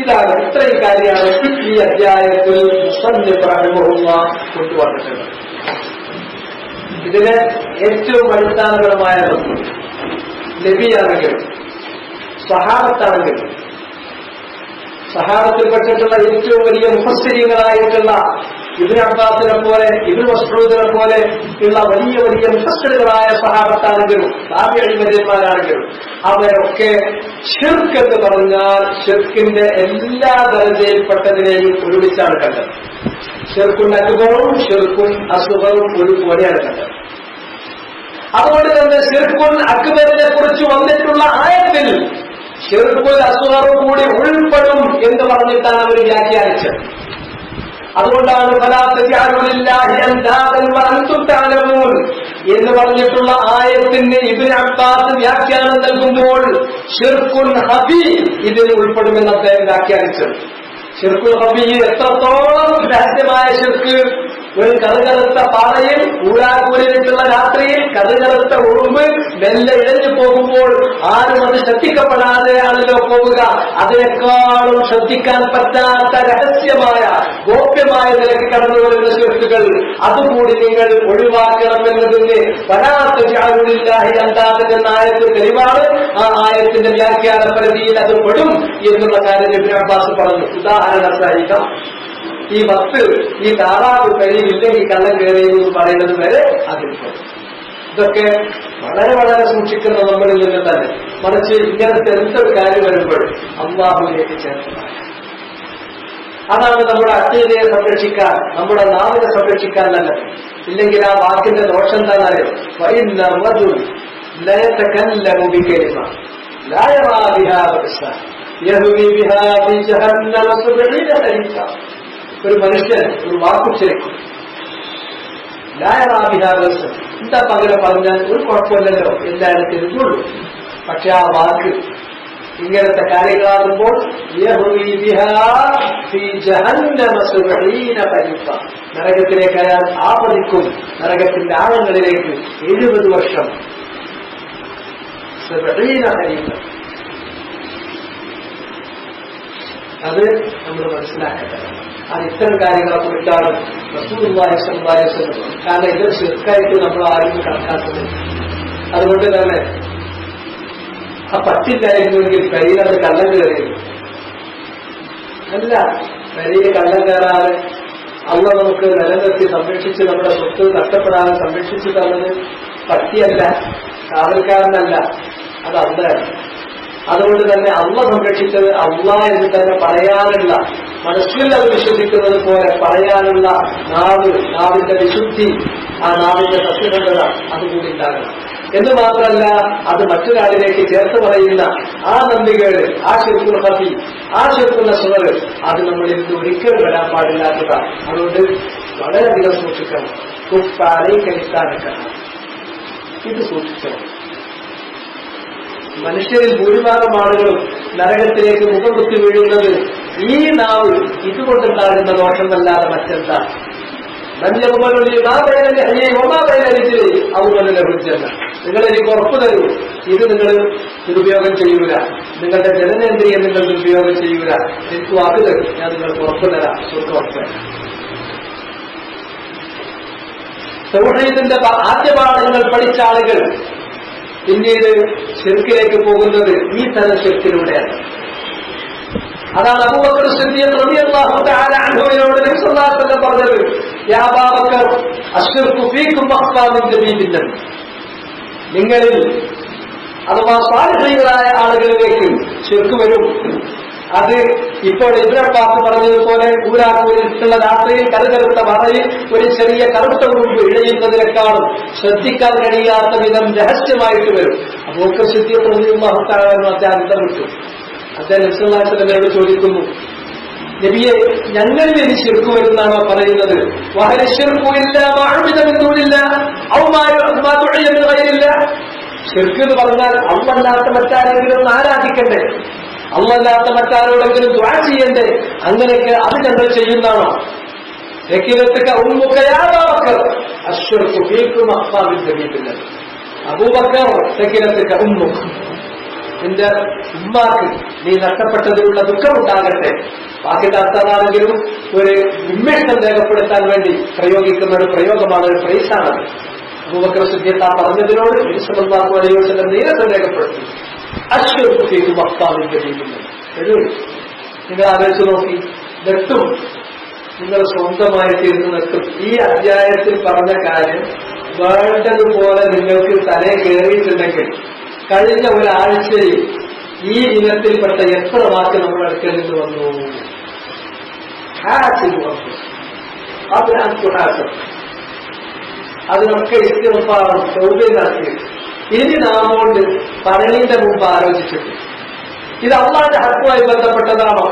ഇതാണ്, ഇത്രയും കാര്യമാണ് ഈ അധ്യായത്തിൽ മുസന്നിഫ് റഹിമഹുല്ലാഹ് കൊണ്ടുവന്നിട്ടുള്ളത്. ഇതിന് ഏറ്റവും അടിസ്ഥാനപരമായ നബിയാണെങ്കിലും സഹാബത്താണെങ്കിലും സഹാബത്തിൽപ്പെട്ടിട്ടുള്ള ഏറ്റവും വലിയ മുഫസ്സിരീങ്ങളായിട്ടുള്ള ഇബ്നു അബ്ബാസിനെ പോലെ ഇബ്നു മസ്ഊദിനെ പോലെ ഉള്ള വലിയ വലിയ മുഫസ്സിറുകളായ സഹാബത്താണെങ്കിലും താബിഈന്മാരാണെങ്കിലും അവരൊക്കെ ശിർക്ക് എന്ന് പറഞ്ഞാൽ ശിർക്കിന്റെ എല്ലാ ദർജയിൽപ്പെട്ടതിനെയും ഒരുമിച്ചാണ് കണ്ടത്. ശിർക്കുൻ അക്ബറും ശിർക്കുൻ അസ്ഗറും ഒരുപോലെയാണ് കണ്ടത്. അതുകൊണ്ട് തന്നെ ശിർക്കുൻ അക്ബറിനെ കുറിച്ച് വന്നിട്ടുള്ള ആയത്തിൽ ശിർക്കുൽ അസ്ഗർ കൂടി ഉൾപ്പെടും എന്ന് പറഞ്ഞിട്ടാണ് അവർ വ്യാഖ്യാനിച്ചത്. അതുകൊണ്ടാണ് എന്ന് പറഞ്ഞിട്ടുള്ള ആയത്തിന് ഇബ്നു അബ്ബാസ് വ്യാഖ്യാനം നൽകുമ്പോൾ ശിർക്കുൻ ഹഫി ഇതിൽ ഉൾപ്പെടുമെന്ന് അദ്ദേഹം വ്യാഖ്യാനിച്ചത്. ശിർക്കുൽ ഹഫി എത്രത്തോളം രഹസ്യമായ ശിർക്ക്. ഒരു കറുകറുത്ത പാറയിൽ ഊരാകൂരിട്ടുള്ള രാത്രിയിൽ കറുകറുത്ത ഉറുമ്പ് മെല്ലെ ഇഴഞ്ഞു പോകുമ്പോൾ ആരും അത് ശ്രദ്ധിക്കപ്പെടാതെ ആണല്ലോ പോവുക. അതിനേക്കാളും ശ്രദ്ധിക്കാൻ പറ്റാത്ത രഹസ്യമായ ഗോപ്യമായ നിലയ്ക്ക് കടന്നു വരുന്ന ശിർക്കുകൾ അതുകൂടി നിങ്ങൾ ഒഴിവാക്കണമെന്നതിന് വലാത്തജഅലുലില്ലാഹി അൻദാദൻ എന്ന ആയത്ത് തെളിവാണ്. ആ ആയത്തിന്റെ വ്യാഖ്യാന പരിധിയിൽ അത് പെടും എന്നുള്ള കാര്യം ഇബ്നു അബ്ബാസ് പറഞ്ഞു. ഉദാഹരണ സഹിതം ഈ വസ്തു ഈ താറാവ് കഴിയില്ലെങ്കിൽ കള്ളം കയറിയെന്ന് പറയുന്നത് വരെ അതിൽപ്പെടും. ഇതൊക്കെ വളരെ വളരെ സൂക്ഷിക്കുന്ന നമ്മളിൽ നിന്ന് തന്നെ. മറിച്ച് ഇങ്ങനത്തെ എന്തൊരു കാര്യം വരുമ്പോൾ അല്ലാഹുവിലേക്ക് ചേർന്നതാണ്. അതാണ് നമ്മുടെ അഖീദയെ സംരക്ഷിക്കാൻ, നമ്മുടെ നാവിനെ സംരക്ഷിക്കാൻ നല്ലത്. ഇല്ലെങ്കിൽ ആ വാക്കിന്റെ ദോഷം എന്താണെന്നറിയോ? ഒരു മനുഷ്യൻ ഒരു വാക്കുച്ചരിക്കും എന്താ പകരം പറഞ്ഞാൽ ഒരു കുഴപ്പമില്ലല്ലോ, എല്ലാവരും തിരിഞ്ഞുള്ളൂ. പക്ഷെ ആ വാക്ക് ഇങ്ങനത്തെ കാര്യങ്ങളാകുമ്പോൾ നരകത്തിലേക്ക് അയാൾ ആപതിക്കും. നരകത്തിന്റെ ആഴങ്ങളിലേക്ക് 70 വർഷം. അത് നമ്മൾ മനസ്സിലാക്കേണ്ടത്. അത് ഇത്തരം കാര്യങ്ങളെ കുറിച്ചാണ് റസൂലുള്ളാഹി സ്വല്ലല്ലാഹു അലൈഹി വസല്ലം. കാരണം ഇത് ശിർക്കായിട്ട് നമ്മൾ ആരും കണക്കാക്കുന്നത്. അതുകൊണ്ട് തന്നെ ആ പറ്റില്ലായിരുന്നുവെങ്കിൽ കയ്യിലത് കള്ളം കയറിയിരുന്നു. അല്ല, കയ്യിൽ കള്ളം കയറാതെ അള്ളാഹ് നമുക്ക് നിലനിർത്തി സംരക്ഷിച്ച് നമ്മുടെ സ്വത്ത് നഷ്ടപ്പെടാതെ സംരക്ഷിച്ചു തന്നത് പറ്റിയല്ല, കാവൽക്കാരനല്ല, അത് അള്ളയാണ്. അതുകൊണ്ട് തന്നെ അള്ളാഹ് സംരക്ഷിച്ചത് അള്ളാഹ് എന്ന് തന്നെ പറയാനുള്ള, മനസ്സിൽ അത് വിശ്വസിക്കുന്നത് പോലെ പറയാനുള്ള നാവിന്റെ വിശുദ്ധി, ആ നാവിന്റെ സത്യസന്ധത അതുകൂടി ഉണ്ടാകണം. എന്ന് മാത്രമല്ല, അത് മറ്റൊരാളിലേക്ക് ചേർത്ത് പറയുന്ന ആ നന്ദികേട്, ആ ശിർക്കുൽ ഹഫി, ആ ശിർക്കുൽ അസ്ഗർ, അത് നമ്മളിൽ നിന്ന് ഒരിക്കലും വരാൻ പാടില്ലാത്തതാണ്. അതുകൊണ്ട് വളരെയധികം സൂക്ഷിക്കണം. ഇത് സൂക്ഷിക്കണം. മനുഷ്യരിൽ ഭൂരിഭാഗം ആളുകളും നരകത്തിലേക്ക് മുഖം കുത്തി വീഴുന്നത് ഈ നാവ് ഇതുകൊണ്ടുണ്ടാകുന്ന ദോഷമല്ലാതെ മറ്റെന്താ? നിങ്ങളെനിക്ക് ഉറപ്പ് തരൂ, ഇത് നിങ്ങൾ ദുരുപയോഗം ചെയ്യൂല, നിങ്ങളുടെ ജനനേന്ദ്രിയം നിങ്ങൾ ദുരുപയോഗം ചെയ്യൂല, എനിക്ക് വാക്ക് തരും, ഞാൻ നിങ്ങൾക്ക് ഉറപ്പ് തരാം, സ്വർഗ്ഗം ഉറപ്പ് തരാം. തൗഹീദിന്റെ ആദ്യ പാഠങ്ങൾ പഠിച്ച ആളുകൾ പിന്നീട് ശിർക്കിലേക്ക് പോകുന്നത് ഈ തരം ശിർക്കിലൂടെയാണ്. അതാണ് അബൂബക്കർ സിദ്ദീഖ് റളിയല്ലാഹു തആല അൻഹുവിനോട് നബി സല്ലല്ലാഹു അലൈഹി വസല്ലം പറഞ്ഞത്, യാ അബൂബക്കർ അശ്ശിർകു ഫീകും അഖ്ഫാ മിൻ ജബീബിൻ. നിങ്ങളിൽ അഥവാ സാലിഹീങ്ങളായ ആളുകളിലേക്ക് ശിർക്ക് വരും. അത് ഇപ്പോൾ ഇബ്നു അബ്ബാസ് പറഞ്ഞതുപോലെ ഊരാക്കൂരിട്ടുള്ള രാത്രിയിൽ കരുകരുത്ത വറയിൽ ഒരു ചെറിയ കറുത്ത ഉറുമ്പ് ഇഴയുന്നതിനേക്കാളും ശ്രദ്ധിക്കാൻ കഴിയാത്ത വിധം രഹസ്യമായിട്ട് വരും. അബൂബക്കർ സിദ്ദീഖ് റളിയല്ലാഹു തആല അദ്ദേഹം വിട്ടു. അദ്ദേഹം നബി സല്ലല്ലാഹു അലൈഹി വസല്ലമയോട് ചോദിക്കുന്നു, നബിയെ, ഞങ്ങളിൽ ഇനി ശിർക്ക് വരുന്നാണോ പറയുന്നത്? ശിർക്ക് എന്ന് പറഞ്ഞാൽ അല്ലാത്ത മറ്റാരെങ്കിലും ആരാധിക്കണ്ടേ, അല്ലാത്ത മറ്റാരോടെങ്കിലും ദുആ ചെയ്യണ്ടേ? അങ്ങനെയൊക്കെ അത് ഞങ്ങൾ ചെയ്യുന്നതാണോ? അബൂബക്കർ നിന്റെ ഉമ്മാക്ക് നീ നഷ്ടപ്പെട്ടതിലുള്ള ദുഃഖമുണ്ടാകട്ടെ. ബാക്കിയുടെ അർത്ഥമാണെങ്കിലും ഒരു ഉന്മേഷം രേഖപ്പെടുത്താൻ വേണ്ടി പ്രയോഗിക്കുന്ന ഒരു പ്രയോഗമാണ്, ഒരു ഫ്രേസാണ്. അബൂബക്കർ സിദ്ദീഖ് പറഞ്ഞതിനോട് നബി സല്ലല്ലാഹു അലൈഹി വസല്ലം നേരത്തെ രേഖപ്പെടുത്തി, അശ്ശിർകു മഖ്താമിൻ ജബീബിൻ. നിങ്ങൾ ആലോചിച്ച് നോക്കി, നെട്ടും നിങ്ങൾ സ്വന്തമായി തീർന്നു നിൽക്കും. ഈ അധ്യായത്തിൽ പറഞ്ഞ കാര്യം വേണ്ടതുപോലെ നിങ്ങൾക്ക് തലേ കയറിയിട്ടുണ്ടെങ്കിൽ കഴിഞ്ഞ ഒരാഴ്ചയിൽ ഈ ഇനത്തിൽപ്പെട്ട എത്ര വാക്ക് നമ്മുടെ അടുക്കൽ നിന്ന് വന്നു? അതിനൊക്കെ ഇസ്തിഗ്ഫാറും തൗബയും നടത്തി ഇനി നാം കൊണ്ട് പറയുന്നതിന്റെ മുമ്പ് ആലോചിച്ചിട്ട് ഇത് അള്ളാന്റെ ഹക്കുമായി ബന്ധപ്പെട്ടതാണോ?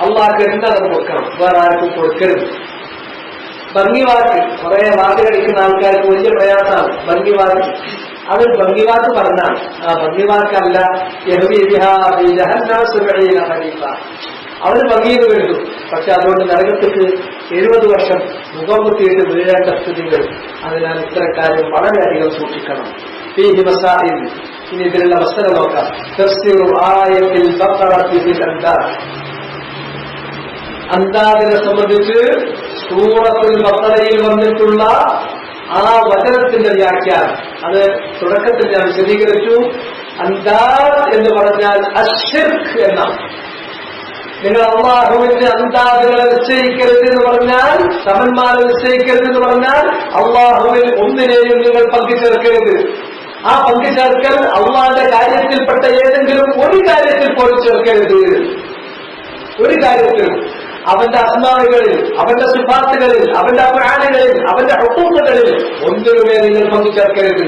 അള്ളാഹ്ക്ക് എന്താണെന്ന് കൊടുക്കണം, വേറെ ആർക്കും കൊടുക്കരുത്. ഭംഗിവാക്ക്, കുറെ വാക്ക് കഴിക്കുന്ന ആൾക്കാർക്ക് വലിയ പ്രയാസമാണ് ഭംഗിവാക്ക്. അവർ ഭംഗിവാക്ക് പറഞ്ഞാൽ ആ ഭംഗിവാക്കല്ല, അവർ ഭംഗിയിൽ വീഴുന്നു. പക്ഷെ അതുകൊണ്ട് നരകത്തേക്ക് 70 വർഷം മുഖം കുത്തിയിട്ട് വീഴേണ്ട സ്ഥിതികൾ. അതിനാൽ ഇത്തരക്കാര്യം വളരെയധികം സൂക്ഷിക്കണം. ഫീഹി മസാഇൽ. ഇനി ഇതിലുള്ള മസല നോക്കാം. തഫ്സീറു ആയത്തിൽ ബഖറത്തി ഫിൽ അൻദാദ്. അൻദാദിനെ സംബന്ധിച്ച് സൂറത്തുൽ ബഖറയിൽ വന്നിട്ടുള്ള ആ വചനത്തിന്റെ വ്യാഖ്യാനം അത് തുടക്കത്തിൽ ഞാൻ വിശദീകരിച്ചു. അൻദാദ് എന്ന് പറഞ്ഞാൽ അശ്ശിർക്ക് എന്നാണ്. നിങ്ങൾ അള്ളാഹുവിന്റെ അൻദാദുകളെ നിശ്ചയിക്കരുത് എന്ന് പറഞ്ഞാൽ, സമന്മാരെ നിശ്ചയിക്കരുത് എന്ന് പറഞ്ഞാൽ അള്ളാഹുവിൽ ഒന്നിനെയും നിങ്ങൾ പങ്കുചേർക്കരുത്. ആ പങ്കുചേർക്കൽ അള്ളാഹുവിന്റെ കാര്യത്തിൽപ്പെട്ട ഏതെങ്കിലും ഒരു കാര്യത്തിൽ പോലും ചേർക്കരുത്. ഒരു കാര്യത്തിലും അവന്റെ അസ്മാകളിൽ, അവന്റെ സിഫാത്തുകളിൽ, അവന്റെ അഫ്ആലുകളിൽ, അവന്റെ ഹുക്കൂക്കുകളിൽ ഒന്നിനുമേ നിങ്ങൾ പങ്കുചേർക്കരുത്.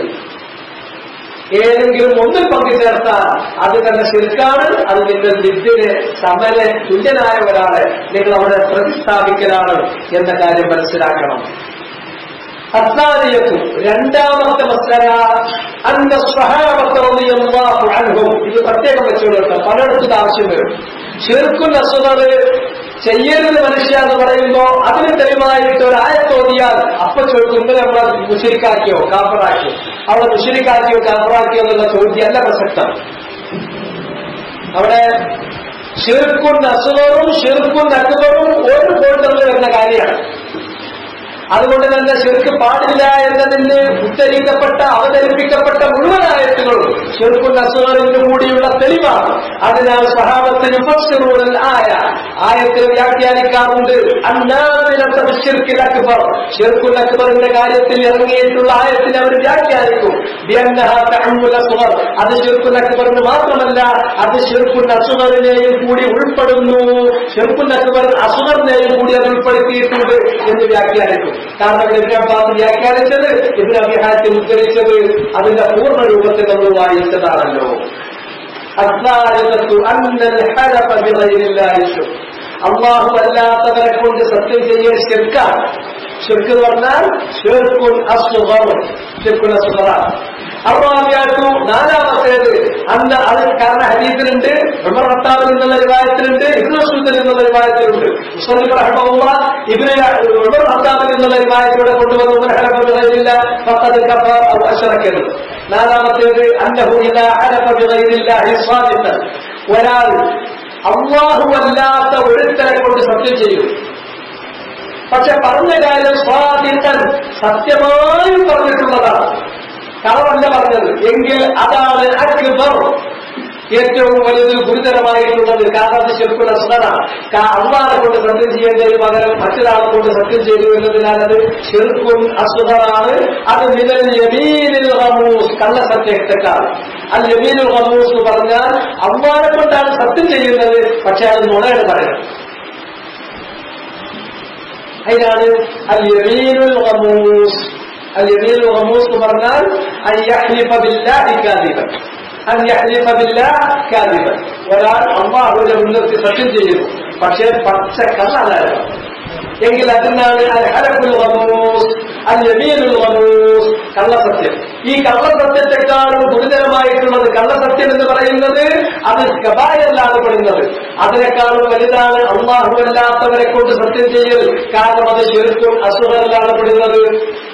ഏതെങ്കിലും ഒന്നിൽ പങ്കുചേർത്താൽ അത് തന്നെ ശിർക്കാണ്. അത് നിങ്ങൾ വിദ്യന് സമന് തുല്യനായ ഒരാളെ നിങ്ങൾ അവിടെ പ്രതിസ്ഥാപിക്കലാണ് എന്ന കാര്യം മനസ്സിലാക്കണം. അസ്സാനിയത്തു, രണ്ടാമത്തെ മസ്അല, അന്ന സ്വഹാബത റളിയല്ലാഹു അൻഹും. ഇത് പ്രത്യേകം വെച്ചുകൊടുക്കുക, പലയിടത്തും ആവശ്യം വരും. ശിർക്കുൽ അസ്ഗർ ചെയ്യരുത് മനുഷ്യ എന്ന് പറയുമ്പോ അതിന് തെളിവായിട്ട് ഒരു ആയത്തോതിയാൽ അപ്പൊ ചോദിക്കും, ഇന്നലെ നമ്മളെ മുശ്രിക്കാക്കിയോ കാഫറാക്കിയോ, അവിടെ മുശ്രിക്കാക്കിയോ കാഫറാക്കിയോ എന്നുള്ള ചോദ്യമല്ല പ്രസക്തം. അവിടെ ശിർക്കുൻ അസ്ഗറും ശിർക്കുൻ അക്ബറും ഒരു കോട്ടറിൽ വരുന്ന കാര്യമാണ്. അതുകൊണ്ട് തന്നെ ശിർക്ക് പാടില്ല എന്നതിന് ഉദ്ധരിക്കപ്പെട്ട അവതരിപ്പിക്കപ്പെട്ട മുഴുവൻ ആയത്തുകളും ശിർക്കുൻ അസ്ഗറിന് കൂടിയുള്ള തെളിവാണ്. അതിനാൽ സഹാബത്തിന് മുഫസ്സിറൂനൽ ആയത്തിൽ വ്യാഖ്യാനിക്കാറുണ്ട്. ശിർക്കുൽ അക്ബർ, ശിർക്കുൽ അക്ബറിന്റെ കാര്യത്തിൽ ഇറങ്ങിയിട്ടുള്ള ആയത്തിന് അവർ വ്യാഖ്യാനിക്കും. അത് ശിർക്കുൽ അക്ബറിന് മാത്രമല്ല, അത് ശിർക്കുൽ അസ്ഗറിനെയും കൂടി ഉൾപ്പെടുന്നു. ശിർക്കുൽ അക്ബർ അസ്ഗറിനെയും കൂടി അത് ഉൾപ്പെടുത്തിയിട്ടുണ്ട് എന്ന് വ്യാഖ്യാനിക്കും. കാരണം ഇബ്നു അബ്ബാസ് വ്യാഖ്യാനിച്ചത്, ഇബ്നു അബീ ഹാത്തിം ഉദ്ധരിച്ചത് അതിന്റെ പൂർണ്ണ രൂപത്തിൽ നമ്മൾ വായിച്ചതാണല്ലോ. അല്ലാഹു അല്ലാത്തവരെ കൊണ്ട് സത്യം ചെയ്യൽ ശിർക്കാണ്. ശിർക്ക് എന്ന് പറഞ്ഞാൽ ശിർക്കുൻ അസ്ഗർ, ശിർക്കുൻ അസ്ഗറാണ്. അർറാബിയത്തു, നാലാമത്തേത്, അന്ന് അത് കാരണം ഹദീസിലുണ്ട്, ഉമർ ഖത്താബിൽ നിന്നുള്ള റിവായത്തിലുണ്ട്, ഇബ്നു മസ്ഊദിൽ നിന്നുള്ള റിവായത്തിലുണ്ട്. മുസ്ലിം റഹ്മഹുല്ലാഹ് ഇബ്നു ഉമർ ഖത്താബിൽ നിന്നുള്ള റിവായത്തിലൂടെ കൊണ്ടുവന്ന ഉമർ ഹലഫ ബിഗൈരില്ല ഫഖദ് കഫറ ഔ അശ്റക. നാലാമത്തേത് അന്നഹു ഇദാ ഹലഫ ബിഗൈരില്ലാഹി സാദിഖൻ, ഒരാൾ അല്ലാഹു അല്ലാത്ത ഒരുത്തനെ കൊണ്ട് സത്യം ചെയ്യും, പക്ഷെ പറഞ്ഞ കാര്യം സ്വാദിഖൻ സത്യമായും പറഞ്ഞിട്ടുള്ളതാണ്, കളവല്ല പറഞ്ഞത് എങ്കിൽ അതാണ് അക്ബർ, ഏറ്റവും വലുത് ഗുരുതരമായിട്ടുള്ളത്. കാരണം അത് ശിർക്കുൽ അസ്ഗറാണ്. അല്ലാഹുവിനെ കൊണ്ട് സത്യം ചെയ്യേണ്ടതിന് പകരം മറ്റൊരാളെ കൊണ്ട് സത്യം ചെയ്തു എന്നതിനാൽ അത് ശിർക്കുൽ അസ്ഗറാണ്. അത് മിനൽ യമീനിൽ ഗമൂസ്, കള്ളസത്യത്തെക്കാൾ. അൽ യമീനുൽ ഗമൂസ് എന്ന് പറഞ്ഞാൽ അല്ലാഹുവിനെ കൊണ്ടാണ് സത്യം ചെയ്യുന്നത്, പക്ഷെ അത് നുണയാണ് പറയുന്നത്. അതിനാണ് അൽ യമീനുൽ ഗമൂസ്. അൽ യമീനുൽ ഗമൂസ് എന്ന് പറഞ്ഞാൽ അൻ യഹ്ലിഫ ബില്ലാഹി കാദിബൻ, അൻ യഹ്ലിഫ ബില്ലാഹി കാദിബൻ. ഒരാൾ അല്ലാഹുവിനെ മുൻനിർത്തി സത്യം ചെയ്യുന്നു, പക്ഷേ പച്ച കള്ളാണ് എങ്കിൽ അതിനാണ് അൽ ഹലഫുൽ ഗമൂസ്, അൽ യമീനുൽ ഗമൂസ്, കള്ളസത്യം. ഈ കള്ളസത്യത്തെക്കാളും ഗുരുതരമായിട്ടുള്ളത് കള്ളസത്യം എന്ന് പറയുന്നത് അത് കബായറിലാണ് പെടുന്നത്. അതിനേക്കാളും വലുതാണ് അല്ലാഹുവല്ലാത്തവരെ കൊണ്ട് സത്യം ചെയ്യൽ. കാരണം അത് ശിർക്കുൽ അസ്ഗറിലാണ് പെടുന്നത്.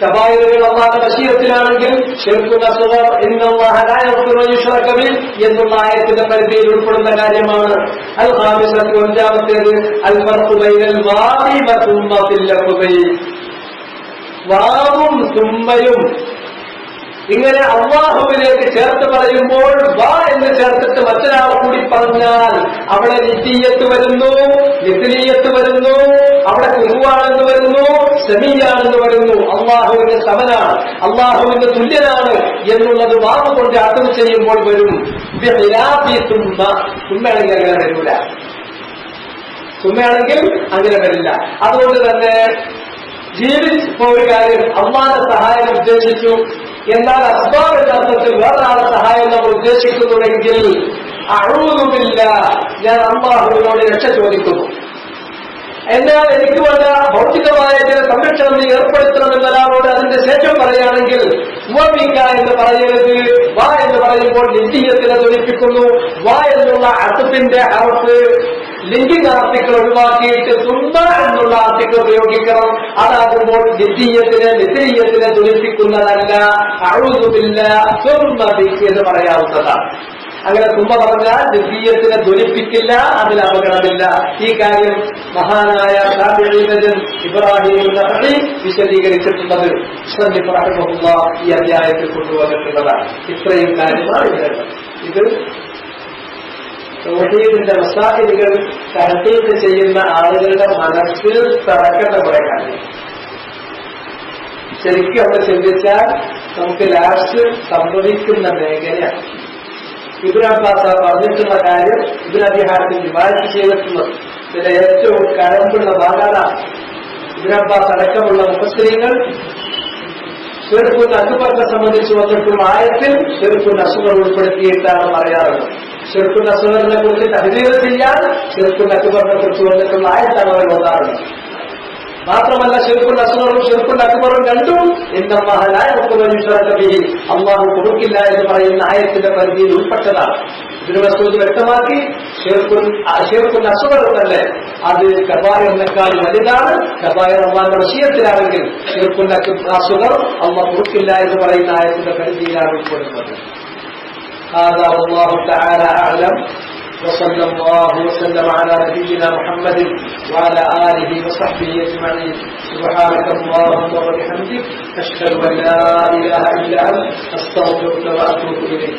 കബായറുകൾ അല്ലാഹുവിന്റെ മശീഅത്തിലാണെങ്കിൽ ശിർക്കുൽ അസ്ഗർ ഇന്നല്ലാഹ ലാ യഗ്ഫിറു അൻ യുശ്റക ബിഹി എന്നുള്ള ആയത്തിന്റെ പരിധിയിൽ ഉൾപ്പെടുന്ന കാര്യമാണ്. അൽ ഖാമിസത്തു, അഞ്ചാമത്തേത് അൽ ഫർഖു ബൈനൽ വാവി വ തുമ്മത്തിൽ ലഫ്ദി. വാവും തുമ്മയും ഇങ്ങനെ അല്ലാഹുവിലേക്ക് ചേർത്ത് പറയുമ്പോൾ വാ എന്ന് ചേർത്തിട്ട് മറ്റൊരാൾ കൂടി പറഞ്ഞാൽ അവിടെ നിത്യത്ത് വരുന്നു, നിത്ലീയത്ത് വരുന്നു, അവിടെ കുറുവാണെന്ന് വരുന്നു, സെമിയാണെന്ന് വരുന്നു. അല്ലാഹുവിന്റെ സമനാണ്, അല്ലാഹുവിന്റെ തുല്യനാണ് എന്നുള്ളത് വാവ് കൊണ്ട് അർത്ഥം ചെയ്യുമ്പോൾ വരും. തുമ്മയാണെങ്കിൽ അങ്ങനെ വരില്ല, തുമ്മയാണെങ്കിൽ അങ്ങനെ വരില്ല. അതുകൊണ്ട് തന്നെ ജീവിച്ചപ്പോ ഒരു കാര്യം അല്ലാഹുവിന്റെ സഹായം ഉദ്ദേശിച്ചു, എന്നാൽ അസ്ബാബ് എന്ന അർത്ഥത്തിൽ വേറൊരാളെ സഹായം നമ്മൾ ഉദ്ദേശിക്കുന്നുവെങ്കിൽ അഊദു ബില്ലാഹ്, ഞാൻ അല്ലാഹുവിനോട് രക്ഷ ചോദിക്കുന്നു. എന്നാൽ എനിക്ക് വേണ്ട ഭൗതികമായ ചില സംരക്ഷണം നീ ഏർപ്പെടുത്തണമെന്ന് ഒരാളോട് അതിന്റെ ശേഷം പറയുകയാണെങ്കിൽ വബിക എന്ന് പറയരുത്. വാ എന്ന് പറയുമ്പോൾ നിത്യത്തിനെ ധ്വനിപ്പിക്കുന്നു. വാ എന്നുള്ള അർത്ഥത്തിന്റെ അർത്ഥ ലിംഗിംഗ് ആർട്ടിക്കിൾ ഒഴിവാക്കിയിട്ട് സുമ്മ എന്നുള്ള ആർട്ടിക്കിൾ ഉപയോഗിക്കണം. അതാകുമ്പോൾ നിത്യത്തിനെ ധ്വനിപ്പിക്കുന്നതല്ല. അഊദു ബില്ലാഹി സുമ്മ ബിക എന്ന് പറയാവുന്നതാണ്. അങ്ങനെ തുമ്പ പറഞ്ഞാൽ നിത്യത്തിനെ ധ്വനിപ്പിക്കില്ല, അതിൽ അപകടമില്ല. ഈ കാര്യം മഹാനായ ഇബ്രാഹിം നഖഈ വിശദീകരിച്ചിട്ടുള്ളത് മുസന്നിഫ് റഹിമഹുല്ലാഹ് ഈ അധ്യായത്തിൽ കൊണ്ടുവന്നിട്ടുള്ളതാണ്. ഇത്രയും കാര്യമാണ് ഇതിലുള്ളത്. ഇത് തൗഹീദിന്റെ മസാഇലുകൾ തഹ്ഖീഖ് ചെയ്യുന്ന ആളുകളുടെ മനസ്സിൽ തറക്കേണ്ട കുറെ കാര്യം ശരിക്കും അവിടെ ചിന്തിച്ചാൽ നമുക്ക് ലാസ്റ്റ് സംഭവിക്കുന്ന മേഖലയാണ്. ഇബ്നു അബ്ബാസ് പറഞ്ഞിട്ടുള്ള കാര്യം ഇബ്നു അബീ ഹാത്തിം റിവായത്ത് ചെയ്തിട്ടുള്ളത് ഇതിലെ ഏറ്റവും കരമ്പുള്ള ഭാഗമാണ്. ഇബ്നു അബ്ബാസ് അടക്കമുള്ള മുഫസ്സിരീങ്ങൾ ശിർക്കുൽ അക്ബറിനെ സംബന്ധിച്ച് വന്നിട്ടുള്ള ആയത്തിൽ ശിർക്കുൽ അസ്ഗർ ഉൾപ്പെടുത്തിയിട്ടാണ് പറയാറുള്ളത്. ശിർക്കുൽ അസ്ഗറിനെ കുറിച്ച് തഹ്ദീർ ചെയ്യാൻ ശിർക്കുൽ അക്ബറിനെ കുറിച്ച് വന്നിട്ടുള്ള ആയത്താണ് അവർ വന്നാറുള്ളത്. മാത്രമല്ല ശിർക്കുൽ അസ്ഗറും ശിർക്കുൽ അക്ബറും രണ്ടും ഇന്നല്ലാഹ ലാ യഗ്ഫിറു അൻ യുശ്റക ബിഹി, അല്ലാഹു പൊറുക്കില്ല എന്ന് പറയുന്ന ആയത്തിന്റെ പരിധിയിൽ ഉൾപ്പെട്ടതാണ്. ഇബ്നു മസ്ഊദ് വ്യക്തമാക്കി ശിർക്കുൽ അസ്ഗർ തന്നെ അത് കബായറിനേക്കാൾ വലുതാണ്. കബായർ അല്ലാഹുവിന്റെ മശീഅത്തിലാണെങ്കിൽ ശിർക്കുൽ അസ്ഗർ അല്ലാഹു പൊറുക്കില്ല എന്ന് പറയുന്ന ആയത്തിന്റെ പരിധിയിലാണ് ഉൾപ്പെടുന്നത്. هذا والله تعالى أعلم، وصلى الله وسلم على نبينا محمد وعلى آله وصحبه أجمعين. سبحانك اللهم وبحمدك أشهد أن لا إله إلا أنت أستغفرك وأتوب إليك.